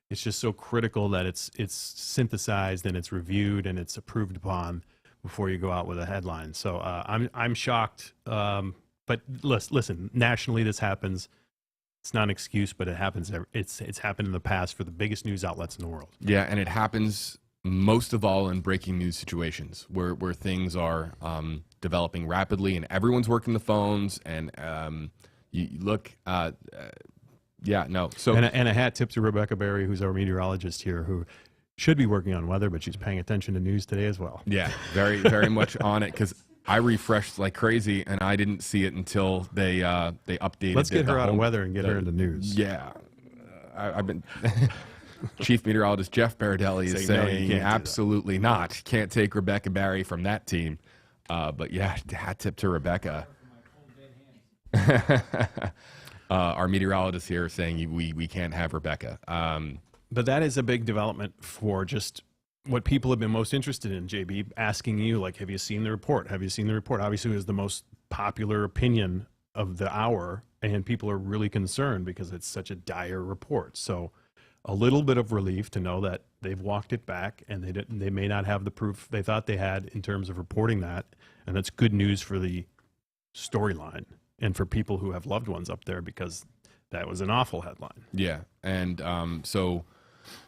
It's just so critical that it's synthesized and it's reviewed and it's approved upon before you go out with a headline. So I'm shocked. But listen, nationally this happens. It's not an excuse, but it happens. It's happened in the past for the biggest news outlets in the world. Yeah, and it happens most of all in breaking news situations where things are developing rapidly and everyone's working the phones and you look. Yeah, no. So and a hat tip to Rebecca Berry, who's our meteorologist here, who should be working on weather, but she's paying attention to news today as well. Yeah, very, very much on it, because I refreshed like crazy and I didn't see it until they updated. Let's get her out of weather and get her into news. Yeah, I've been. Chief Meteorologist Jeff Baradelli is saying no, absolutely not. Can't take Rebecca Berry from that team. But yeah, hat tip to Rebecca. Our meteorologist here is saying we can't have Rebecca. But that is a big development for just what people have been most interested in, JB, asking you, like, have you seen the report? Have you seen the report? Obviously, it was the most popular opinion of the hour, and people are really concerned because it's such a dire report. So a little bit of relief to know that they've walked it back, and they may not have the proof they thought they had in terms of reporting that, and that's good news for the storyline and for people who have loved ones up there, because that was an awful headline. Yeah, and so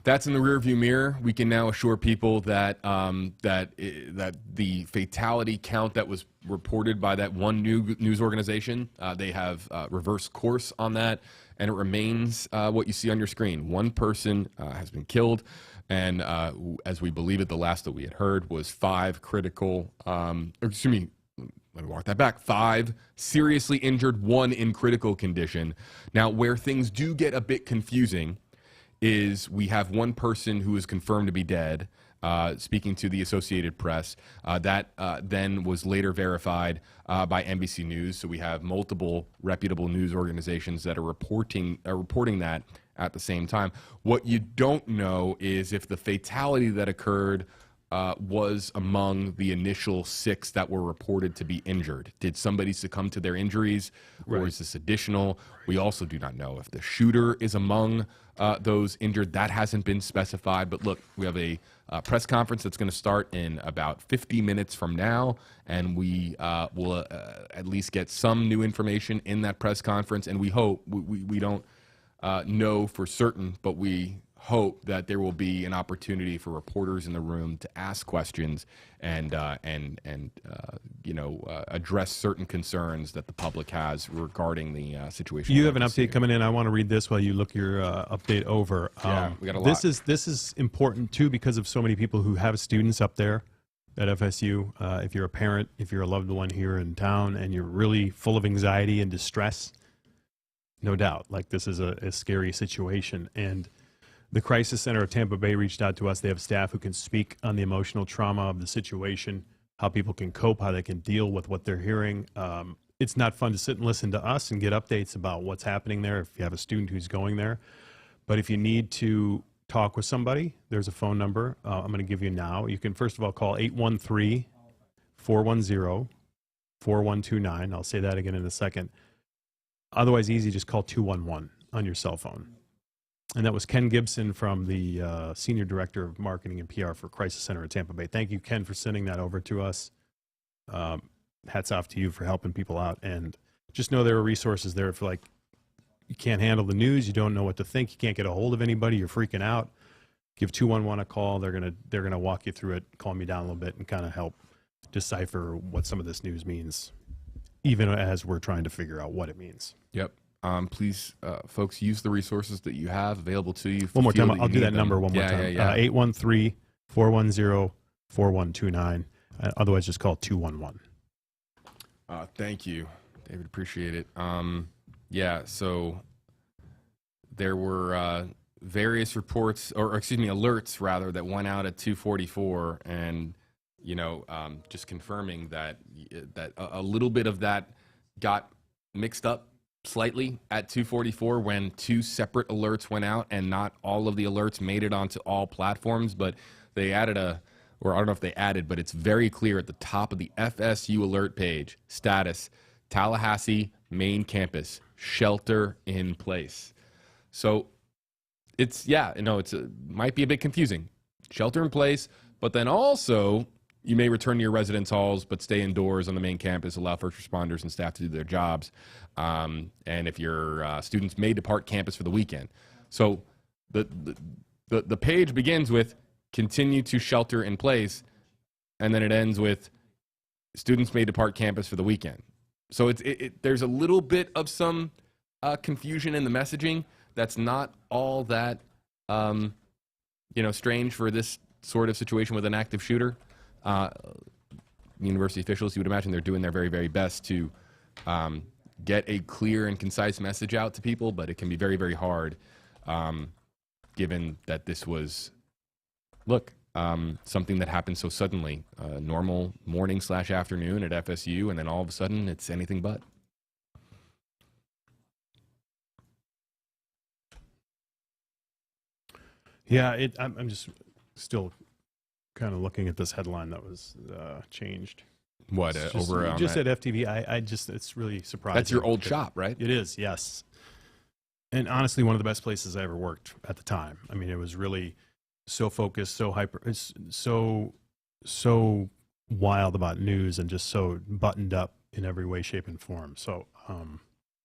that's in the rearview mirror. We can now assure people that that the fatality count that was reported by that one news organization, they have reversed course on that, and it remains what you see on your screen. 1 person has been killed, and as we believe it, the last that we had heard was 5 critical. Excuse me. Let me walk that back. 5 seriously injured, 1 in critical condition. Now, where things do get a bit confusing is we have one person who is confirmed to be dead, speaking to the Associated Press. That then was later verified by NBC News. So we have multiple reputable news organizations that are reporting that at the same time. What you don't know is if the fatality that occurred was among the initial 6 that were reported to be injured. Did somebody succumb to their injuries, or is this additional? We also do not know if the shooter is among those injured. That hasn't been specified. But look, we have a press conference that's going to start in about 50 minutes from now, and we will at least get some new information in that press conference. And we hope, we don't know for certain, but we hope that there will be an opportunity for reporters in the room to ask questions and address certain concerns that the public has regarding the situation. You have an update coming in. I want to read this while you look your update over. Yeah, we got a lot. This is important too because of so many people who have students up there at FSU. If you're a parent, if you're a loved one here in town, and you're really full of anxiety and distress, no doubt, like this is a scary situation. And the Crisis Center of Tampa Bay reached out to us. They have staff who can speak on the emotional trauma of the situation, how people can cope, how they can deal with what they're hearing. It's not fun to sit and listen to us and get updates about what's happening there if you have a student who's going there. But if you need to talk with somebody, there's a phone number I'm going to give you now. You can first of all call 813-410-4129. I'll say that again in a second. Otherwise, easy, just call 211 on your cell phone. And that was Ken Gibson from the Senior Director of Marketing and PR for Crisis Center at Tampa Bay. Thank you, Ken, for sending that over to us. Hats off to you for helping people out. And just know there are resources there if like you can't handle the news, you don't know what to think, you can't get a hold of anybody, you're freaking out. Give 211 a call. They're gonna walk you through it, calm you down a little bit, and kind of help decipher what some of this news means, even as we're trying to figure out what it means. Yep. Please, folks, use the resources that you have available to you. One more time. I'll do that number one more time. 813-410-4129. Otherwise, just call 211. Thank you, David. Appreciate it. So there were various reports, or excuse me, alerts rather, that went out at 2:44, and just confirming that a little bit of that got mixed up slightly at 2:44 when 2 separate alerts went out, and not all of the alerts made it onto all platforms, but they added or I don't know if they added, but it's very clear at the top of the FSU alert page, status, Tallahassee main campus, shelter in place. So it's, might be a bit confusing. Shelter in place, but then also you may return to your residence halls, but stay indoors on the main campus, allow first responders and staff to do their jobs. And if your students may depart campus for the weekend. So the page begins with continue to shelter in place, and then it ends with students may depart campus for the weekend. So there's a little bit of some confusion in the messaging. That's not all that strange for this sort of situation with an active shooter. University officials, you would imagine they're doing their very, very best to get a clear and concise message out to people, but it can be very, very hard given that this was, something that happened so suddenly, normal morning/afternoon at FSU, and then all of a sudden it's anything but. Yeah, I'm just still kind of looking at this headline that was changed. What, over on just that? at FTV? It's really surprising. That's your old shop, right? It is, yes. And honestly, one of the best places I ever worked at the time. I mean, it was really so focused, so hyper, it's so wild about news, and just so buttoned up in every way, shape, and form. So,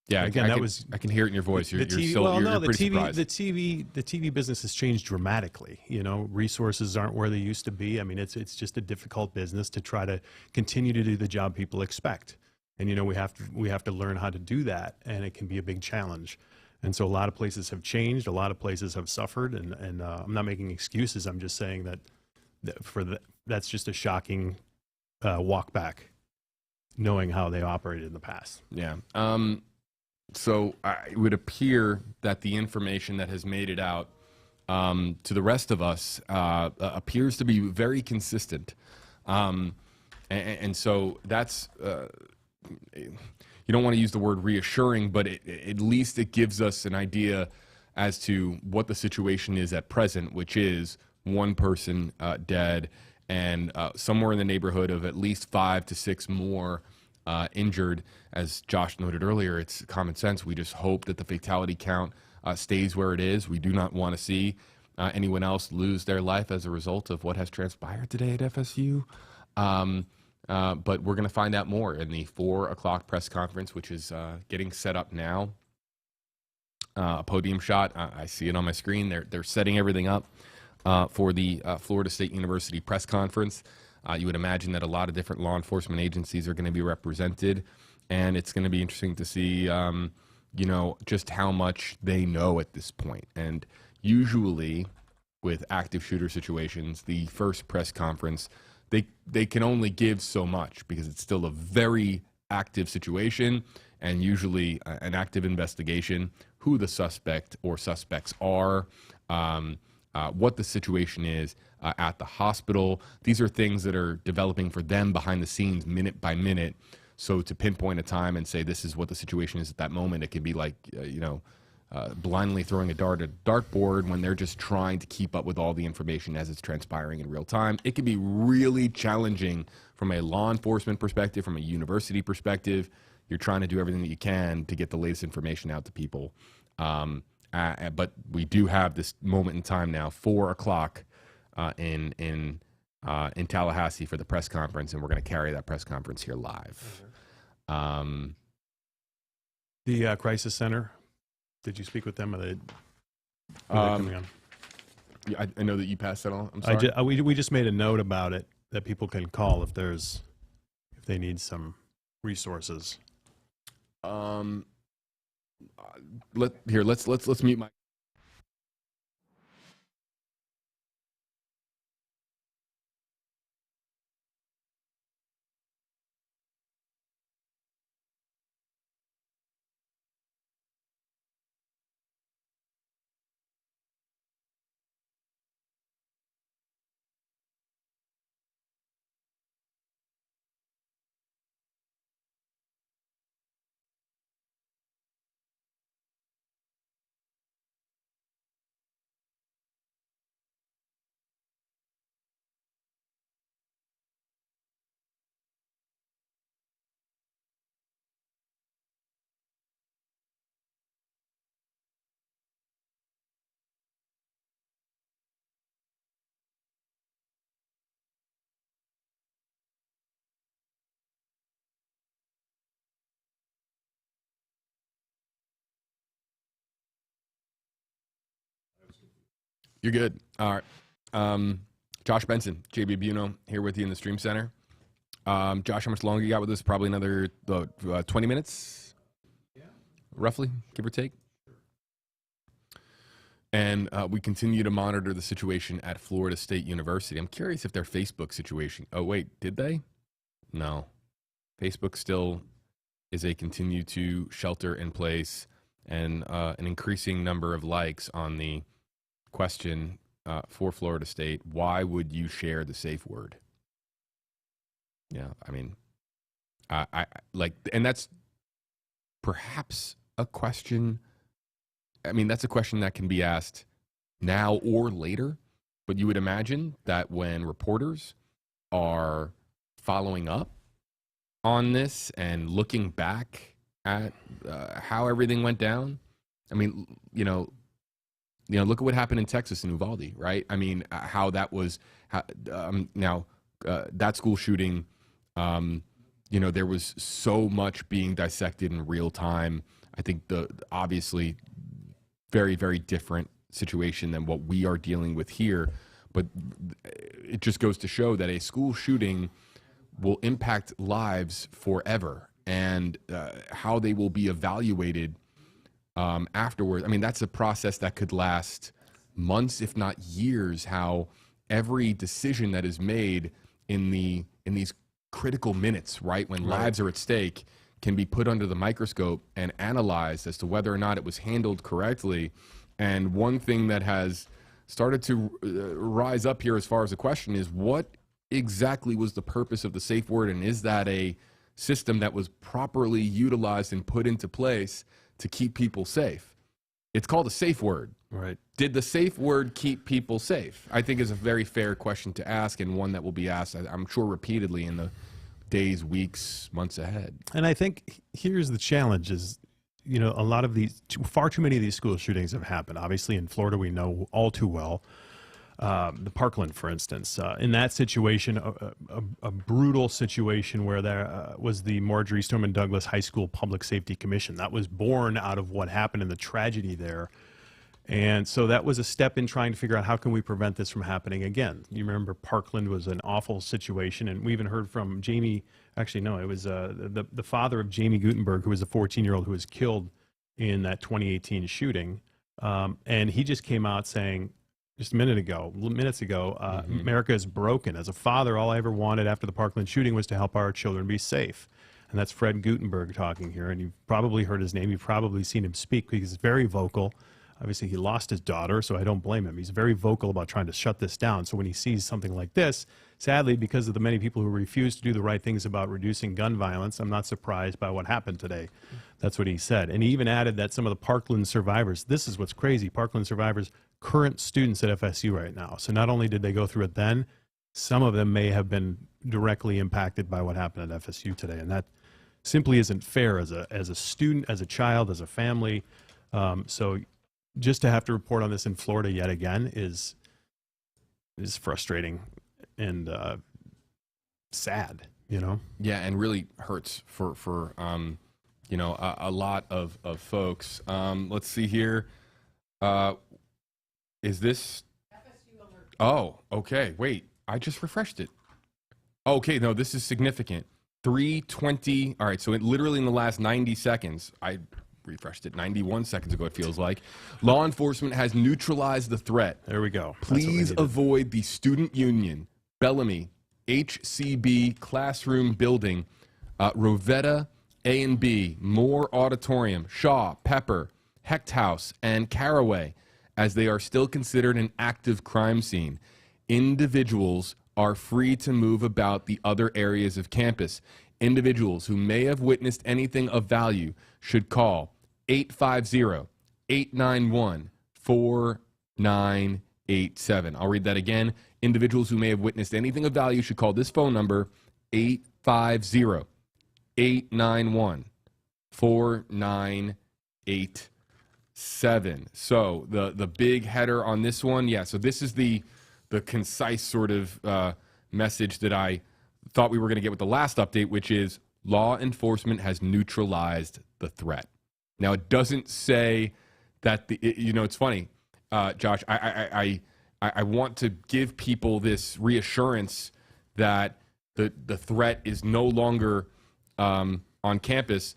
yeah, again, I can hear it in your voice. You're pretty surprised. The TV business has changed dramatically. Resources aren't where they used to be. I mean, it's just a difficult business to try to continue to do the job people expect. And we have to learn how to do that, and it can be a big challenge. And so a lot of places have changed. A lot of places have suffered, and I'm not making excuses. I'm just saying that's just a shocking walk back, knowing how they operated in the past. Yeah. So it would appear that the information that has made it out to the rest of us appears to be very consistent. And so that's, you don't want to use the word reassuring, but at least it gives us an idea as to what the situation is at present, which is one person dead and somewhere in the neighborhood of at least 5 to 6 more injured. As Josh noted earlier, it's common sense. We just hope that the fatality count stays where it is. We do not want to see anyone else lose their life as a result of what has transpired today at FSU. But we're going to find out more in the 4 o'clock press conference, which is getting set up now. A podium shot. I see it on my screen. They're setting everything up for the Florida State University press conference. You would imagine that a lot of different law enforcement agencies are going to be represented, and it's going to be interesting to see, just how much they know at this point. And usually, with active shooter situations, the first press conference, they can only give so much because it's still a very active situation and usually an active investigation, who the suspect or suspects are, what the situation is at the hospital. These are things that are developing for them behind the scenes, minute by minute. So to pinpoint a time and say this is what the situation is at that moment, it can be like, blindly throwing a dart at a dartboard when they're just trying to keep up with all the information as it's transpiring in real time. It can be really challenging from a law enforcement perspective, from a university perspective. You're trying to do everything that you can to get the latest information out to people. But we do have this moment in time now, 4 o'clock in Tallahassee for the press conference, and we're going to carry that press conference here live. The crisis center, did you speak with them? Are they coming on? Yeah, I know that you passed that on. I'm sorry. We just made a note about it that people can call if they need some resources. Let's mute my. You're good. All right. Josh Benson, JB Buno, here with you in the Stream Center. Josh, how much longer you got with us? Probably another 20 minutes? Yeah. Roughly, give or take? And we continue to monitor the situation at Florida State University. I'm curious if their Facebook situation... Oh, wait, did they? No. Facebook still is a continue to shelter in place, and an increasing number of likes on the question for Florida State. Why would you share the safe word? Yeah, I mean, I like, and that's perhaps a question. I mean, that's a question that can be asked now or later, but you would imagine that when reporters are following up on this and looking back at how everything went down, I mean, look at what happened in Texas in Uvalde, right? I mean, how that was, that school shooting, there was so much being dissected in real time. I think obviously very, very different situation than what we are dealing with here. But it just goes to show that a school shooting will impact lives forever, and how they will be evaluated afterwards. I mean, that's a process that could last months, if not years, how every decision that is made in these critical minutes, right, when lives are at stake, can be put under the microscope and analyzed as to whether or not it was handled correctly. And one thing that has started to rise up here as far as the question is, what exactly was the purpose of the safe word, and is that a system that was properly utilized and put into place to keep people safe? It's called a safe word. Right. Did the safe word keep people safe? I think is a very fair question to ask, and one that will be asked, I'm sure, repeatedly in the days, weeks, months ahead. And I think here's the challenge is, you know, a lot of these, far too many of these school shootings have happened. Obviously in Florida, we know all too well. The Parkland, for instance, in that situation, a brutal situation where there was the Marjorie Stoneman Douglas High School Public Safety Commission. That was born out of what happened in the tragedy there. And so that was a step in trying to figure out how can we prevent this from happening again. You remember Parkland was an awful situation, and we even heard from Jamie, actually no, it was the father of Jamie Gutenberg, who was a 14-year-old who was killed in that 2018 shooting. And he just came out saying, just minutes ago, America is broken. As a father, all I ever wanted after the Parkland shooting was to help our children be safe. And that's Fred Gutenberg talking here, and you've probably heard his name. You've probably seen him speak because he's very vocal. Obviously, he lost his daughter, so I don't blame him. He's very vocal about trying to shut this down. So when he sees something like this, sadly, because of the many people who refuse to do the right things about reducing gun violence, I'm not surprised by what happened today. That's what he said. And he even added that some of the Parkland survivors, this is what's crazy, Parkland survivors, current students at FSU right now. So not only did they go through it then, some of them may have been directly impacted by what happened at FSU today. And that simply isn't fair as a student, as a child, as a family. So just to have to report on this in Florida yet again is frustrating and sad, you know? Yeah, and really hurts for you know, a lot of folks. Let's see here. Is this? FSU alert. Oh, okay. Wait, I just refreshed it. Okay, no, this is significant. 3:20. All right, so it literally in the last 90 seconds, I refreshed it 91 seconds ago, it feels like. Law enforcement has neutralized the threat. There we go. Please avoid the Student Union, Bellamy, HCB Classroom Building, Rovetta A and B, Moore Auditorium, Shaw, Pepper, Hecht House, and Caraway, as they are still considered an active crime scene. Individuals are free to move about the other areas of campus. Individuals who may have witnessed anything of value should call 850-891-4987. I'll read that again. Individuals who may have witnessed anything of value should call this phone number, 850-891-4987. So the big header on this one, yeah, so this is the concise sort of message that I thought we were going to get with the last update, which is law enforcement has neutralized the threat. Now, it doesn't say that you know, it's funny, Josh, I want to give people this reassurance that the threat is no longer on campus.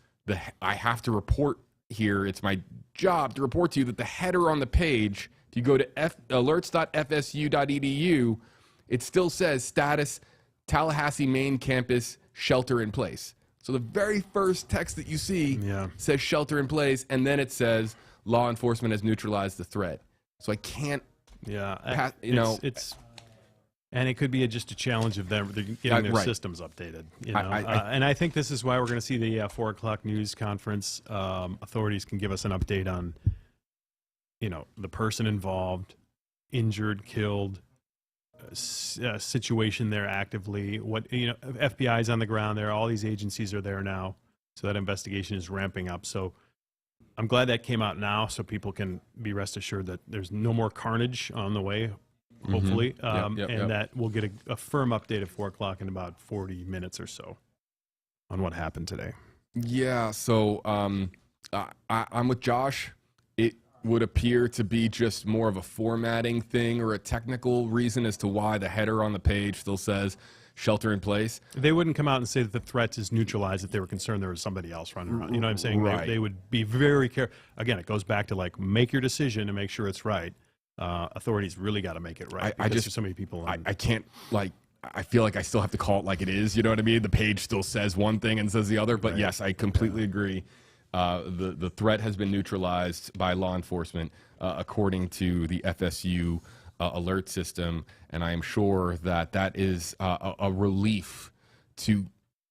I have to report here. It's my job to report to you that the header on the page, if you go to alerts.fsu.edu, it still says status Tallahassee main campus shelter in place. So the very first text that you see says shelter in place, and then it says law enforcement has neutralized the threat. So I can't, and it could be just a challenge of them getting their systems updated. You know? And I think this is why we're going to see the 4 o'clock news conference. Authorities can give us an update on, you know, the person involved, injured, killed, situation there actively. What, you know, FBI's on the ground there. All these agencies are there now, so that investigation is ramping up. So I'm glad that came out now, so people can be rest assured that there's no more carnage on the way, hopefully, that we'll get a firm update at 4 o'clock in about 40 minutes or so on what happened today. Yeah, so I'm with Josh. It would appear to be just more of a formatting thing or a technical reason as to why the header on the page still says shelter in place. They wouldn't come out and say that the threat is neutralized if they were concerned there was somebody else running around. You know what I'm saying? Right. They would be very careful. Again, it goes back to, like, make your decision and make sure it's right. Authorities really got to make it right. There's so many people. I can't, like, I feel like I still have to call it like it is. You know what I mean? The page still says one thing and says the other. But yes, I completely agree. The threat has been neutralized by law enforcement, according to the FSU alert system, and I am sure that that is a relief to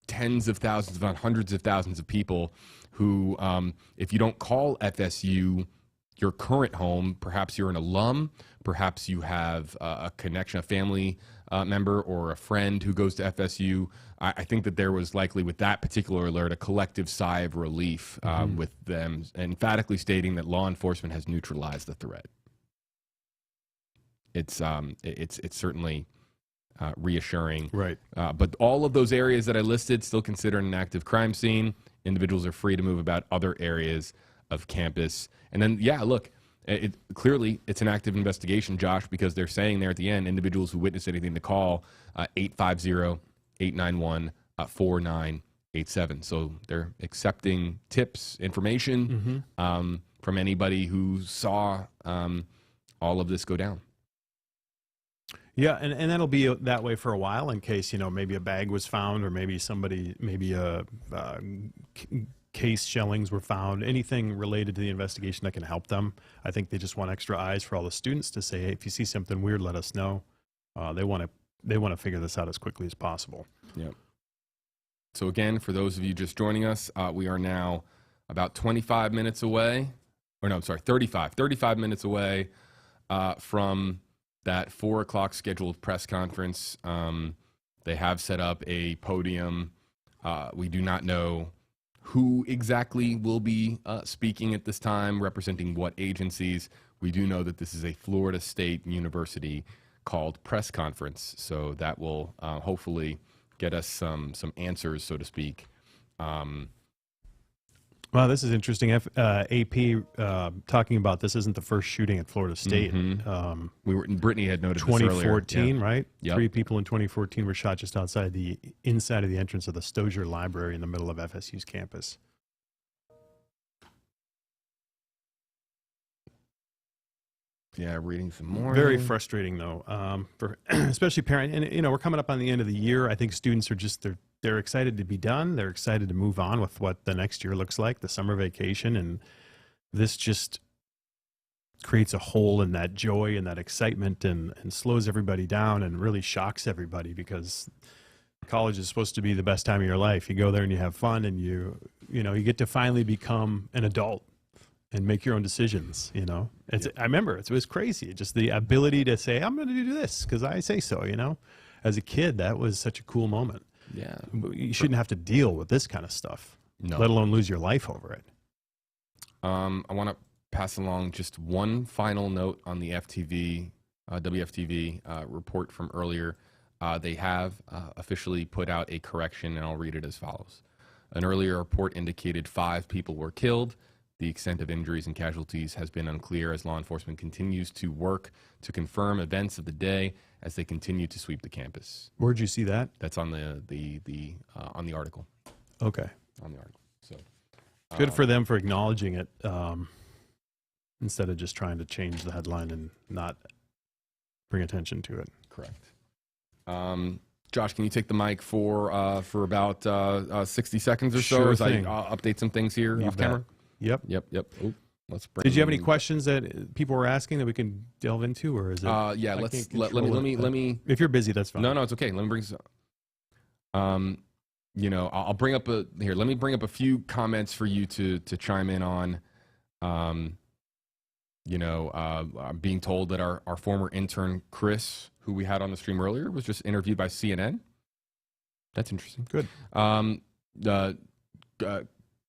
tens of thousands, if not hundreds of thousands of people who, if you don't call FSU your current home, perhaps you're an alum, perhaps you have a connection, a family member or a friend who goes to FSU. I think that there was likely, with that particular alert, a collective sigh of relief with them emphatically stating that law enforcement has neutralized the threat. It's certainly reassuring. Right. But all of those areas that I listed still considered an active crime scene. Individuals are free to move about other areas of campus. And then, yeah, look, clearly it's an active investigation, Josh, because they're saying there at the end, individuals who witness anything to call 850-891-4987. So they're accepting tips, information from anybody who saw all of this go down. Yeah, and that'll be that way for a while in case, maybe a bag was found or maybe case shellings were found, anything related to the investigation that can help them. I think they just want extra eyes for all the students to say, hey, if you see something weird, let us know. They want to figure this out as quickly as possible. Yep. So again, for those of you just joining us, we are now about 25 minutes away, 35 minutes away from that 4 o'clock scheduled press conference. They have set up a podium. We do not know who exactly will be speaking at this time, representing what agencies. We do know that this is a Florida State University called press conference, so that will hopefully get us some answers, so to speak. Wow, this is interesting. AP talking about this isn't the first shooting at Florida State. Brittany had noted 2014, this earlier. right? Yep. 3 people in 2014 were shot just outside the inside of the entrance of the Stozier Library in the middle of FSU's campus. Yeah, reading some more. Very frustrating, though, for especially parents. And we're coming up on the end of the year. I think students are just they're excited to be done. They're excited to move on with what the next year looks like, the summer vacation, and this just creates a hole in that joy and that excitement, and slows everybody down and really shocks everybody, because college is supposed to be the best time of your life. You go there and you have fun, and you get to finally become an adult and make your own decisions. I remember it was crazy. Just the ability to say, I'm going to do this because I say so, as a kid, that was such a cool moment. Yeah. You shouldn't have to deal with this kind of stuff, No. let alone lose your life over it. I want to pass along just one final note on the WFTV report from earlier. They have officially put out a correction, and I'll read it as follows. An earlier report indicated 5 people were killed. The extent of injuries and casualties has been unclear as law enforcement continues to work to confirm events of the day as they continue to sweep the campus. Where'd you see that? That's on the on the article. Okay. On the article. So Good for them for acknowledging it, instead of just trying to change the headline and not bring attention to it. Correct. Josh, can you take the mic for about 60 seconds or so Sure as thing. I update some things here You off bet. camera? Yep. Ooh, let's bring. Did you have any questions that people were asking that we can delve into, or is it? Yeah, I let can't me control it. If you're busy, that's fine. No, it's okay. Let me bring some. I'll bring up here. Let me bring up a few comments for you to chime in on. I'm being told that our former intern Chris, who we had on the stream earlier, was just interviewed by CNN. That's interesting. Good.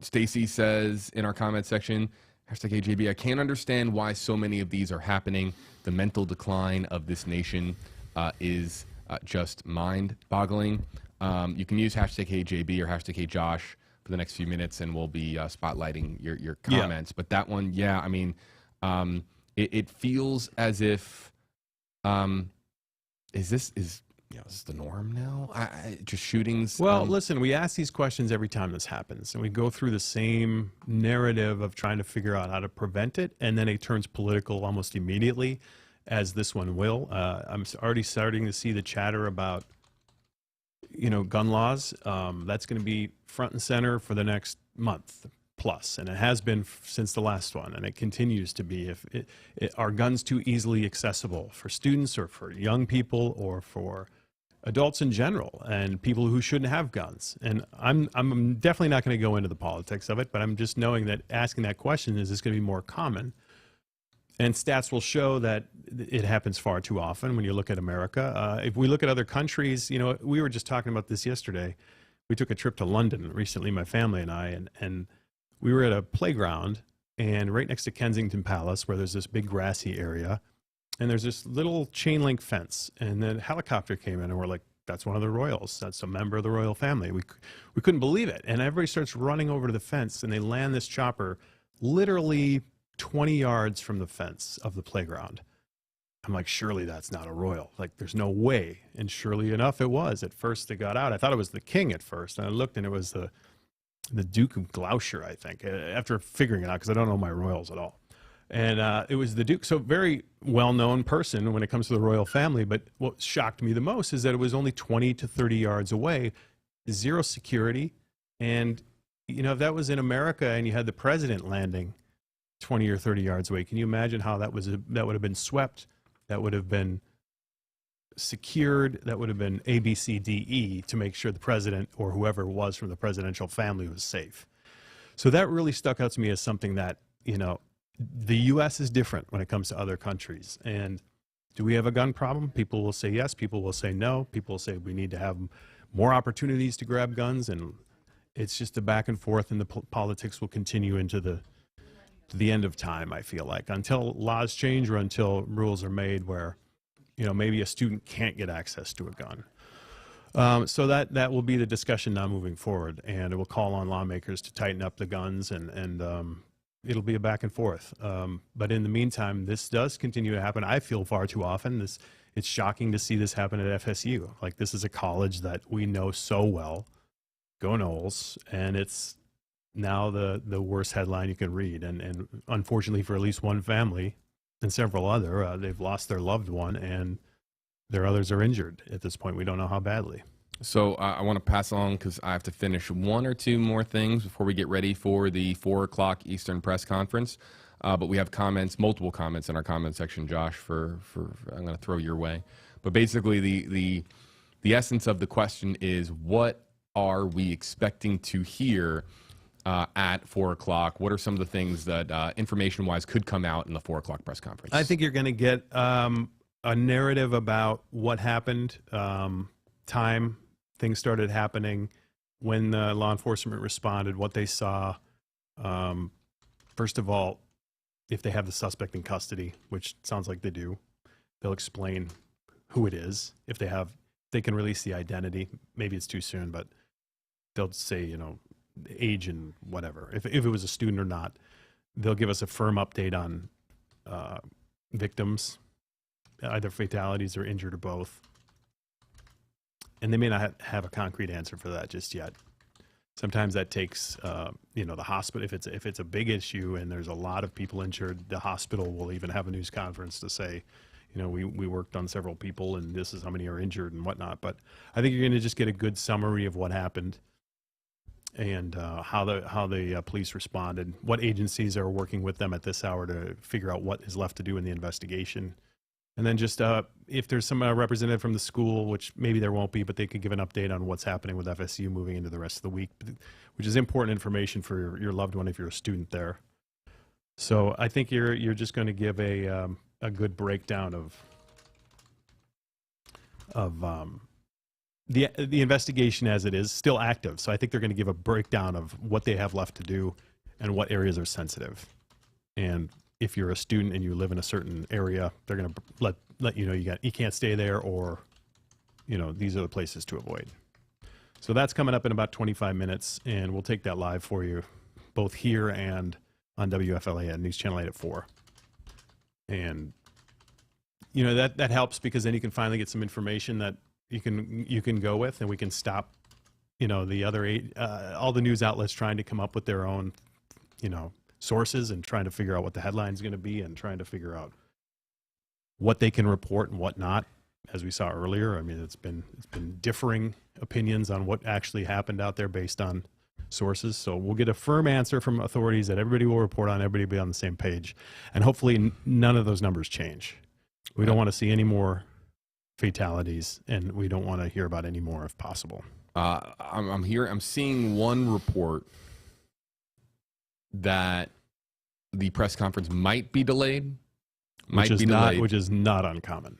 Stacy says in our comment section, #AJB, I can't understand why so many of these are happening. The mental decline of this nation is just mind-boggling. You can use #AJB or #AJosh for the next few minutes, and we'll be spotlighting your comments. But that one, yeah, I mean, it feels as if, is this the norm now? Just shootings? Well, listen, we ask these questions every time this happens, and we go through the same narrative of trying to figure out how to prevent it, and then it turns political almost immediately, as this one will. I'm already starting to see the chatter about, gun laws. That's going to be front and center for the next month plus, and it has been since the last one, and it continues to be. Are guns too easily accessible for students or for young people or for adults in general and people who shouldn't have guns? And I'm definitely not going to go into the politics of it, but I'm just knowing that asking that question, is this going to be more common? And stats will show that it happens far too often when you look at America. If we look at other countries, you know, we were just talking about this yesterday. We took a trip to London recently, my family and I, and we were at a playground, and right next to Kensington Palace, where there's this big grassy area, and there's this little chain link fence, and then a helicopter came in, and we're like, that's one of the royals. That's a member of the royal family. We couldn't believe it. And everybody starts running over to the fence, and they land this chopper literally 20 yards from the fence of the playground. I'm like, surely that's not a royal. Like, there's no way. And surely enough, it was. At first, they got out. I thought it was the king at first, and I looked, and it was the Duke of Gloucester, I think, after figuring it out, because I don't know my royals at all. And it was the Duke. So very well-known person when it comes to the royal family. But what shocked me the most is that it was only 20 to 30 yards away, zero security. And, you know, if that was in America and you had the president landing 20 or 30 yards away, can you imagine how that would have been swept? That would have been secured. That would have been A, B, C, D, E to make sure the president or whoever it was from the presidential family was safe. So that really stuck out to me as something that, you know, the U.S. is different when it comes to other countries. And do we have a gun problem? People will say yes. People will say no. People will say we need to have more opportunities to grab guns. And it's just a back and forth, and the politics will continue into the end of time, I feel like, until laws change or until rules are made where, you know, maybe a student can't get access to a gun. So that will be the discussion now moving forward, and it will call on lawmakers to tighten up the guns, and it'll be a back and forth. But in the meantime, this does continue to happen. I feel far too often. It's shocking to see this happen at FSU. Like, this is a college that we know so well. Go Noles, and it's now the worst headline you can read. And unfortunately for at least one family and several other, they've lost their loved one, and their others are injured at this point. We don't know how badly. So I want to pass along, because I have to finish one or two more things before we get ready for the 4 o'clock Eastern press conference. But we have comments, multiple comments in our comment section, Josh, for I'm going to throw your way. But basically the essence of the question is, what are we expecting to hear at 4 o'clock? What are some of the things that information-wise could come out in the 4 o'clock press conference? I think you're going to get a narrative about what happened, time things started happening, when the law enforcement responded, what they saw. First of all, if they have the suspect in custody, which sounds like they do, they'll explain who it is. If they can release the identity. Maybe it's too soon, but they'll say, you know, age and whatever. If it was a student or not, they'll give us a firm update on victims, either fatalities or injured or both. And they may not have a concrete answer for that just yet. Sometimes that takes, you know, the hospital. If it's a big issue and there's a lot of people injured, the hospital will even have a news conference to say, you know, we worked on several people and this is how many are injured and whatnot. But I think you're going to just get a good summary of what happened, and how the police responded, what agencies are working with them at this hour to figure out what is left to do in the investigation. And then just if there's some representative from the school, which maybe there won't be, but they could give an update on what's happening with FSU moving into the rest of the week, which is important information for your loved one if you're a student there. So I think you're just going to give a good breakdown of the investigation as it is, still active. So I think they're going to give a breakdown of what they have left to do and what areas are sensitive. And if you're a student and you live in a certain area, they're going to let you know you can't stay there, or, you know, these are the places to avoid. So that's coming up in about 25 minutes, and we'll take that live for you, both here and on WFLA News Channel 8 at 4. And, you know, that helps, because then you can finally get some information that you can go with, and we can stop, you know, the other all the news outlets trying to come up with their own, you know, sources and trying to figure out what the headline is going to be and trying to figure out what they can report and what not. As we saw earlier, I mean, it's been differing opinions on what actually happened out there based on sources. So we'll get a firm answer from authorities that everybody will report on, everybody will be on the same page. And hopefully none of those numbers change. We don't want to see any more fatalities, and we don't want to hear about any more if possible. I'm seeing one report that the press conference might be delayed. Which is not uncommon.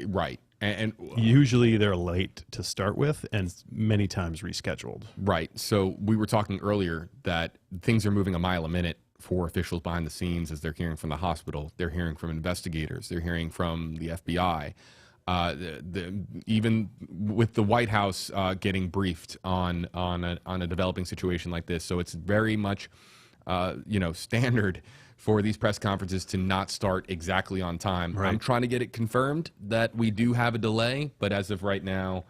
Right. And usually they're late to start with and many times rescheduled. Right. So we were talking earlier that things are moving a mile a minute for officials behind the scenes as they're hearing from the hospital. They're hearing from investigators. They're hearing from the FBI. Even with the White House getting briefed on a developing situation like this. So it's very much, standard for these press conferences to not start exactly on time. Right. I'm trying to get it confirmed that we do have a delay, but as of right now,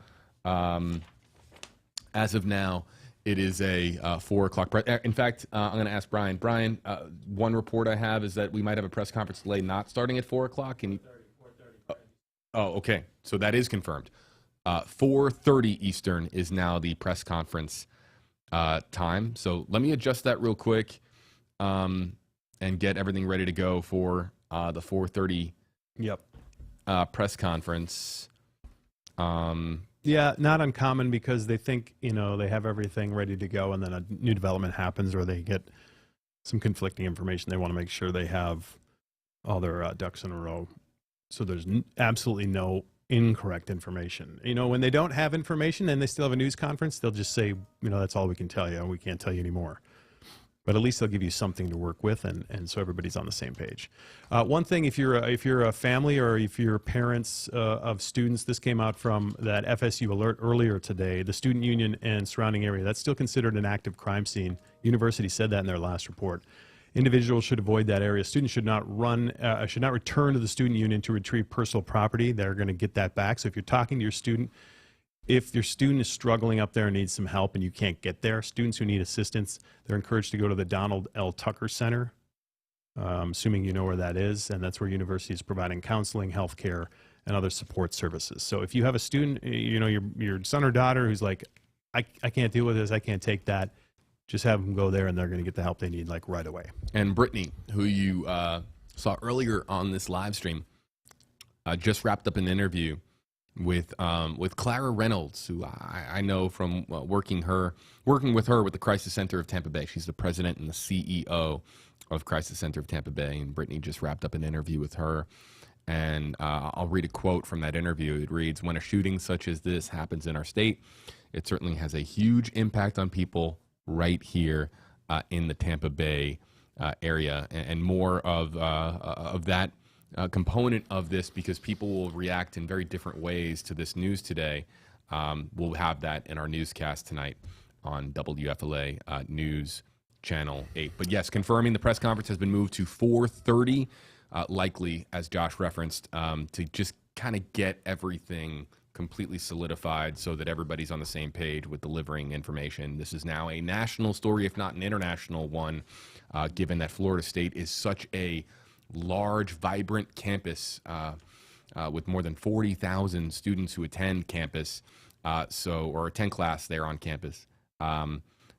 it is a 4 o'clock. In fact, I'm going to ask Brian. Brian, one report I have is that we might have a press conference delay not starting at 4 o'clock. And 4:30. Oh, okay. So that is confirmed. 4:30 Eastern is now the press conference time. So let me adjust that real quick. And get everything ready to go for the 4:30 press conference. Yeah, not uncommon because they think, they have everything ready to go and then a new development happens or they get some conflicting information. They want to make sure they have all their ducks in a row. So there's absolutely no incorrect information. When they don't have information and they still have a news conference, they'll just say, that's all we can tell you. We can't tell you anymore. But at least they'll give you something to work with, and so everybody's on the same page. One thing, if you're a family or if you're parents of students, this came out from that FSU alert earlier today. The student union and surrounding area, that's still considered an active crime scene. University said that in their last report. Individuals should avoid that area. Students should not return to the student union to retrieve personal property. They're going to get that back. So if you're talking to your student, if your student is struggling up there and needs some help and you can't get there, students who need assistance, they're encouraged to go to the Donald L. Tucker Center, assuming you know where that is, and that's where university is providing counseling, health care, and other support services. So if you have a student, your son or daughter who's like, I can't deal with this, I can't take that, just have them go there and they're going to get the help they need right away. And Brittany, who you saw earlier on this live stream, just wrapped up an interview with Clara Reynolds, who I know from working with her with the Crisis Center of Tampa Bay. She's the president and the CEO of Crisis Center of Tampa Bay, and Brittany just wrapped up an interview with her. And I'll read a quote from that interview. It reads, "When a shooting such as this happens in our state, it certainly has a huge impact on people right here in the Tampa Bay area," and more of that component of this, because people will react in very different ways to this news today. We'll have that in our newscast tonight on WFLA News Channel 8. But yes, confirming the press conference has been moved to 4:30, likely, as Josh referenced, to just kind of get everything completely solidified so that everybody's on the same page with delivering information. This is now a national story, if not an international one, given that Florida State is such a large, vibrant campus with more than 40,000 students who attend campus, or attend class there on campus.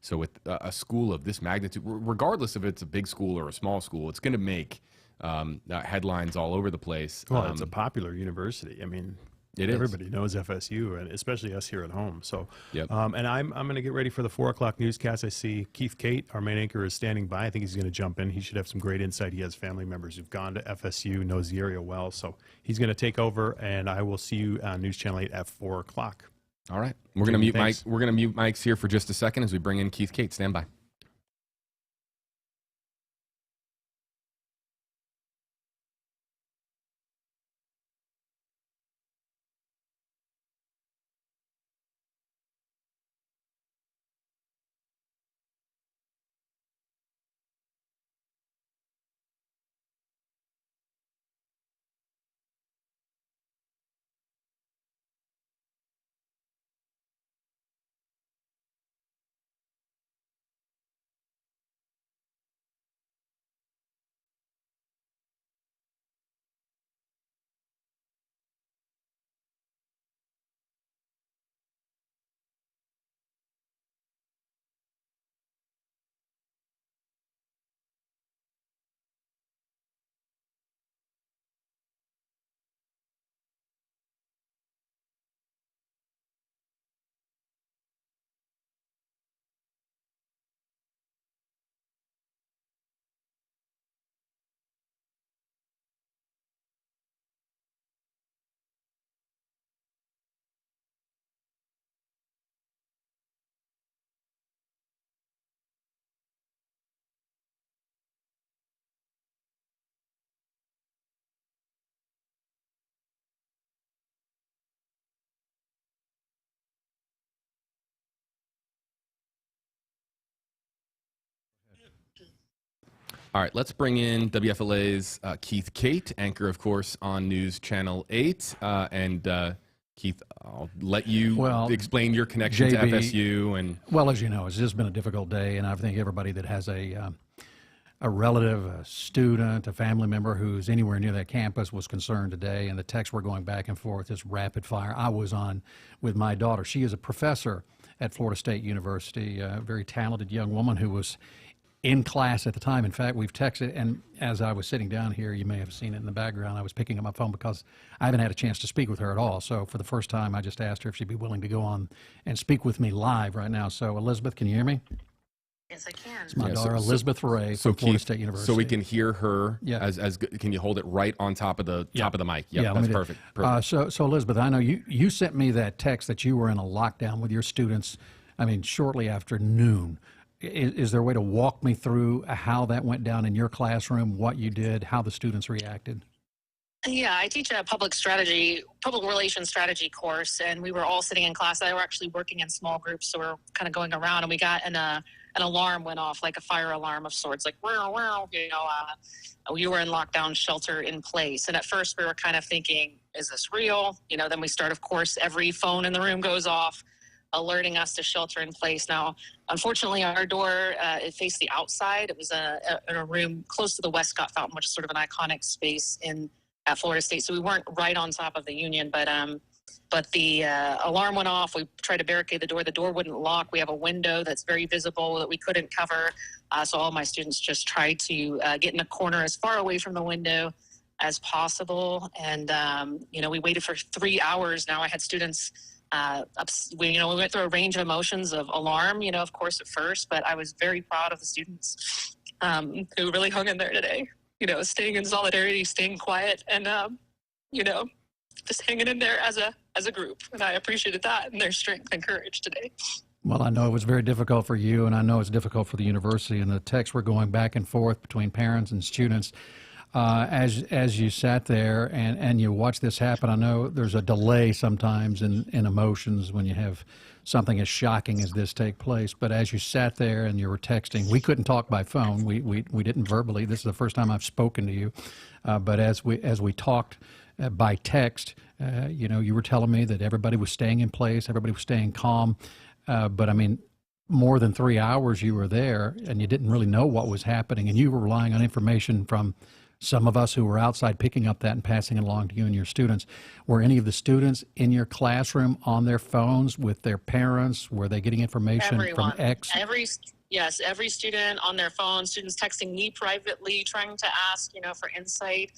So with a school of this magnitude, regardless if it's a big school or a small school, it's going to make headlines all over the place. Well, it's a popular university. I mean, everybody knows FSU, and especially us here at home. So, yep. And I'm going to get ready for the 4 o'clock newscast. I see Keith Kate, our main anchor, is standing by. I think he's going to jump in. He should have some great insight. He has family members who've gone to FSU, knows the area well. So he's going to take over, and I will see you on News Channel 8 at 4 o'clock. All right. We're going to mute Mike. We're going to mute mics here for just a second as we bring in Keith Kate. Stand by. All right, let's bring in WFLA's Keith Kate, anchor, of course, on News Channel 8. Keith, I'll let you explain your connection to FSU. And well, as you know, it's just been a difficult day, and I think everybody that has a relative, a student, a family member who's anywhere near that campus was concerned today, and the texts were going back and forth, just rapid fire. I was on with my daughter. She is a professor at Florida State University, a very talented young woman who was in class at the time. In fact, we've texted, and as I was sitting down here, you may have seen it in the background, I was picking up my phone because I haven't had a chance to speak with her at all. So for the first time, I just asked her if she'd be willing to go on and speak with me live right now. So Elizabeth, can you hear me? Yes, I can. It's my daughter, Elizabeth Ray from Florida State University. So we can hear her. Yeah. Can you hold it right on top of the mic? Yep, Yeah, that's perfect. So Elizabeth, I know you sent me that text that you were in a lockdown with your students, I mean, shortly after noon. Is there a way to walk me through how that went down in your classroom, what you did, how the students reacted? Yeah, I teach a public relations strategy course, and we were all sitting in class. I were actually working in small groups, so we're kind of going around, and we got an alarm went off, like a fire alarm of sorts, like, wow, wow, we were in lockdown, shelter in place. And at first we were kind of thinking, is this real? Then we start, of course, every phone in the room goes off, alerting us to shelter in place. Now, unfortunately, our door, it faced the outside. It was in a room close to the Westcott Fountain, which is sort of an iconic space at Florida State. So we weren't right on top of the Union, but the alarm went off. We tried to barricade the door. The door wouldn't lock. We have a window that's very visible that we couldn't cover. So all my students just tried to get in a corner as far away from the window as possible. And, we waited for 3 hours. Now I had students we went through a range of emotions of alarm, of course, at first, but I was very proud of the students who really hung in there today, staying in solidarity, staying quiet, and, just hanging in there as a group. And I appreciated that and their strength and courage today. Well, I know it was very difficult for you, and I know it's difficult for the university, and the texts were going back and forth between parents and students. As you sat there and you watched this happen, I know there's a delay sometimes in emotions when you have something as shocking as this take place. But as you sat there and you were texting, we couldn't talk by phone. We didn't verbally. This is the first time I've spoken to you. But as we talked by text, you were telling me that everybody was staying in place, everybody was staying calm. But I mean, more than 3 hours you were there, and you didn't really know what was happening, and you were relying on information from some of us who were outside picking up that and passing it along to you and your students. Were any of the students in your classroom on their phones with their parents? Were they getting information Everyone. from X? Yes, every student on their phone, students texting me privately, trying to ask, for insight.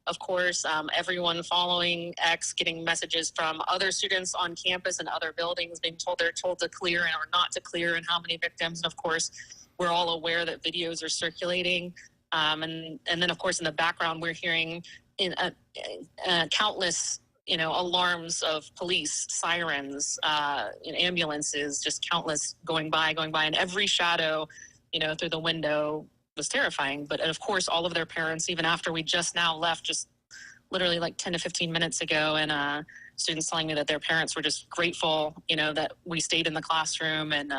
Of course, everyone following X, getting messages from other students on campus and other buildings, being told they're told to clear or not to clear, and how many victims. And of course, we're all aware that videos are circulating. And then, of course, in the background, we're hearing countless, alarms of police, sirens, ambulances, just countless going by. And every shadow, through the window was terrifying. But, of course, all of their parents, even after we just now left, just literally like 10 to 15 minutes ago, and students telling me that their parents were just grateful, that we stayed in the classroom, and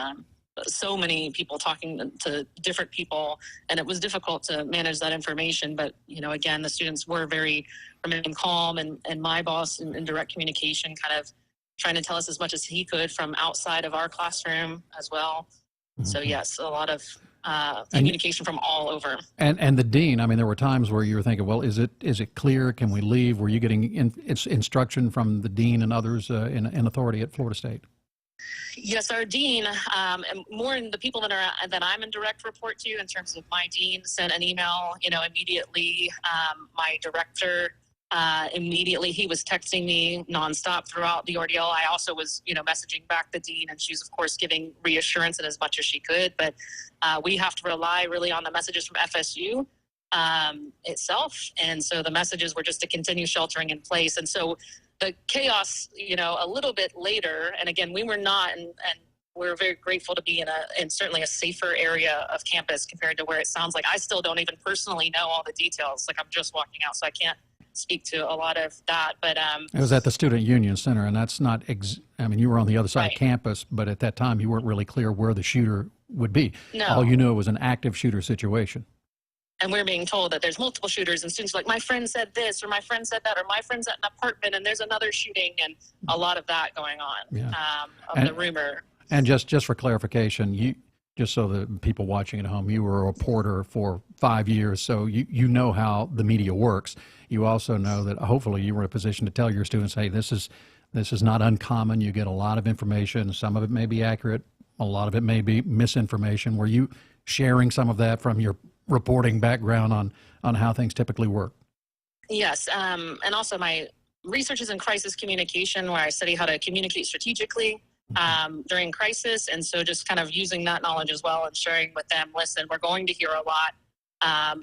so many people talking to different people, and it was difficult to manage that information. But, again, the students were remaining calm, and my boss in direct communication, kind of trying to tell us as much as he could from outside of our classroom as well. Mm-hmm. So yes, a lot of communication from all over. And the dean, I mean, there were times where you were thinking, well, is it clear? Can we leave? Were you getting instruction from the dean and others in authority at Florida State? Yes, our dean, and more in the people that I'm in direct report to, in terms of my dean, sent an email, immediately. My director, immediately, he was texting me nonstop throughout the ordeal. I also was, messaging back the dean, and she's, of course, giving reassurance in as much as she could. But we have to rely really on the messages from FSU itself. And so the messages were just to continue sheltering in place. And so the chaos, a little bit later, and again, we were not, and we're very grateful to be in certainly a safer area of campus compared to where it sounds like I still don't even personally know all the details. Like, I'm just walking out, so I can't speak to a lot of that. But it was at the Student Union Center, and that's not, you were on the other side of campus, but at that time you weren't really clear where the shooter would be. No. All you knew was an active shooter situation. and we're being told that there's multiple shooters, and students are like, my friend said this, or my friend said that, or my friend's at an apartment and there's another shooting, and a lot of that going on, of the rumor. And just for clarification, just so the people watching at home, you were a reporter for 5 years, so you know how the media works. You also know that hopefully you were in a position to tell your students, hey, this is not uncommon. You get a lot of information. Some of it may be accurate. A lot of it may be misinformation. Were you sharing some of that from your reporting background on how things typically work? Yes, and also my research is in crisis communication, where I study how to communicate strategically during crisis, and so just kind of using that knowledge as well and sharing with them, listen, we're going to hear a lot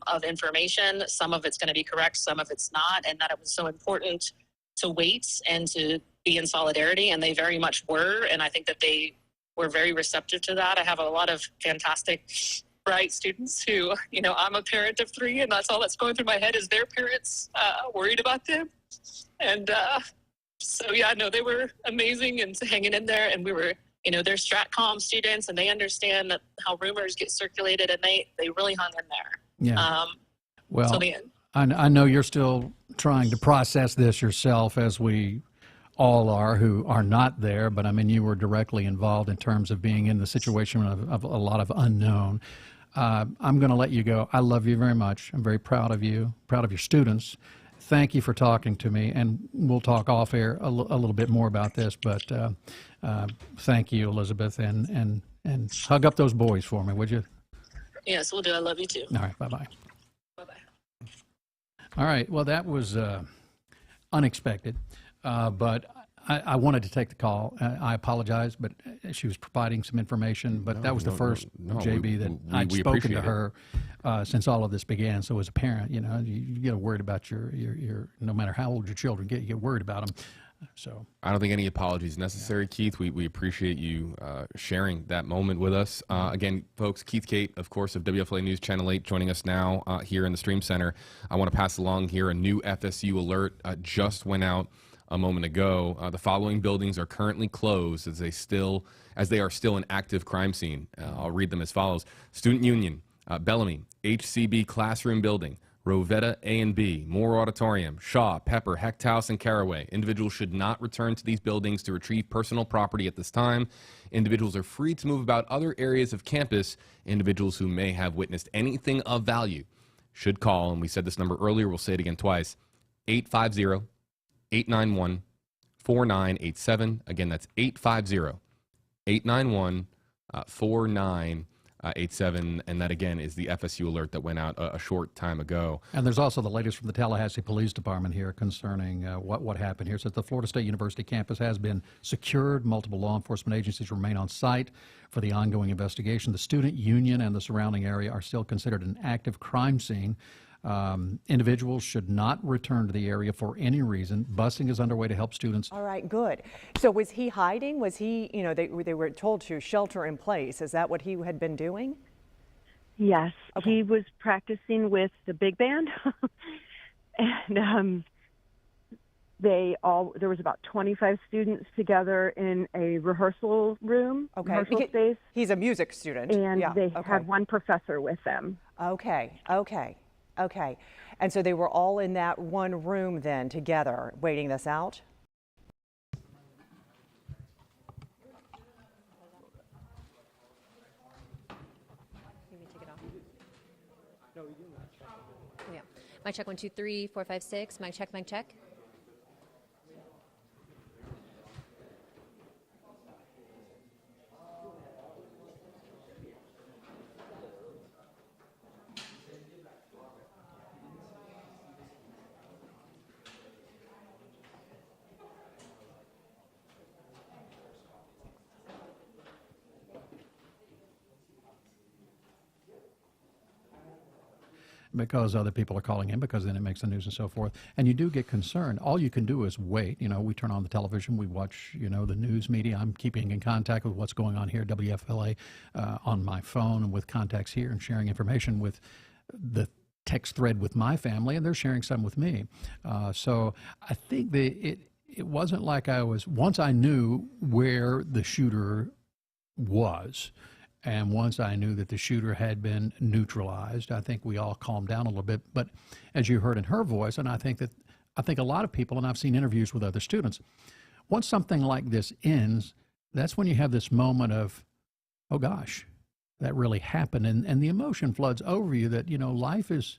of information. Some of it's going to be correct, some of it's not, and that it was so important to wait and to be in solidarity, and they very much were, and I think that they were very receptive to that. I have a lot of fantastic, bright students who, I'm a parent of 3, and that's all that's going through my head is their parents worried about them. And so, yeah, no, they were amazing and hanging in there. And we were, they're StratCom students, and they understand that how rumors get circulated, and they really hung in there. Yeah. Well, till the end. I know you're still trying to process this yourself, as we all are who are not there, but I mean, you were directly involved in terms of being in the situation of a lot of unknown. I'm going to let you go. I love you very much. I'm very proud of you, proud of your students. Thank you for talking to me, and we'll talk off air a little bit more about this, but thank you, Elizabeth, and hug up those boys for me, would you? Yes, we'll do. I love you too. All right, bye-bye. Bye-bye. All right, well, that was unexpected, but I wanted to take the call. I apologize, but she was providing some information, but that was the first, JB, that I'd spoken to her since all of this began. So as a parent, you get worried about your no matter how old your children get, you get worried about them. So I don't think any apology is necessary, Keith. We appreciate you sharing that moment with us. Again, folks, Keith Kate, of course, of WFLA News Channel 8, joining us now here in the Stream Center. I want to pass along here a new FSU alert just went out a moment ago. The following buildings are currently closed as they are still an active crime scene. I'll read them as follows: Student Union, Bellamy, HCB Classroom Building, Rovetta A and B, Moore Auditorium, Shaw, Pepper, Hecht House, and Caraway. Individuals should not return to these buildings to retrieve personal property at this time. Individuals are free to move about other areas of campus. Individuals who may have witnessed anything of value should call, and we said this number earlier, we'll say it again twice, 850-891-4987. Again, that's 850-891-4987. And that, again, is the FSU alert that went out a short time ago. And there's also the latest from the Tallahassee Police Department here concerning what happened here. It says the Florida State University campus has been secured. Multiple law enforcement agencies remain on site for the ongoing investigation. The student union and the surrounding area are still considered an active crime scene. Individuals should not return to the area for any reason. Busing is underway to help students. All right, good. So was he hiding? Was he, they were told to shelter in place. Is that what he had been doing? Yes, Okay. he was practicing with the big band. And there was about 25 students together in a rehearsal room, rehearsal space. He's a music student. And yeah. they okay. had one professor with them. Okay. And so they were all in that one room then together, waiting this out? Let me take it off. Yeah. Mic check 1 2 3 4 5 6. Mic check. Mic check. Because other people are calling in, because then it makes the news and so forth. And you do get concerned. All you can do is wait. We turn on the television, we watch, the news media. I'm keeping in contact with what's going on here at WFLA on my phone and with contacts here, and sharing information with the text thread with my family, and they're sharing some with me. So I think it wasn't like once I knew where the shooter was, And once I knew that the shooter had been neutralized, I think we all calmed down a little bit. But as you heard in her voice, and I think a lot of people, and I've seen interviews with other students, once something like this ends, that's when you have this moment of, oh gosh, that really happened. And the emotion floods over you that, life is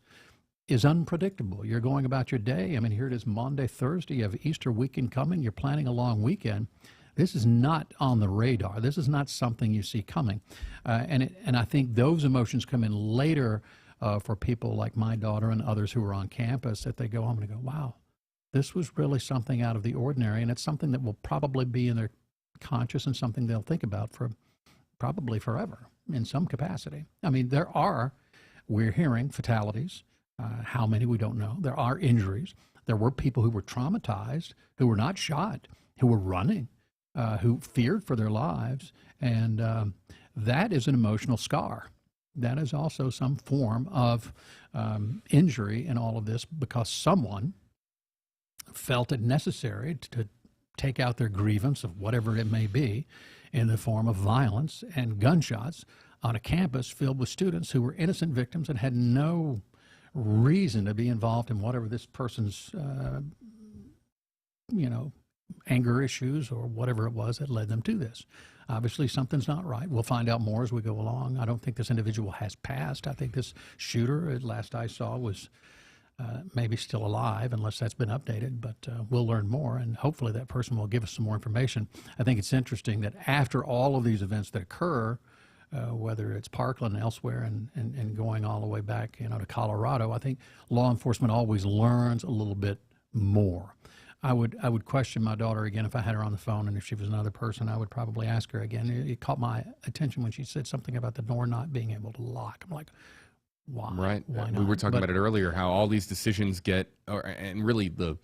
unpredictable. You're going about your day. I mean, here it is Monday, Thursday, you have Easter weekend coming, you're planning a long weekend. This is not on the radar. This is not something you see coming. And I think those emotions come in later for people like my daughter and others who are on campus, that they go home and go, wow, this was really something out of the ordinary. And it's something that will probably be in their conscious and something they'll think about for probably forever in some capacity. I mean, we're hearing fatalities. How many, we don't know. There are injuries. There were people who were traumatized, who were not shot, who were running, who feared for their lives. And that is an emotional scar. That is also some form of injury in all of this, because someone felt it necessary to take out their grievance of whatever it may be in the form of violence and gunshots on a campus filled with students who were innocent victims and had no reason to be involved in whatever this person's, anger issues or whatever it was that led them to this. Obviously, something's not right. We'll find out more as we go along. I don't think this individual has passed. I think this shooter, at last I saw, was maybe still alive, unless that's been updated, but we'll learn more, and hopefully that person will give us some more information. I think it's interesting that after all of these events that occur, whether it's Parkland and elsewhere and going all the way back, to Colorado, I think law enforcement always learns a little bit more. I would question my daughter again if I had her on the phone, and if she was another person, I would probably ask her again. It caught my attention when she said something about the door not being able to lock. I'm like, why? Right. Why not? We were talking about it earlier, how all these decisions and really the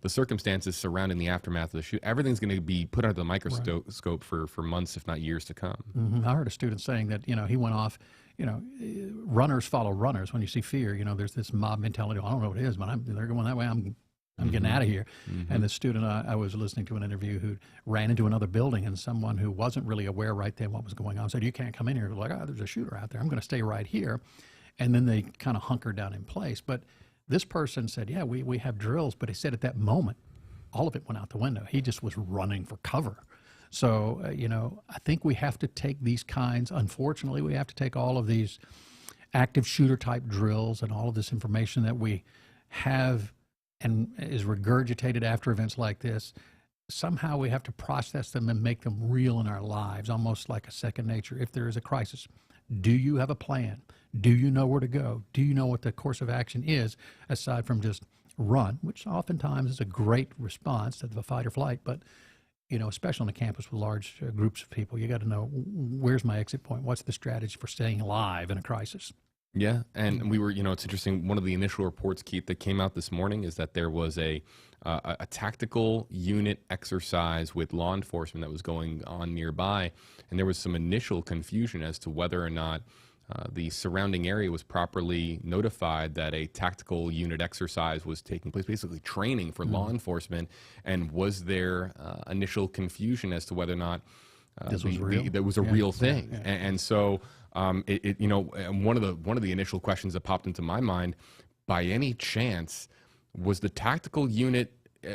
circumstances surrounding the aftermath of the shoot, everything's going to be put under the microscope for months, if not years to come. Mm-hmm. I heard a student saying that, he went off, runners follow runners. When you see fear, there's this mob mentality. I don't know what it is, but they're going that way. I'm getting out of here. Mm-hmm. And the student, I was listening to an interview who ran into another building, and someone who wasn't really aware right then what was going on said, you can't come in here. They're like, there's a shooter out there. I'm going to stay right here. And then they kind of hunkered down in place. But this person said, yeah, we have drills. But he said at that moment, all of it went out the window. He just was running for cover. So, I think we have to take these kinds, unfortunately, we have to take all of these active shooter type drills and all of this information that we have and is regurgitated after events like this. Somehow we have to process them and make them real in our lives, almost like a second nature. If there is a crisis, do you have a plan? Do you know where to go? Do you know what the course of action is, aside from just run, which oftentimes is a great response to the fight or flight, but especially on a campus with large groups of people, you got to know, where's my exit point? What's the strategy for staying alive in a crisis? Yeah, and we were, it's interesting, one of the initial reports, Keith, that came out this morning is that there was a tactical unit exercise with law enforcement that was going on nearby, and there was some initial confusion as to whether or not the surrounding area was properly notified that a tactical unit exercise was taking place, basically training for law enforcement, and was there initial confusion as to whether or not that was a real thing. Yeah. And so one of the initial questions that popped into my mind, by any chance, was the tactical unit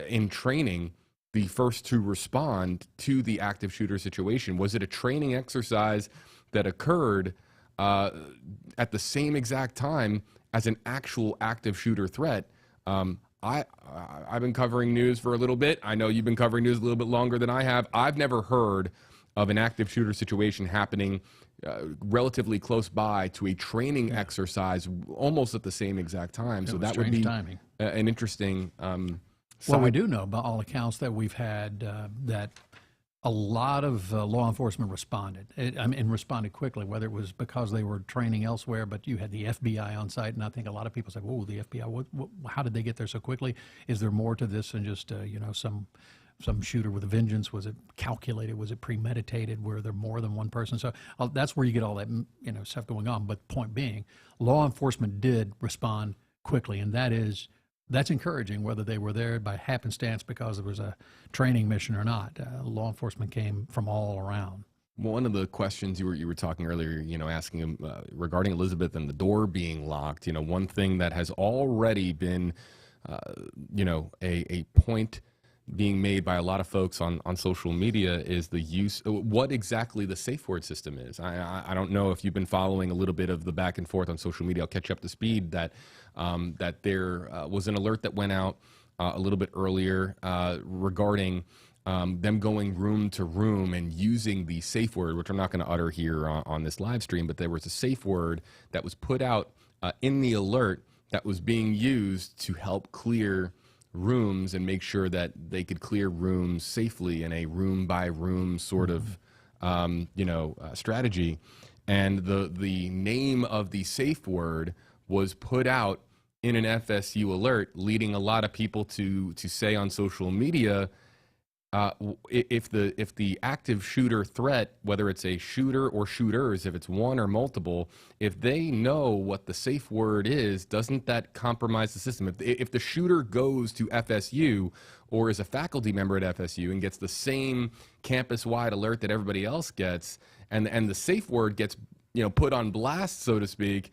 in training the first to respond to the active shooter situation? Was it a training exercise that occurred at the same exact time as an actual active shooter threat? I've been covering news for a little bit. I know you've been covering news a little bit longer than I have. I've never heard of an active shooter situation happening relatively close by to a training exercise almost at the same exact time. So that would be timing. An interesting well, we do know by all accounts that we've had that a lot of law enforcement responded, and responded quickly, whether it was because they were training elsewhere, but you had the FBI on site, and I think a lot of people said, whoa, the FBI, how did they get there so quickly? Is there more to this than just, some shooter with a vengeance? Was it calculated? Was it premeditated? Were there more than one person? So that's where you get all that, stuff going on. But point being, law enforcement did respond quickly, and that's encouraging, whether they were there by happenstance because it was a training mission or not. Law enforcement came from all around. One of the questions you were talking earlier, asking him regarding Elizabeth and the door being locked. One thing that has already been, a point being made by a lot of folks on social media is the use, what exactly the safe word system is. I don't know if you've been following a little bit of the back and forth on social media. I'll catch you up to speed that there was an alert that went out a little bit earlier regarding them going room to room and using the safe word, which I'm not going to utter here on this live stream, but there was a safe word that was put out in the alert that was being used to help clear rooms and make sure that they could clear rooms safely in a room by room sort of strategy. And the name of the safe word was put out in an FSU alert, leading a lot of people to say on social media, if the active shooter threat, whether it's a shooter or shooters, if it's one or multiple, if they know what the safe word is, doesn't that compromise the system? If the shooter goes to FSU or is a faculty member at FSU and gets the same campus-wide alert that everybody else gets, and the safe word gets put on blast, so to speak,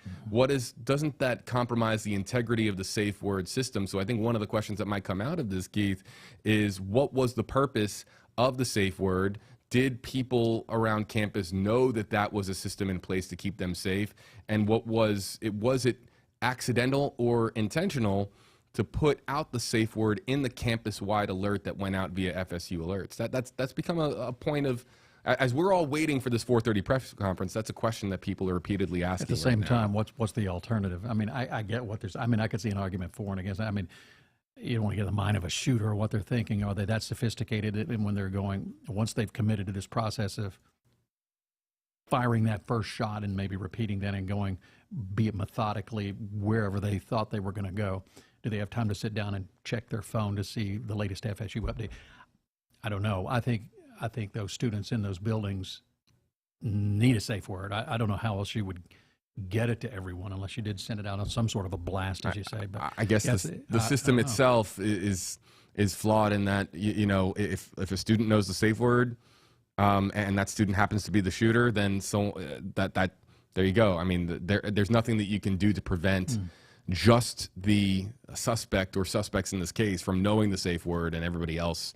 doesn't that compromise the integrity of the safe word system? So I think one of the questions that might come out of this, Keith, is what was the purpose of the safe word? Did people around campus know that was a system in place to keep them safe? And was it accidental or intentional to put out the safe word in the campus-wide alert that went out via FSU alerts? That's become a point of, as we're all waiting for this 4:30 press conference, that's a question that people are repeatedly asking. At the same time, what's the alternative? I mean, I get what there's. I mean, I could see an argument for and against. I mean, you don't want to get in the mind of a shooter or what they're thinking. Are they that sophisticated? And when they're going, once they've committed to this process of firing that first shot and maybe repeating that and going, be it methodically, wherever they thought they were going to go, do they have time to sit down and check their phone to see the latest FSU update? I don't know. I think those students in those buildings need a safe word. I don't know how else you would get it to everyone unless you did send it out on some sort of a blast, as you say. But I guess the system itself is flawed in that, if a student knows the safe word and that student happens to be the shooter, then that there you go. I mean, there's nothing that you can do to prevent just the suspect or suspects in this case from knowing the safe word and everybody else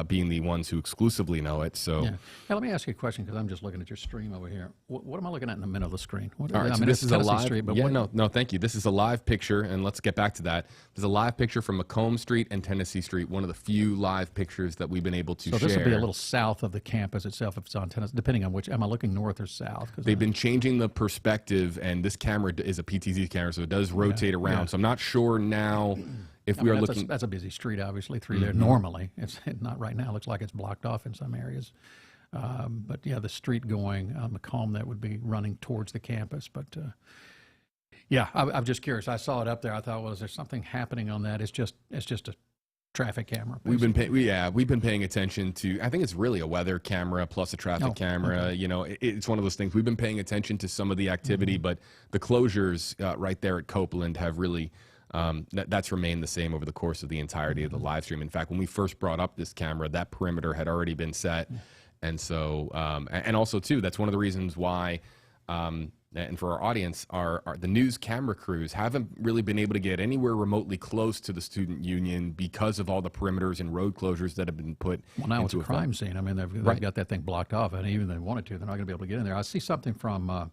being the ones who exclusively know it. So, yeah. Now, let me ask you a question, because I'm just looking at your stream over here. What am I looking at in the middle of the screen? All right, so this is a live. Street, but no, thank you. This is a live picture, and let's get back to that. There's a live picture from Macomb Street and Tennessee Street, one of the few live pictures that we've been able to share. So this would be a little south of the campus itself if it's on Tennessee, depending on which. Am I looking north or south? They've been changing the perspective, and this camera is a PTZ camera, so it does rotate around. Yeah. So I'm not sure now. If we are looking, that's a busy street, obviously, through there. Normally, it's not right now. It looks like it's blocked off in some areas. But yeah, the street going Macomb, that would be running towards the campus. But yeah, I'm just curious. I saw it up there. I thought, well, is there something happening on that? It's just a traffic camera. Basically. We've been paying attention to. I think it's really a weather camera plus a traffic camera. Okay. It's one of those things. We've been paying attention to some of the activity, but the closures right there at Copeland have really. That's remained the same over the course of the entirety of the live stream. In fact, when we first brought up this camera, that perimeter had already been set. And so, and also too, that's one of the reasons why, and for our audience, the news camera crews haven't really been able to get anywhere remotely close to the student union because of all the perimeters and road closures that have been put Well, now it's a crime scene. I mean, they've got that thing blocked off, and even if they wanted to, they're not going to be able to get in there. I see something from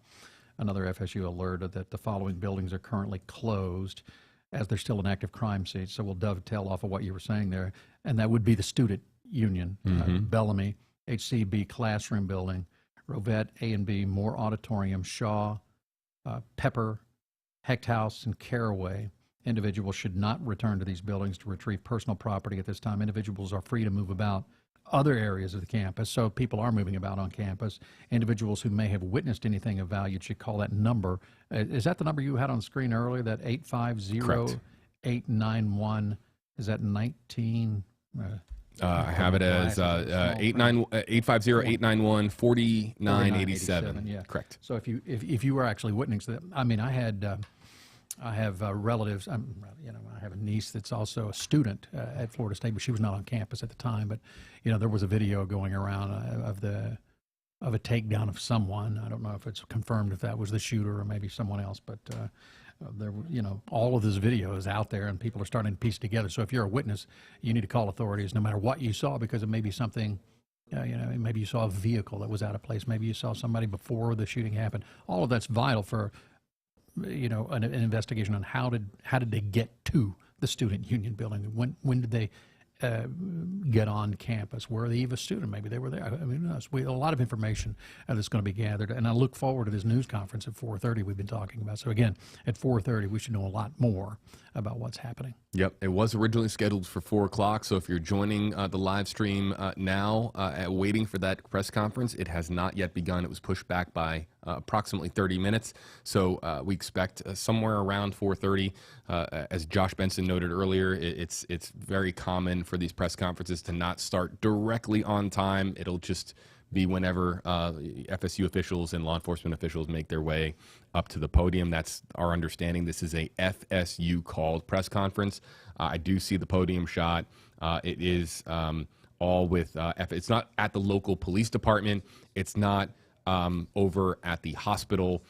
another FSU alert that the following buildings are currently closed as they're still an active crime scene. So we'll dovetail off of what you were saying there. And that would be the student union, Bellamy, HCB classroom building, Rovette, A&B, Moore Auditorium, Shaw, Pepper, Hecht House, and Caraway. Individuals should not return to these buildings to retrieve personal property at this time. Individuals are free to move about other areas of the campus, so people are moving about on campus. Individuals who may have witnessed anything of value should call that number. Is that the number you had on screen earlier, that 850-891? Is that 19? I have it as 850-891-4987. Yeah, correct. So if you were actually witnessing that, I mean, I have relatives. I have a niece that's also a student at Florida State, but she was not on campus at the time. But there was a video going around of the a takedown of someone. I don't know if it's confirmed if that was the shooter or maybe someone else, but there, all of this video is out there and people are starting to piece it together. So if you're a witness, you need to call authorities no matter what you saw, because it may be something, maybe you saw a vehicle that was out of place. Maybe you saw somebody before the shooting happened. All of that's vital for, an investigation on how did they get to the student union building? When did they get on campus? Were they even a student? Maybe they were there. I mean, a lot of information that's going to be gathered, and I look forward to this news conference at 4:30 we've been talking about. So again, at 4:30 we should know a lot more about what's happening. Yep, it was originally scheduled for 4 o'clock. So if you're joining the live stream now, waiting for that press conference, it has not yet begun. It was pushed back by approximately 30 minutes. So we expect somewhere around 4:30. As Josh Benson noted earlier, it's very common for these press conferences to not start directly on time. It'll just be whenever FSU officials and law enforcement officials make their way up to the podium. That's our understanding. This is a FSU called press conference. I do see the podium shot. It is all with, it's not at the local police department. It's not over at the hospital.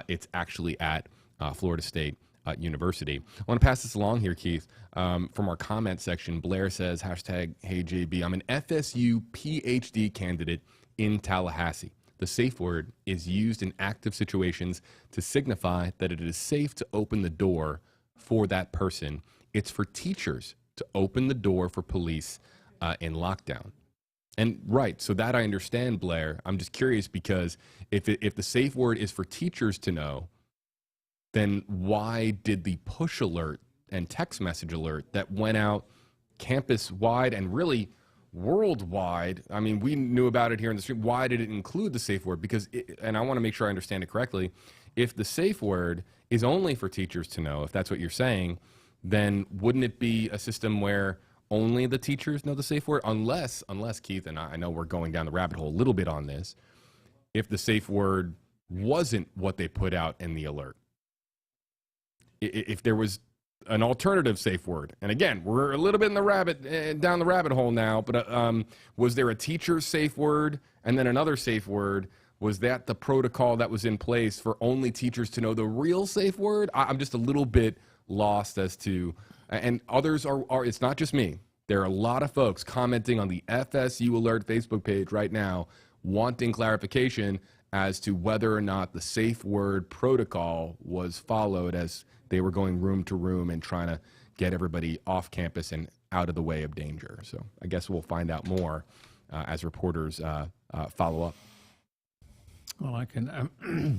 It's actually at Florida State University. I want to pass this along here, Keith. From our comment section, Blair says, #HeyJB, I'm an FSU PhD candidate in Tallahassee. The safe word is used in active situations to signify that it is safe to open the door for that person. It's for teachers to open the door for police in lockdown. And right, so that I understand, Blair. I'm just curious because if the safe word is for teachers to know, then why did the push alert and text message alert that went out campus-wide and really worldwide, I mean, we knew about it here in the stream, why did it include the safe word? Because, and I want to make sure I understand it correctly, if the safe word is only for teachers to know, if that's what you're saying, then wouldn't it be a system where only the teachers know the safe word? Unless Keith, and I know we're going down the rabbit hole a little bit on this, if the safe word wasn't what they put out in the alert. If there was an alternative safe word, and again, we're a little bit in the down the rabbit hole now, but was there a teacher's safe word and then another safe word? Was that the protocol that was in place for only teachers to know the real safe word? I'm just a little bit lost as to, and others are, it's not just me. There are a lot of folks commenting on the FSU Alert Facebook page right now wanting clarification as to whether or not the safe word protocol was followed as they were going room to room and trying to get everybody off campus and out of the way of danger. So I guess we'll find out more as reporters follow up. Well, I can,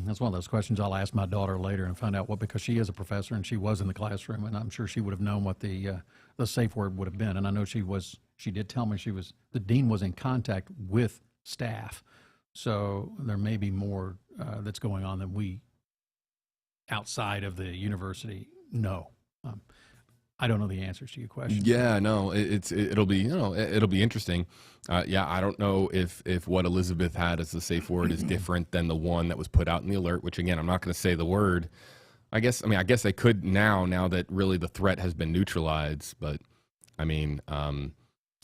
that's one of those questions I'll ask my daughter later and find out what, because she is a professor and she was in the classroom, and I'm sure she would have known what the safe word would have been. And I know she did tell me the dean was in contact with staff. So there may be more that's going on than we outside of the university know. I don't know the answers to your question. Yeah, no, it'll be it'll be interesting. Yeah, I don't know if what Elizabeth had as the safe word is different than the one that was put out in the alert. Which again, I'm not going to say the word. I guess I could now that really the threat has been neutralized. But I mean,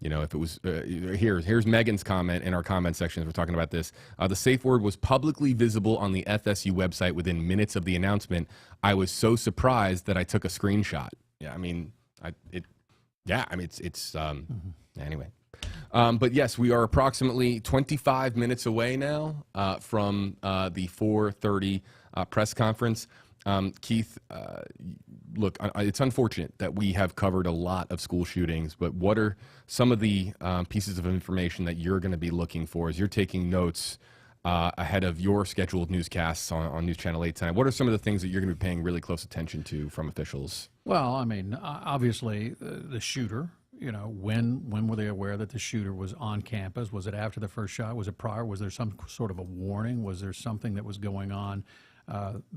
if it was here's Megan's comment in our comment section as we're talking about this. The safe word was publicly visible on the FSU website within minutes of the announcement. I was so surprised that I took a screenshot. Yeah, anyway. But yes, we are approximately 25 minutes away now from the 4:30 press conference. Keith, look, it's unfortunate that we have covered a lot of school shootings, but what are some of the pieces of information that you're going to be looking for as you're taking notes ahead of your scheduled newscasts on News Channel 8 tonight? What are some of the things that you're going to be paying really close attention to from officials? Well, I mean, obviously the shooter, when were they aware that the shooter was on campus? Was it after the first shot? Was it prior? Was there some sort of a warning? Was there something that was going on?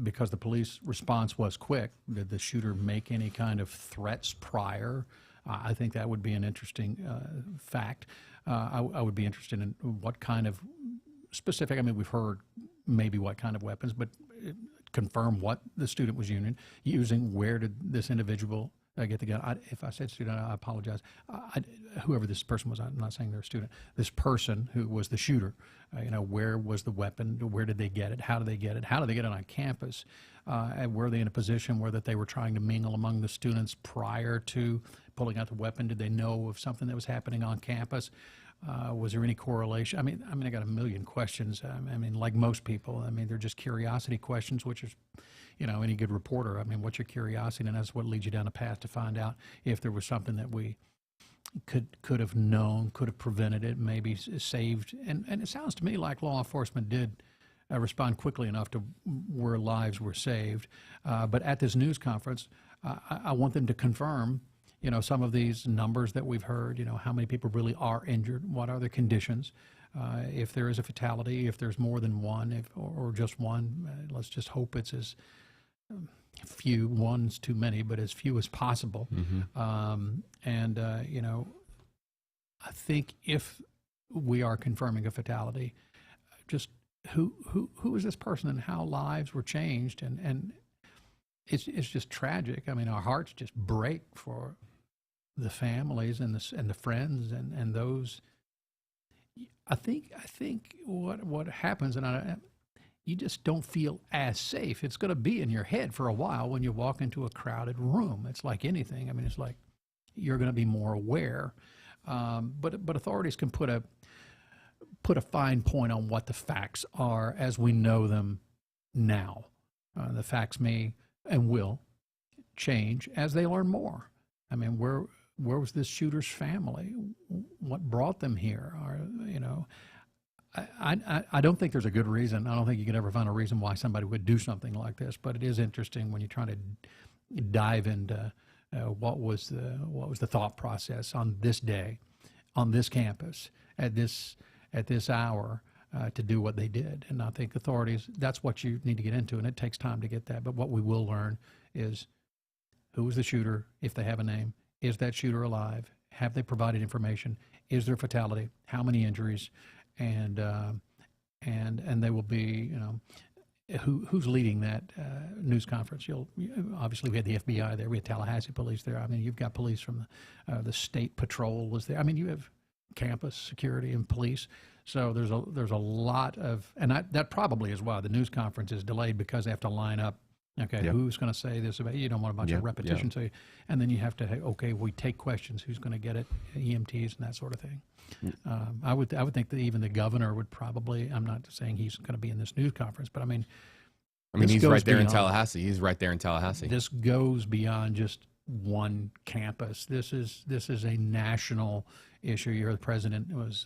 Because the police response was quick, did the shooter make any kind of threats prior? I think that would be an interesting fact. I would be interested in what kind of specific, we've heard maybe what kind of weapons, but confirm what the student was using. Where did this individual get the gun. If I said student, I apologize. Whoever this person was, I'm not saying they're a student. This person who was the shooter, where was the weapon? Where did they get it? How did they get it? How did they get it on campus? And were they in a position where that they were trying to mingle among the students prior to pulling out the weapon? Did they know of something that was happening on campus? Was there any correlation? I mean, I got a million questions. I mean, like most people, I mean, they're just curiosity questions, which is, any good reporter. I mean, what's your curiosity? And that's what leads you down a path to find out if there was something that we could have known, could have prevented it, maybe saved. And it sounds to me like law enforcement did respond quickly enough to where lives were saved. But at this news conference, I want them to confirm some of these numbers that we've heard, how many people really are injured, what are their conditions, if there is a fatality, if there's more than one, or just one, let's just hope it's as few, one's too many, but as few as possible. I think if we are confirming a fatality, just who is this person and how lives were changed, and it's just tragic. I mean, our hearts just break for the families and the friends and those. I think what happens, and you just don't feel as safe. It's going to be in your head for a while when you walk into a crowded room. It's like anything. I mean, it's like you're going to be more aware. But authorities can put a fine point on what the facts are as we know them now. The facts may and will change as they learn more. I mean, where was this shooter's family? What brought them here? I don't think there's a good reason. I don't think you could ever find a reason why somebody would do something like this. But it is interesting when you're trying to dive into what was the thought process on this day, on this campus, at this hour, to do what they did. And I think authorities, that's what you need to get into, and it takes time to get that. But what we will learn is who was the shooter, if they have a name. Is that shooter alive? Have they provided information? Is there fatality? How many injuries? And they will be, who's leading that news conference? Obviously we had the FBI there, we had Tallahassee police there. I mean, you've got police from the state patrol was there. I mean, you have campus security and police. So there's a lot of, and that probably is why the news conference is delayed, because they have to line up. Okay, yep. Who's going to say this about you? Don't want a bunch of repetition. Yep. So, and then you have to, okay, we take questions. Who's going to get it? EMTs and that sort of thing. I would think that even the governor would probably. I'm not saying he's going to be in this news conference, but I mean, he's right there in Tallahassee. He's right there in Tallahassee. This goes beyond just one campus. This is a national issue. You heard the president was,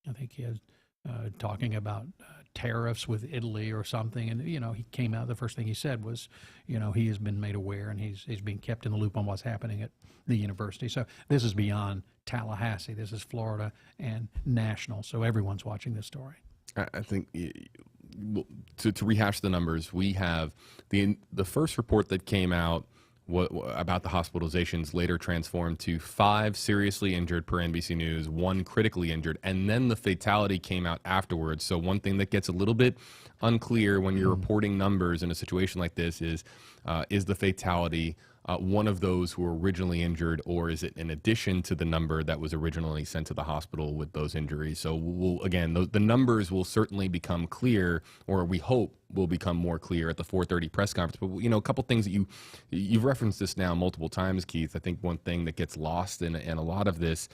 I think he had talking about tariffs with Italy or something, and he came out, the first thing he said was, he has been made aware and he's being kept in the loop on what's happening at the university. So this is beyond Tallahassee. This is Florida and national. So everyone's watching this story. I think to rehash the numbers, we have the first report that came out about the hospitalizations later transformed to 5 seriously injured per NBC News, 1 critically injured, and then the fatality came out afterwards. So one thing that gets a little bit unclear when you're reporting numbers in a situation like this is the fatality one of those who were originally injured, or is it in addition to the number that was originally sent to the hospital with those injuries? So again, the numbers will certainly become clear, or we hope will become more clear at the 4:30 press conference. But a couple things that you've referenced this now multiple times, Keith. I think one thing that gets lost in a lot of this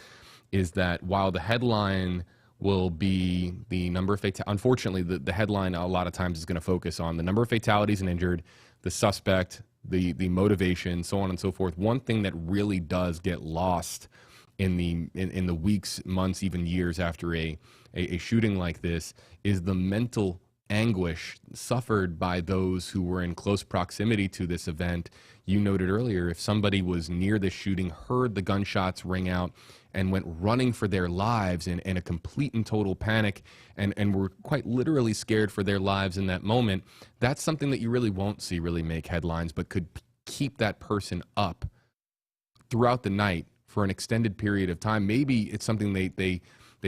is that while the headline will be the number of unfortunately, the headline a lot of times is going to focus on the number of fatalities and injured, the suspect, the motivation, so on and so forth. One thing that really does get lost in the weeks, months, even years after a shooting like this is the mental anguish suffered by those who were in close proximity to this event. You noted earlier, if somebody was near the shooting, heard the gunshots ring out, and went running for their lives in a complete and total panic, and were quite literally scared for their lives in that moment, that's something that you really won't see really make headlines, but could keep that person up throughout the night for an extended period of time. Maybe it's something they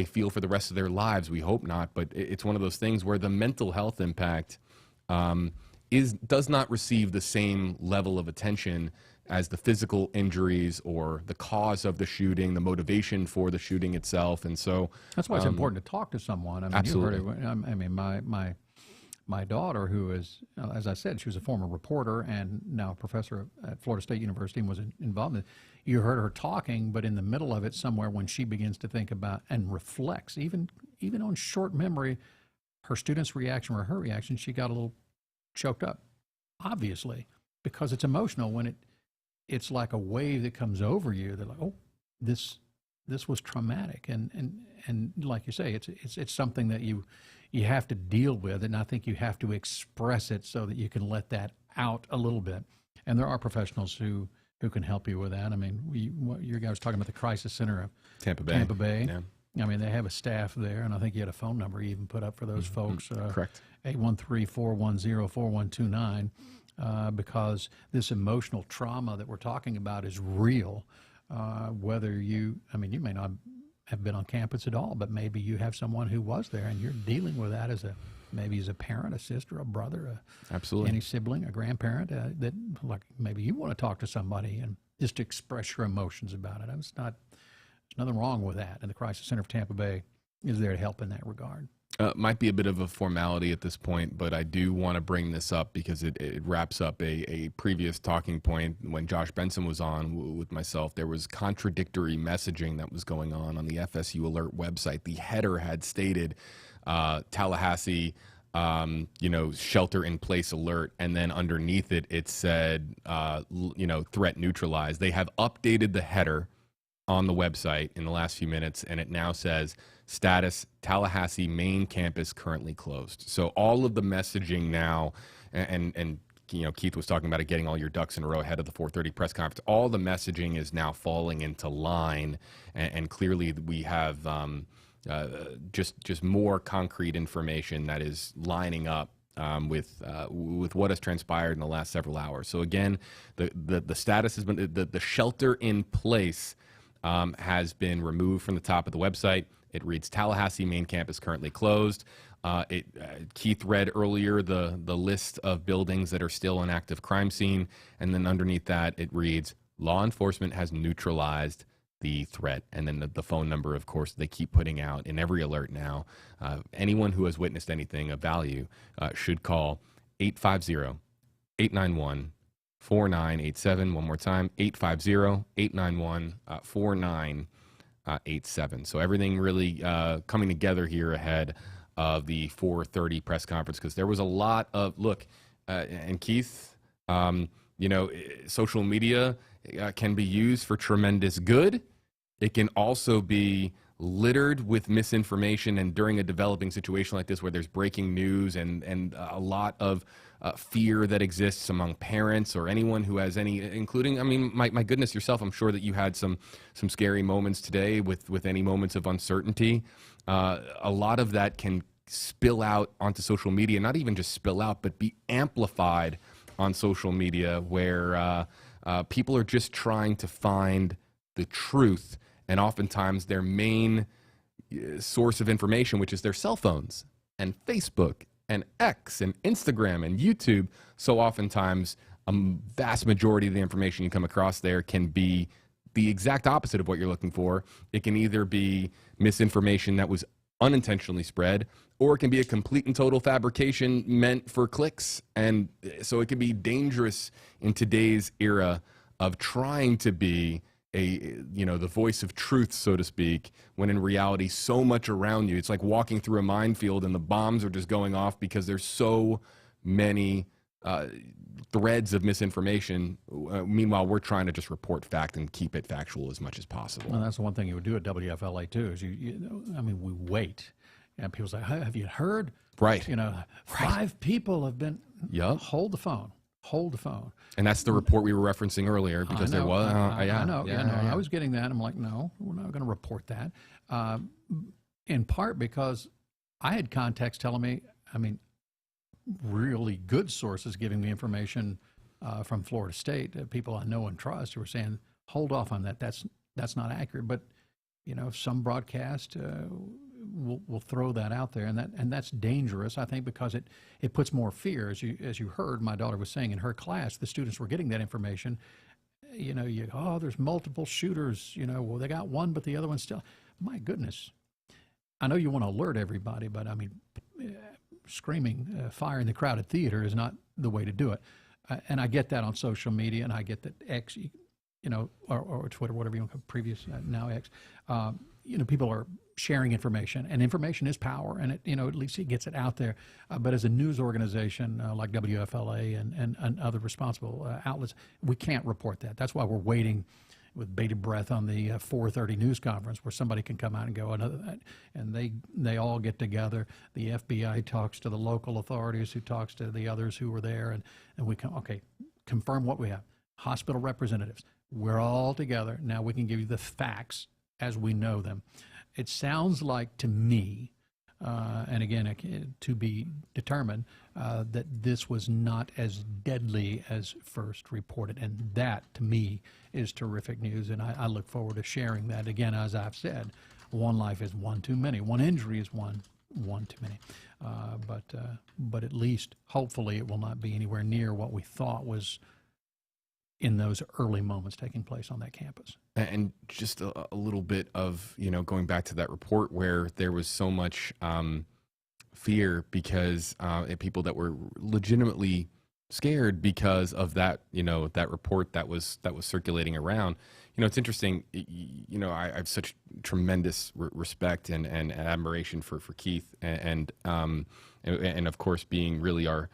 feel for the rest of their lives. We hope not, but it's one of those things where the mental health impact does not receive the same level of attention as the physical injuries or the cause of the shooting, the motivation for the shooting itself. And so that's why it's important to talk to someone. I mean, absolutely. You heard it. I mean, my daughter, who is, as I said, she was a former reporter and now a professor at Florida State University and was involved in it. You heard her talking, but in the middle of it somewhere when she begins to think about and reflects, even on short memory, her student's reaction or her reaction, she got a little choked up, obviously, because it's emotional when it's like a wave that comes over you. They're like, oh, this was traumatic, and like you say, it's something that you have to deal with, and I think you have to express it so that you can let that out a little bit. And there are professionals who can help you with that. I mean, your guy was talking about the crisis center of Tampa Bay. Yeah. I mean, they have a staff there, and I think you had a phone number you even put up for those folks. Correct. 813-410-4129, because this emotional trauma that we're talking about is real. Whether you may not have been on campus at all, but maybe you have someone who was there and you're dealing with that maybe as a parent, a sister, a brother, absolutely, any sibling, a grandparent, that like maybe you want to talk to somebody and just express your emotions about it. There's nothing wrong with that. And the Crisis Center of Tampa Bay is there to help in that regard. Might be a bit of a formality at this point, but I do want to bring this up because it wraps up a previous talking point. When Josh Benson was on with myself, there was contradictory messaging that was going on the FSU Alert website. The header had stated Tallahassee, shelter in place alert, and then underneath it said, threat neutralized. They have updated the header on the website in the last few minutes, and it now says status Tallahassee main campus currently closed. So all of the messaging now, and Keith was talking about it, getting all your ducks in a row ahead of the 4:30 press conference. All the messaging is now falling into line, and clearly we have just more concrete information that is lining up with what has transpired in the last several hours. So again, the status has been the shelter in place has been removed from the top of the website. It reads Tallahassee main campus currently closed. Keith read earlier the list of buildings that are still an active crime scene, and then underneath that it reads law enforcement has neutralized the threat, and then the phone number, of course, they keep putting out in every alert now. Anyone who has witnessed anything of value should call 850-891-4987. One more time, 850-891-4987. So everything really coming together here ahead of the 4:30 press conference, because there was a lot of and Keith, social media can be used for tremendous good. It can also be littered with misinformation, and during a developing situation like this where there's breaking news and a lot of fear that exists among parents or anyone who has any, including, my goodness, yourself, I'm sure that you had some scary moments today with any moments of uncertainty. A lot of that can spill out onto social media, not even just spill out, but be amplified on social media, where people are just trying to find the truth, and oftentimes their main source of information, which is their cell phones and Facebook and X and Instagram and YouTube. So oftentimes a vast majority of the information you come across there can be the exact opposite of what you're looking for. It can either be misinformation that was unintentionally spread, or it can be a complete and total fabrication meant for clicks. And so it can be dangerous in today's era of trying to be the voice of truth, so to speak, when in reality so much around you, it's like walking through a minefield and the bombs are just going off because there's so many threads of misinformation. Meanwhile, we're trying to just report fact and keep it factual as much as possible. Well, that's the one thing you would do at WFLA too, is we wait. And people say, have you heard? Right. 5 people have been, Yep. Hold the phone. And that's the report we were referencing earlier, because there was. I know. I was getting that. I'm like, no, we're not going to report that. In part because I had contacts telling me, really good sources giving me information from Florida State, people I know and trust, who were saying, hold off on that. That's not accurate. But, some broadcast will throw that out there, and that's dangerous, I think, because it puts more fear. As you heard, my daughter was saying in her class, the students were getting that information, there's multiple shooters. Well, they got one, but the other one's still. My goodness. I know you want to alert everybody, but I mean, screaming fire in the crowded theater is not the way to do it. And I get that on social media, and I get that X, or Twitter, whatever you want to call it, previous, now X, people are sharing information, and information is power, and at least it gets it out there. But as a news organization like WFLA and other responsible outlets, we can't report that. That's why we're waiting with bated breath on the 4:30 news conference, where somebody can come out and go, and they all get together. The FBI talks to the local authorities, who talks to the others who were there, and we can, confirm what we have. Hospital representatives, we're all together. Now we can give you the facts as we know them. It sounds like to me, and again, to be determined, that this was not as deadly as first reported. And that, to me, is terrific news. And I look forward to sharing that. Again, as I've said, one life is one too many. One injury is one too many. But at least, hopefully, it will not be anywhere near what we thought was in those early moments taking place on that campus. And just a little bit of, going back to that report where there was so much fear because people that were legitimately scared because of that, that report that was circulating around. It's interesting, I have such tremendous respect and admiration for Keith and of course being really our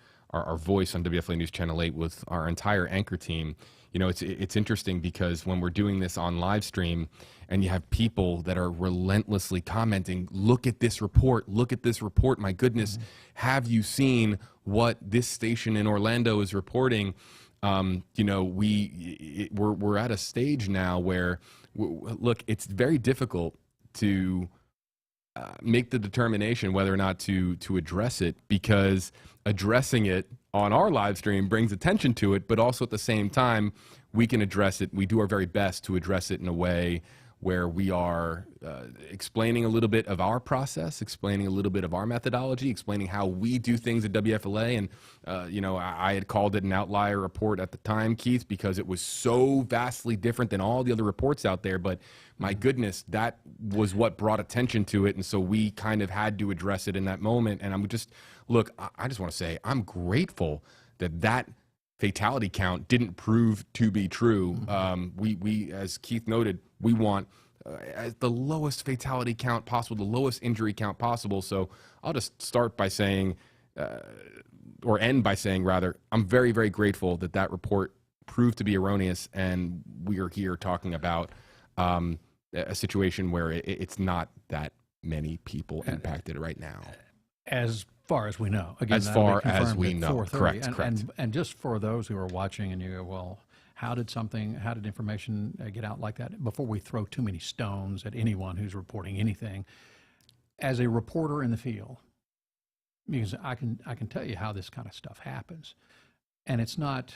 voice on WFLA News Channel 8 with our entire anchor team. It's interesting because when we're doing this on live stream and you have people that are relentlessly commenting, look at this report, my goodness, have you seen what this station in Orlando is reporting? We're at a stage now where, look, it's very difficult to make the determination whether or not to address it, because addressing it on our live stream brings attention to it, but also at the same time, we can address it. We do our very best to address it in a way where we are explaining a little bit of our process, explaining a little bit of our methodology, explaining how we do things at WFLA. And, I had called it an outlier report at the time, Keith, because it was so vastly different than all the other reports out there. But my goodness, that was what brought attention to it. And so we kind of had to address it in that moment. And I just want to say, I'm grateful that fatality count didn't prove to be true. We, as Keith noted, we want the lowest fatality count possible, the lowest injury count possible. So I'll just start by saying, or end by saying rather, I'm very, very grateful that report proved to be erroneous, and we are here talking about a situation where it's not that many people impacted right now. As far as we know. Again, as far as we know. Correct. And just for those who are watching and you go, well, how did information get out like that? Before we throw too many stones at anyone who's reporting anything, as a reporter in the field, because I can tell you how this kind of stuff happens, and it's not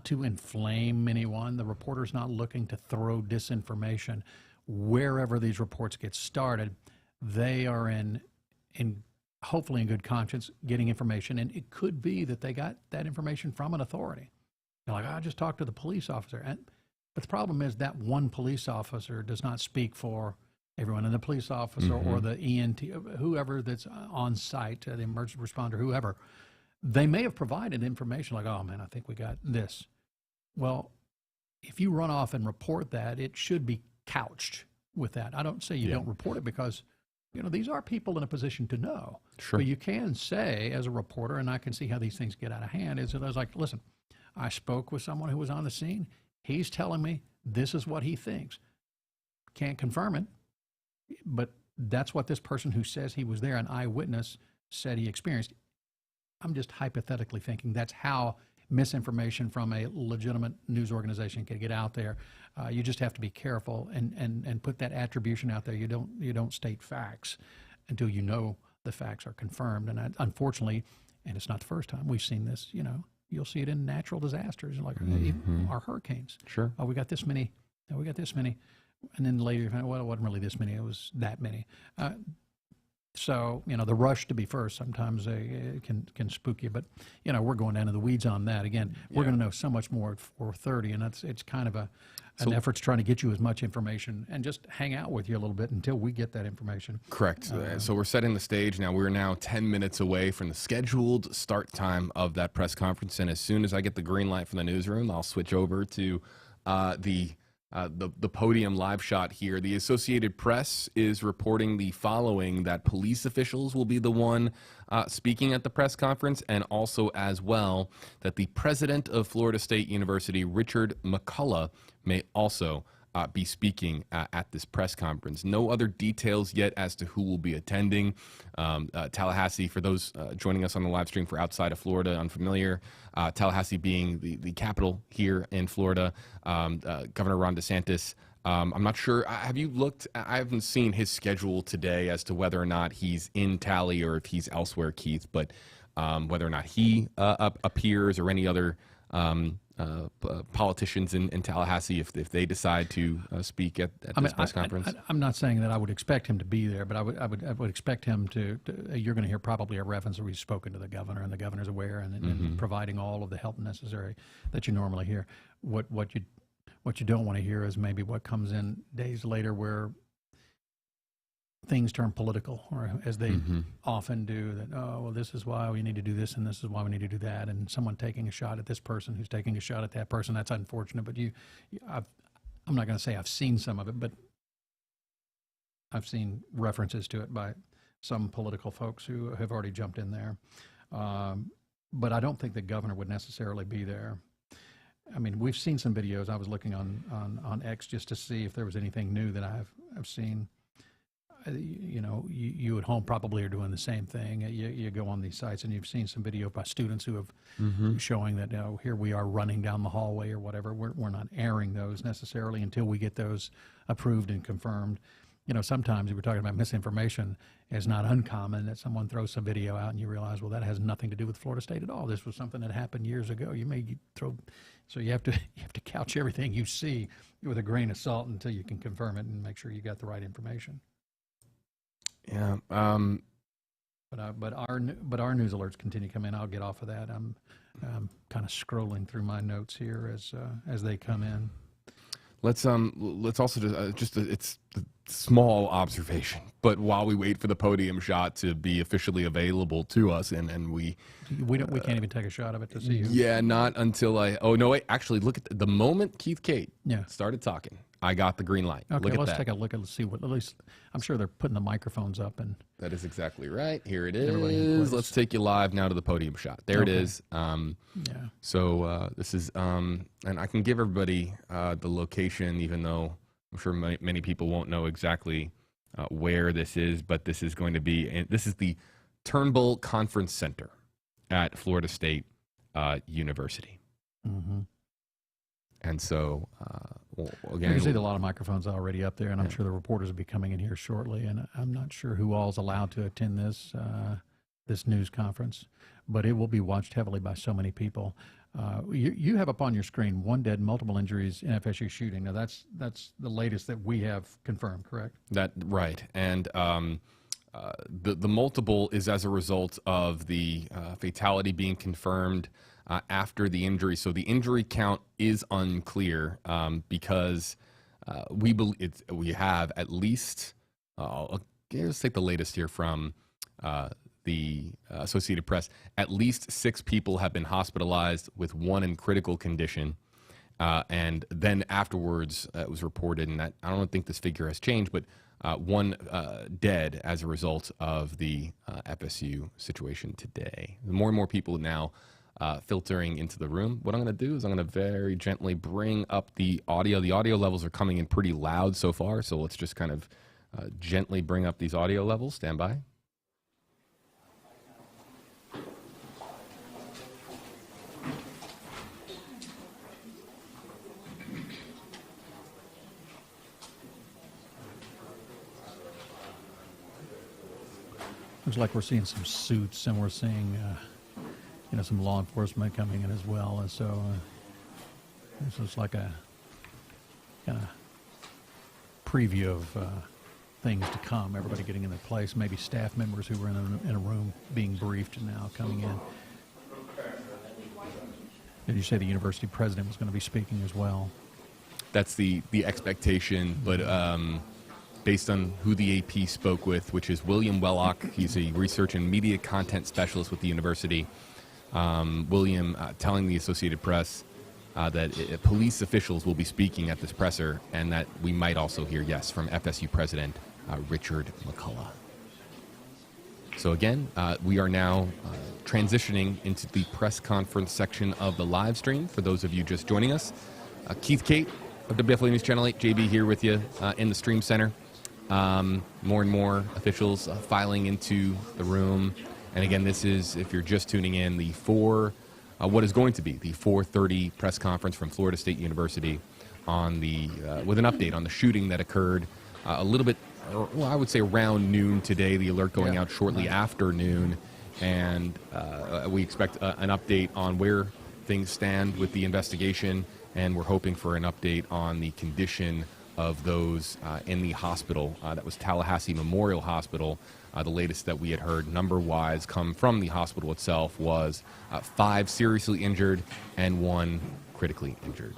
to inflame anyone. The reporter's not looking to throw disinformation. Wherever these reports get started, they are in hopefully in good conscience getting information, and it could be that they got that information from an authority. They're like, I just talked to the police officer. But the problem is that one police officer does not speak for everyone, and the police officer or the ENT, whoever that's on site, the emergency responder, whoever, they may have provided information like, oh man, I think we got this. Well, if you run off and report that, it should be couched with that. I don't say you don't report it, because these are people in a position to know. Sure. But you can say, as a reporter, and I can see how these things get out of hand, is that I was like, listen, I spoke with someone who was on the scene. He's telling me this is what he thinks. Can't confirm it, but that's what this person who says he was there, an eyewitness, said he experienced. I'm just hypothetically thinking that's how misinformation from a legitimate news organization can get out there. You just have to be careful and put that attribution out there. You don't state facts until you know the facts are confirmed. And unfortunately, and it's not the first time we've seen this, you'll see it in natural disasters like our hurricanes. Sure. Oh, we got this many. Oh, we got this many. And then later you find, well, it wasn't really this many. It was that many. So, the rush to be first sometimes can spook you. But, we're going down to the weeds on that. Again, we're going to know so much more at 4:30, and it's kind of an effort to trying to get you as much information and just hang out with you a little bit until we get that information. Correct. So we're setting the stage now. We're now 10 minutes away from the scheduled start time of that press conference, and as soon as I get the green light from the newsroom, I'll switch over to the podium live shot here. The Associated Press is reporting the following: that police officials will be the one speaking at the press conference, and also as well that the president of Florida State University, Richard McCullough, may also be speaking at this press conference. No other details yet as to who will be attending. Tallahassee, for those joining us on the live stream for outside of Florida, unfamiliar, Tallahassee being the capital here in Florida, Governor Ron DeSantis. I'm not sure. Have you looked? I haven't seen his schedule today as to whether or not he's in Tally or if he's elsewhere, Keith, but whether or not he appears or any other politicians in Tallahassee, if they decide to speak at this press conference. I'm not saying that I would expect him to be there, but I would expect him to you're going to hear probably a reference that we've spoken to the governor, and the governor's aware and providing all of the help necessary that you normally hear. What you don't want to hear is maybe what comes in days later where things turn political, or as they often do, that, oh, well, this is why we need to do this and this is why we need to do that, and someone taking a shot at this person who's taking a shot at that person. That's unfortunate, but I'm not going to say I've seen some of it, but I've seen references to it by some political folks who have already jumped in there. But I don't think the governor would necessarily be there. I mean, we've seen some videos. I was looking on X just to see if there was anything new that I've seen. You at home probably are doing the same thing. You go on these sites and you've seen some video by students who have showing that, here we are running down the hallway or whatever. We're not airing those necessarily until we get those approved and confirmed. Sometimes we're talking about misinformation. It's not uncommon that someone throws some video out and you realize, well, that has nothing to do with Florida State at all. This was something that happened years ago. So you have to couch everything you see with a grain of salt until you can confirm it and make sure you got the right information. Yeah. But our news alerts continue to come in. I'll get off of that. I'm kind of scrolling through my notes here as they come in. Let's also just it's a small observation, but while we wait for the podium shot to be officially available to us, and we can't even take a shot of it to see you. Yeah, not until actually look at the moment Keith Cate started talking, I got the green light. Okay, let's take a look and see what, at least I'm sure they're putting the microphones up, and that is exactly right. Here it is. Let's take you live now to the podium shot. There it is. So this is and I can give everybody the location, even though I'm sure many people won't know exactly where this is, but this is going to be, this is the Turnbull Conference Center at Florida State University. And so, again, you can see a lot of microphones already up there, and I'm sure the reporters will be coming in here shortly. And I'm not sure who all is allowed to attend this news conference, but it will be watched heavily by so many people. You have up on your screen 1 dead, multiple injuries in FSU shooting. Now that's the latest that we have confirmed, correct? Right, and the multiple is as a result of the fatality being confirmed after the injury. So the injury count is unclear because we have at least, let's take the latest here from the Associated Press. At least 6 people have been hospitalized, with 1 in critical condition. And then afterwards, it was reported, and that I don't think this figure has changed, but 1 dead as a result of the FSU situation today. More and more people now filtering into the room. What I'm going to do is I'm going to very gently bring up the audio. The audio levels are coming in pretty loud so far, so let's just kind of gently bring up these audio levels. Stand by. Looks like we're seeing some suits, and we're seeing some law enforcement coming in as well. And so this looks like a kind of preview of things to come, everybody getting in their place, maybe staff members who were in a room being briefed and now coming in. Did you say the university president was going to be speaking as well? That's the expectation, but based on who the AP spoke with, which is William Wellock. He's a research and media content specialist with the university. William telling the Associated Press that police officials will be speaking at this presser, and that we might also hear yes from FSU President Richard McCullough. So again, we are now transitioning into the press conference section of the live stream. For those of you just joining us, Keith Kate of WFLA News Channel 8, JB here with you in the stream center. More and more officials filing into the room. And again, this is, if you're just tuning in, what is going to be the 4:30 press conference from Florida State University on with an update on the shooting that occurred a little bit, I would say around noon today, the alert going out shortly after noon. And we expect an update on where things stand with the investigation, and we're hoping for an update on the condition of those in the hospital. That was Tallahassee Memorial Hospital. The latest that we had heard number-wise come from the hospital itself was 5 seriously injured and 1 critically injured.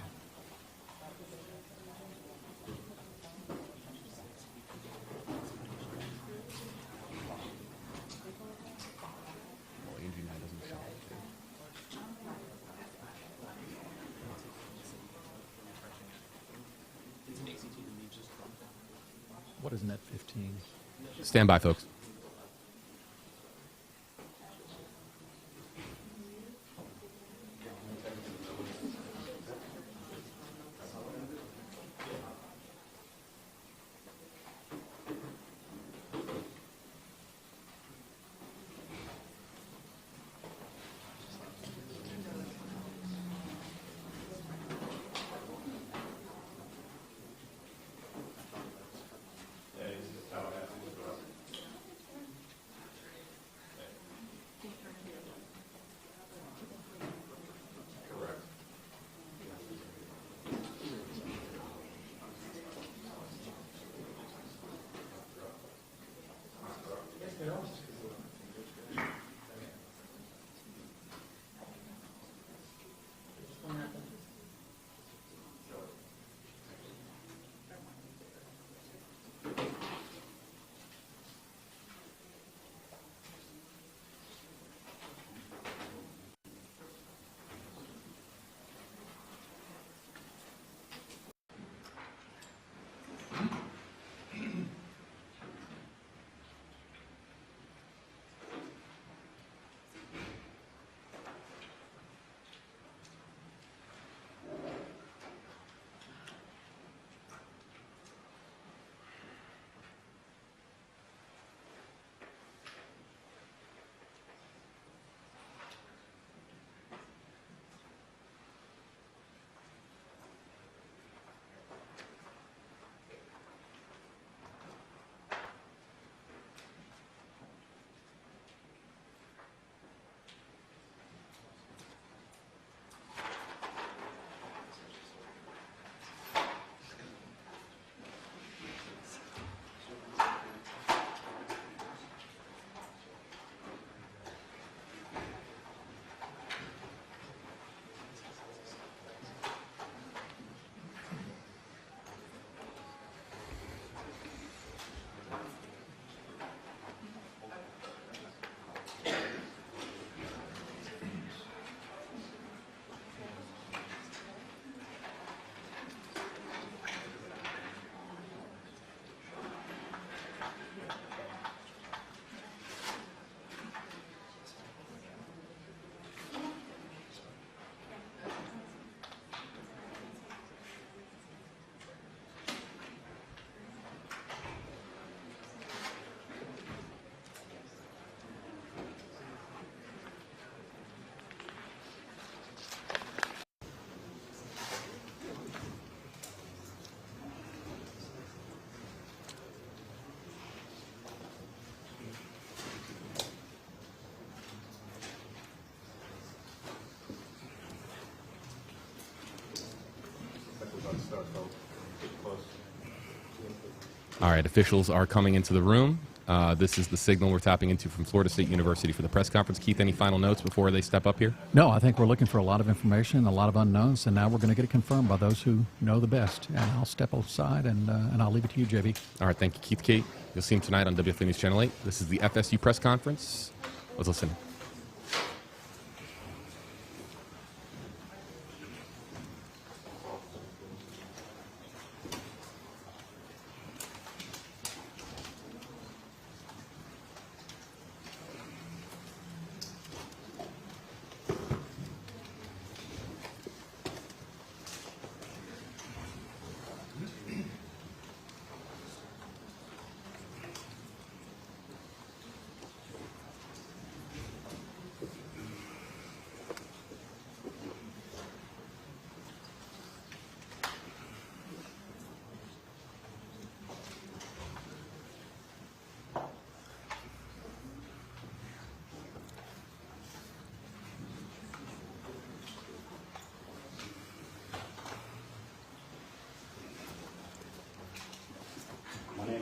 What is net 15? Stand by, folks. All right, officials are coming into the room. This is the signal we're tapping into from Florida State University for the press conference. Keith, any final notes before they step up here? No, I think we're looking for a lot of information, a lot of unknowns, and now we're going to get it confirmed by those who know the best. And I'll step aside and I'll leave it to you, JB. All right, thank you, Keith. Kate, you'll see him tonight on WFA News Channel 8. This is the FSU press conference. Let's listen.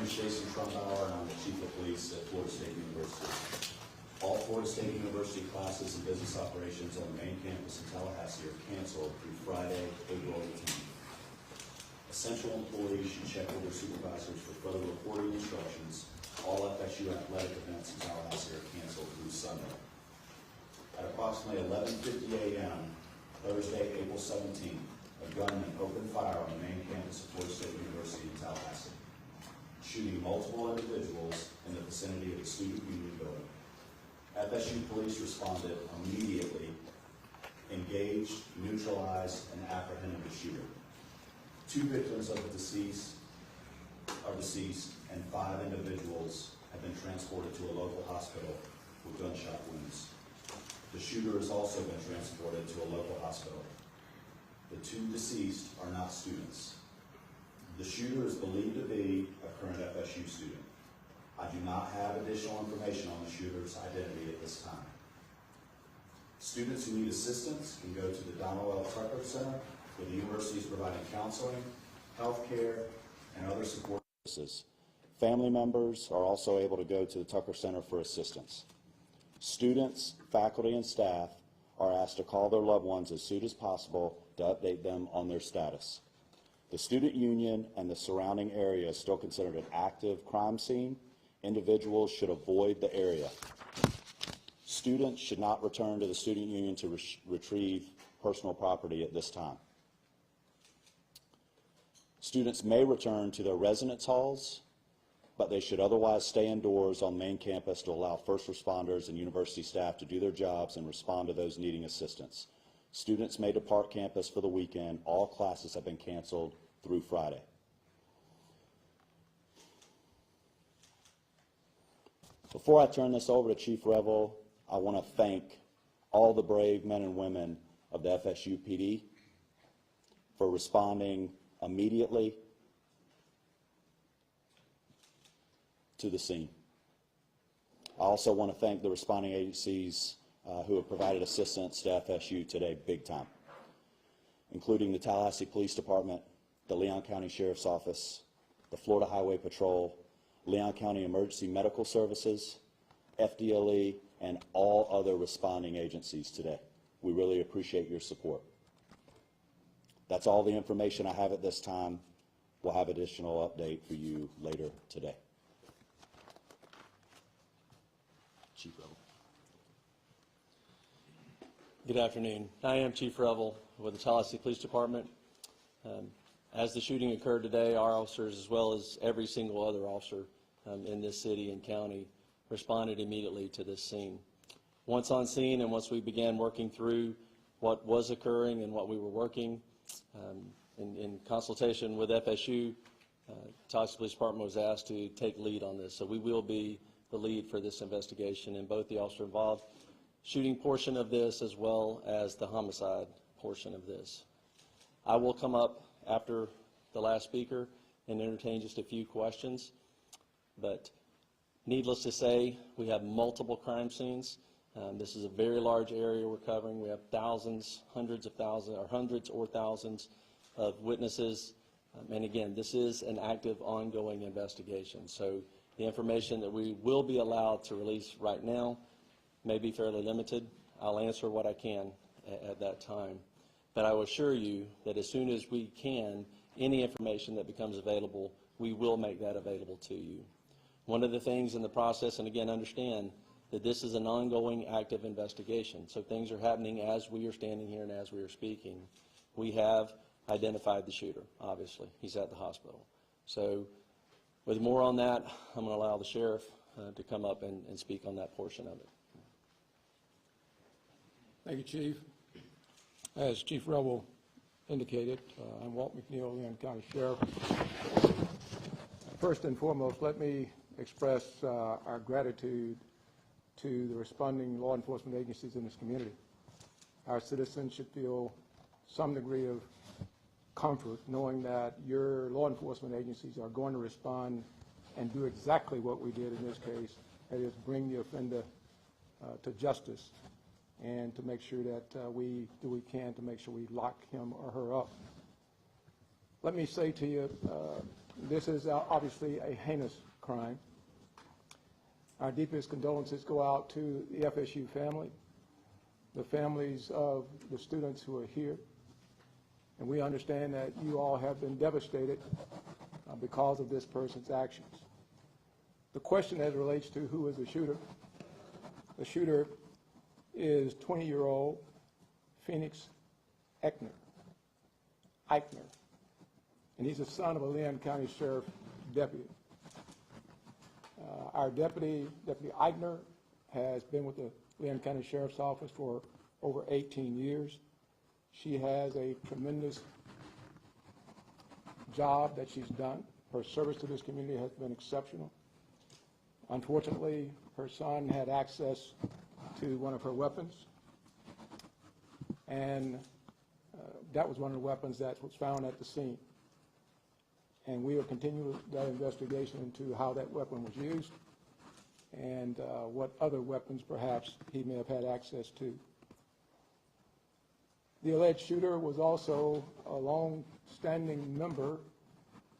Jason Trumbauer, and I'm the Chief of Police at Florida State University. All Florida State University classes and business operations on the main campus in Tallahassee are canceled through Friday, April 18th. Essential employees should check with their supervisors for further reporting instructions. All FSU athletic events in Tallahassee are canceled through Sunday. At approximately 11:50 a.m., Thursday, April 17th, a gunman opened fire on the main campus of Florida State University in Tallahassee, shooting multiple individuals in the vicinity of the Student Union building. FSU police responded immediately, engaged, neutralized, and apprehended the shooter. 2 victims of the deceased are deceased, and 5 individuals have been transported to a local hospital with gunshot wounds. The shooter has also been transported to a local hospital. The 2 deceased are not students. The shooter is believed to be a current FSU student. I do not have additional information on the shooter's identity at this time. Students who need assistance can go to the Donald L. Tucker Center, where the university is providing counseling, health care, and other support services. Family members are also able to go to the Tucker Center for assistance. Students, faculty, and staff are asked to call their loved ones as soon as possible to update them on their status. The student union and the surrounding area is still considered an active crime scene. Individuals should avoid the area. Students should not return to the student union to retrieve personal property at this time. Students may return to their residence halls, but they should otherwise stay indoors on main campus to allow first responders and university staff to do their jobs and respond to those needing assistance. Students may depart campus for the weekend. All classes have been canceled through Friday. Before I turn this over to Chief Revel, I want to thank all the brave men and women of the FSU PD for responding immediately to the scene. I also want to thank the responding agencies who have provided assistance to FSU today big time, including the Tallahassee Police Department, the Leon County Sheriff's Office, the Florida Highway Patrol, Leon County Emergency Medical Services, FDLE, and all other responding agencies today. We really appreciate your support. That's all the information I have at this time. We'll have additional update for you later today. Chief Revel. Good afternoon. I am Chief Revel with the Tallahassee Police Department. As the shooting occurred today, our officers, as well as every single other officer in this city and county, responded immediately to this scene. Once on scene and once we began working through what was occurring and what we were working, in consultation with FSU, Tallahassee Police Department was asked to take lead on this. So we will be the lead for this investigation in both the officer involved shooting portion of this as well as the homicide portion of this. I will come up after the last speaker and entertain just a few questions, but needless to say, we have multiple crime scenes. This is a very large area we're covering. We have thousands, hundreds of thousands, or hundreds or thousands of witnesses And again, this is an active, ongoing investigation. So the information that we will be allowed to release right now may be fairly limited. I'll answer what I can at that time. But I will assure you that as soon as we can, any information that becomes available, we will make that available to you. One of the things in the process, and again, understand that this is an ongoing, active investigation. So things are happening as we are standing here and as we are speaking. We have identified the shooter, obviously. He's at the hospital. So with more on that, I'm going to allow the sheriff to come up and speak on that portion of it. Thank you, Chief. As Chief Rebel indicated, I'm Walt McNeil, Leon County Sheriff. First and foremost, let me express our gratitude to the responding law enforcement agencies in this community. Our citizens should feel some degree of comfort knowing that your law enforcement agencies are going to respond and do exactly what we did in this case, that is bring the offender to justice and to make sure that we do what we can to make sure we lock him or her up. Let me say to you, this is obviously a heinous crime. Our deepest condolences go out to the FSU family, the families of the students who are here, and we understand that you all have been devastated because of this person's actions. The question as it relates to who is the shooter is 20-year-old Phoenix Eichner, and he's the son of a Leon County Sheriff deputy. Our Deputy Eichner, has been with the Leon County Sheriff's Office for over 18 years. She has a tremendous job that she's done. Her service to this community has been exceptional. Unfortunately, her son had access to one of her weapons, and that was one of the weapons that was found at the scene. And we will continue that investigation into how that weapon was used and what other weapons perhaps he may have had access to. The alleged shooter was also a long-standing member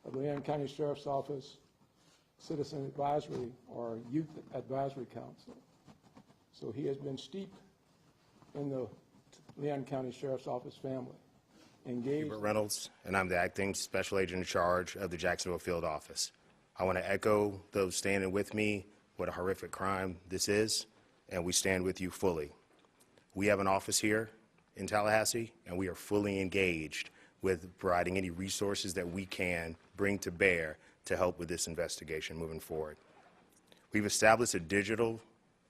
of the Leon County Sheriff's Office Citizen Advisory or Youth Advisory Council. So he has been steeped in the Leon County Sheriff's Office family. Hubert Reynolds, and I'm the acting special agent in charge of the Jacksonville field office. I want to echo those standing with me what a horrific crime this is, and we stand with you fully. We have an office here in Tallahassee, and we are fully engaged with providing any resources that we can bring to bear to help with this investigation moving forward. We've established a digital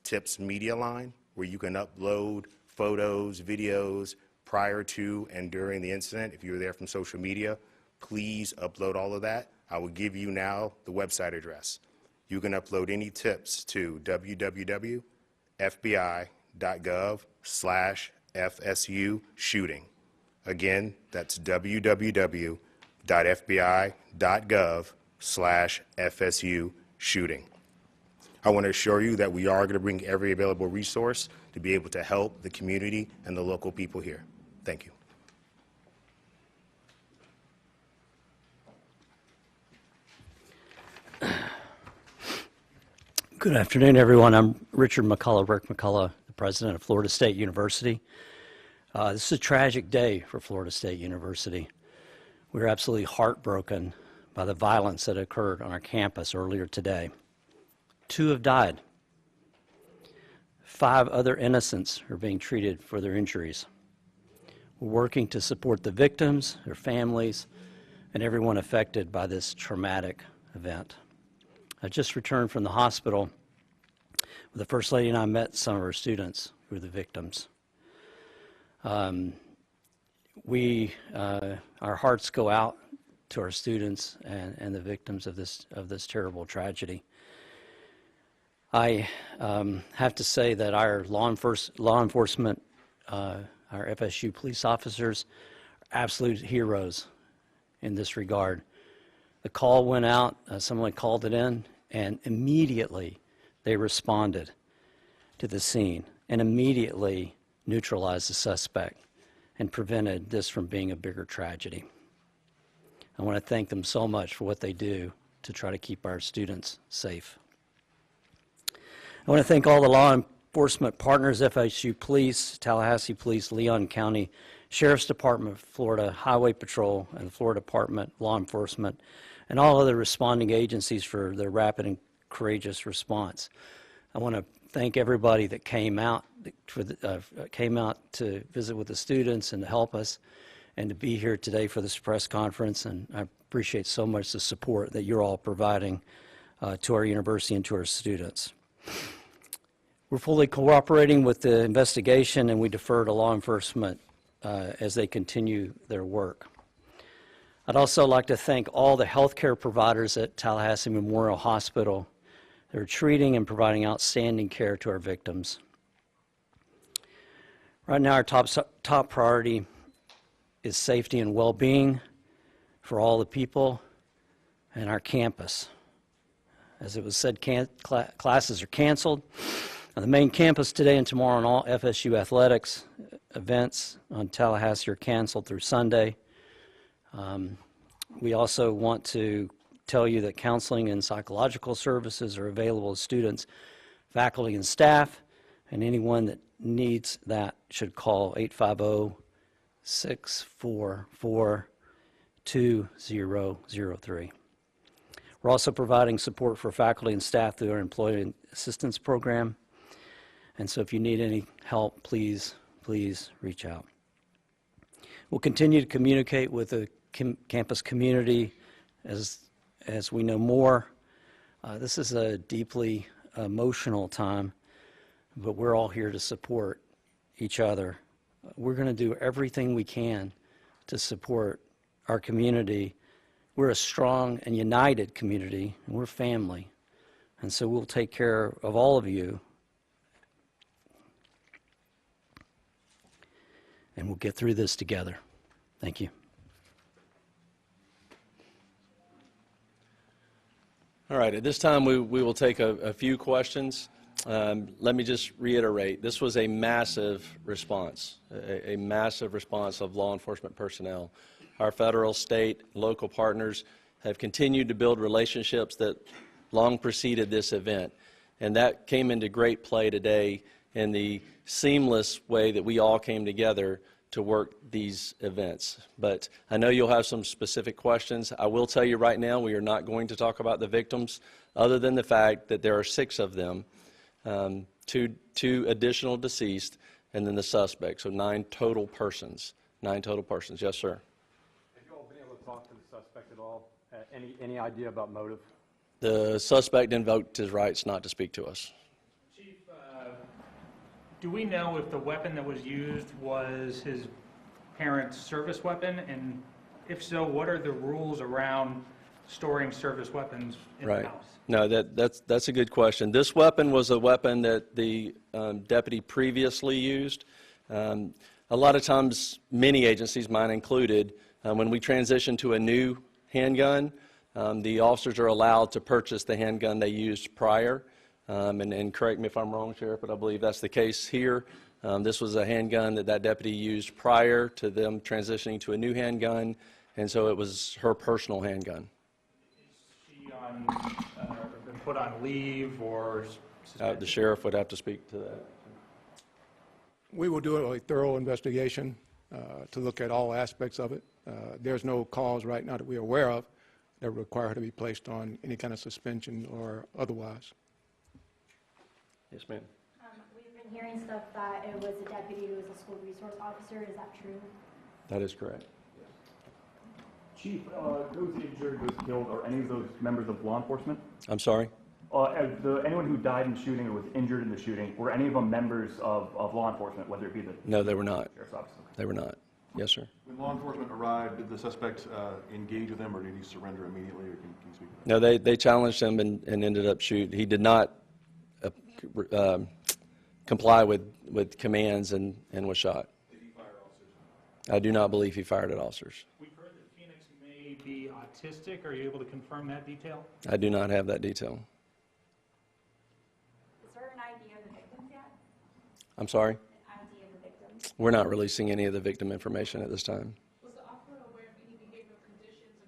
tips media line where you can upload photos, videos, prior to and during the incident. If you were there from social media, please upload all of that. I will give you now the website address. You can upload any tips to www.fbi.gov/FSU shooting. Again, that's www.fbi.gov/FSU shooting. I want to assure you that we are going to bring every available resource to be able to help the community and the local people here. Thank you. Good afternoon, everyone. I'm Richard McCullough, Rick McCullough, the president of Florida State University. This is a tragic day for Florida State University. We're absolutely heartbroken by the violence that occurred on our campus earlier today. 2 have died. 5 other innocents are being treated for their injuries. We're working to support the victims, their families, and everyone affected by this traumatic event. I just returned from the hospital where the First Lady and I met some of our students who were the victims. Our hearts go out to our students and the victims of this terrible tragedy. I have to say that our law enforcement, our FSU police officers, are absolute heroes in this regard. The call went out, someone called it in, and immediately they responded to the scene and immediately neutralized the suspect and prevented this from being a bigger tragedy. I want to thank them so much for what they do to try to keep our students safe. I want to thank all the law enforcement partners, FSU Police, Tallahassee Police, Leon County Sheriff's Department, Florida Highway Patrol, and the Florida Department of Law Enforcement, and all other responding agencies for their rapid and courageous response. I want to thank everybody that came out to visit with the students and to help us, and to be here today for this press conference. And I appreciate so much the support that you're all providing to our university and to our students. We're fully cooperating with the investigation, and we defer to law enforcement as they continue their work. I'd also like to thank all the healthcare providers at Tallahassee Memorial Hospital that are treating and providing outstanding care to our victims. Right now, our top priority is safety and well-being for all the people and our campus. As it was said, classes are canceled on the main campus today and tomorrow, and all FSU athletics events on Tallahassee are canceled through Sunday. We also want to tell you that counseling and psychological services are available to students, faculty, and staff, and anyone that needs that should call 850-644-2003. We're also providing support for faculty and staff through our Employee Assistance Program. And so if you need any help, please reach out. We'll continue to communicate with the campus community as we know more. This is a deeply emotional time, but we're all here to support each other. We're going to do everything we can to support our community. We're a strong and united community, and we're family. And so we'll take care of all of you, and we'll get through this together. Thank you. All right, at this time we will take a few questions. Let me just reiterate, this was a massive response, a massive response of law enforcement personnel. Our federal, state, local partners have continued to build relationships that long preceded this event, and that came into great play today in the seamless way that we all came together to work these events. But I know you'll have some specific questions. I will tell you right now, we are not going to talk about the victims, other than the fact that there are 6 of them, two additional deceased, and then the suspect. So 9 total persons. 9 total persons. Yes, sir. Have you all been able to talk to the suspect at all? Any idea about motive? The suspect invoked his rights not to speak to us. Do we know if the weapon that was used was his parents' service weapon? And if so, what are the rules around storing service weapons in the house? No, that's a good question. This weapon was a weapon that the deputy previously used. A lot of times, many agencies, mine included, when we transition to a new handgun, the officers are allowed to purchase the handgun they used prior. And correct me if I'm wrong, Sheriff, but I believe that's the case here. This was a handgun that deputy used prior to them transitioning to a new handgun, and so it was her personal handgun. Is she been put on leave or suspended? The sheriff would have to speak to that. We will do a thorough investigation to look at all aspects of it. There's no cause right now that we're aware of that require her to be placed on any kind of suspension or otherwise. Yes, ma'am. We've been hearing stuff that it was a deputy who was a school resource officer. Is that true? That is correct. Chief, those injured, those killed, are any of those members of law enforcement? I'm sorry? Anyone who died in the shooting or was injured in the shooting, were any of them members of law enforcement, whether it be the... No, they were not. Sheriff's office? They were not. Yes, sir. When law enforcement arrived, did the suspect engage with them, or did he surrender immediately? Or can you speak to that? No, they challenged him and ended up shooting. He did not comply with commands and was shot. Did he fire officers? I do not believe he fired at officers. We've heard that Phoenix may be autistic. Are you able to confirm that detail? I do not have that detail. Is there an ID of the victims yet? I'm sorry? An ID of the victims? We're not releasing any of the victim information at this time. Was the officer aware of any behavioral conditions or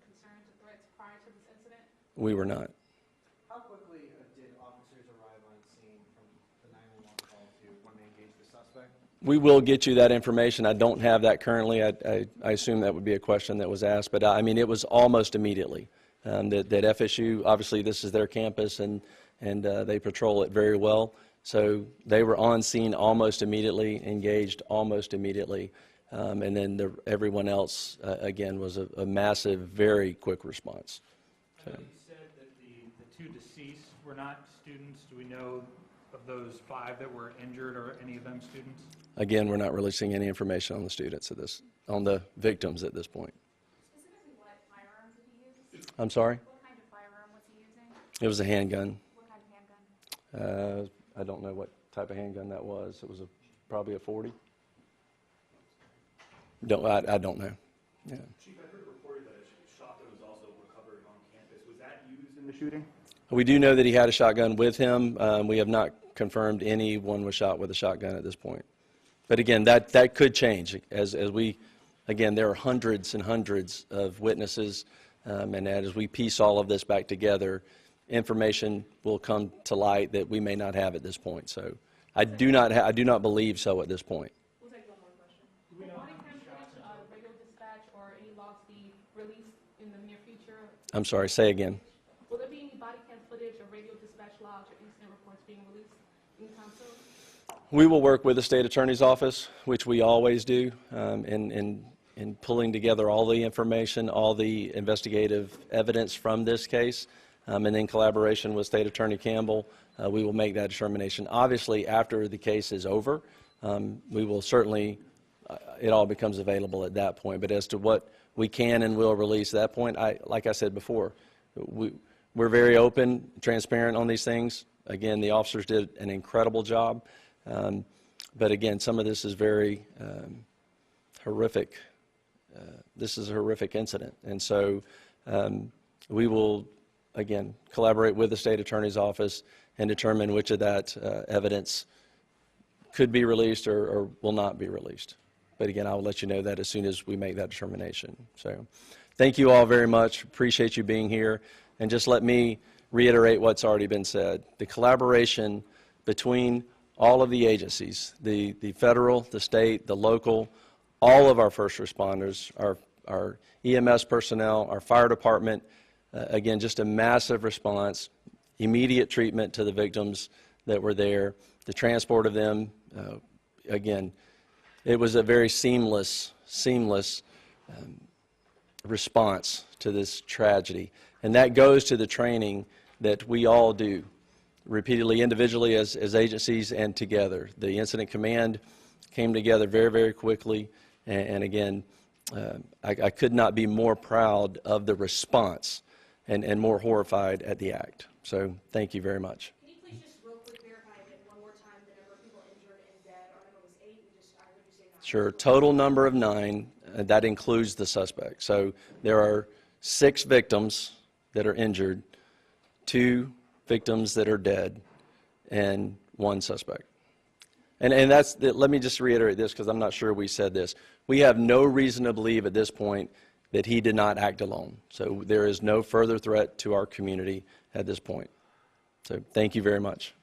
We were not. How quickly did officers arrive on scene from the 911 call to when they engaged the suspect? We will get you that information. I don't have that currently. I assume that would be a question that was asked, but I mean, it was almost immediately. That FSU, obviously this is their campus, and they patrol it very well. So they were on scene almost immediately, engaged almost immediately. And then everyone else, again, was a massive, very quick response. So. You said that the 2 deceased were not students. Do we know of those 5 that were injured, or any of them students? Again, we're not releasing any information on the students on the victims at this point. Specifically, what firearms did he use? I'm sorry? What kind of firearm was he using? It was a handgun. What kind of handgun? I don't know what type of handgun that was. It was probably a 40. I don't know. Yeah. Chief, I heard reported that a shotgun was also recovered on campus. Was that used in the shooting? We do know that he had a shotgun with him. We have not confirmed anyone was shot with a shotgun at this point. But again, that could change again, there are hundreds and hundreds of witnesses, and as we piece all of this back together, information will come to light that we may not have at this point. So I do not believe so at this point. We'll take one more question. Will body cam footage, radio dispatch, or any logs be released in the near future? I'm sorry, say again. Will there be any body cam footage or radio dispatch logs or incident reports being released in council? We will work with the state attorney's office, which we always do, in pulling together all the information, all the investigative evidence from this case, and in collaboration with State Attorney Campbell, we will make that determination. Obviously, after the case is over, we will certainly, it all becomes available at that point. But as to what we can and will release at that point, like I said before, we're very open, transparent on these things. Again, the officers did an incredible job. But again, some of this is very horrific. This is a horrific incident. And so we will, again, collaborate with the state attorney's office and determine which of that evidence could be released or will not be released. But again, I will let you know that as soon as we make that determination. So thank you all very much. Appreciate you being here. And just let me reiterate what's already been said. The collaboration between all of the agencies, the federal, the state, the local, all of our first responders, our EMS personnel, our fire department, again, just a massive response, immediate treatment to the victims that were there, the transport of them. Again, it was a very seamless response to this tragedy. And that goes to the training that we all do repeatedly, individually as agencies and together. The incident command came together very, very quickly. And again, I could not be more proud of the response and more horrified at the act. So thank you very much. Can you please just real quick verify again one more time the number of people injured and dead? Our number was 8. I heard you say 9. Sure. Total number of 9. That includes the suspect. So there are 6 victims that are injured, 2 victims that are dead, and 1 suspect. And let me just reiterate this because I'm not sure we said this. We have no reason to believe at this point that he did not act alone. So there is no further threat to our community at this point. So thank you very much.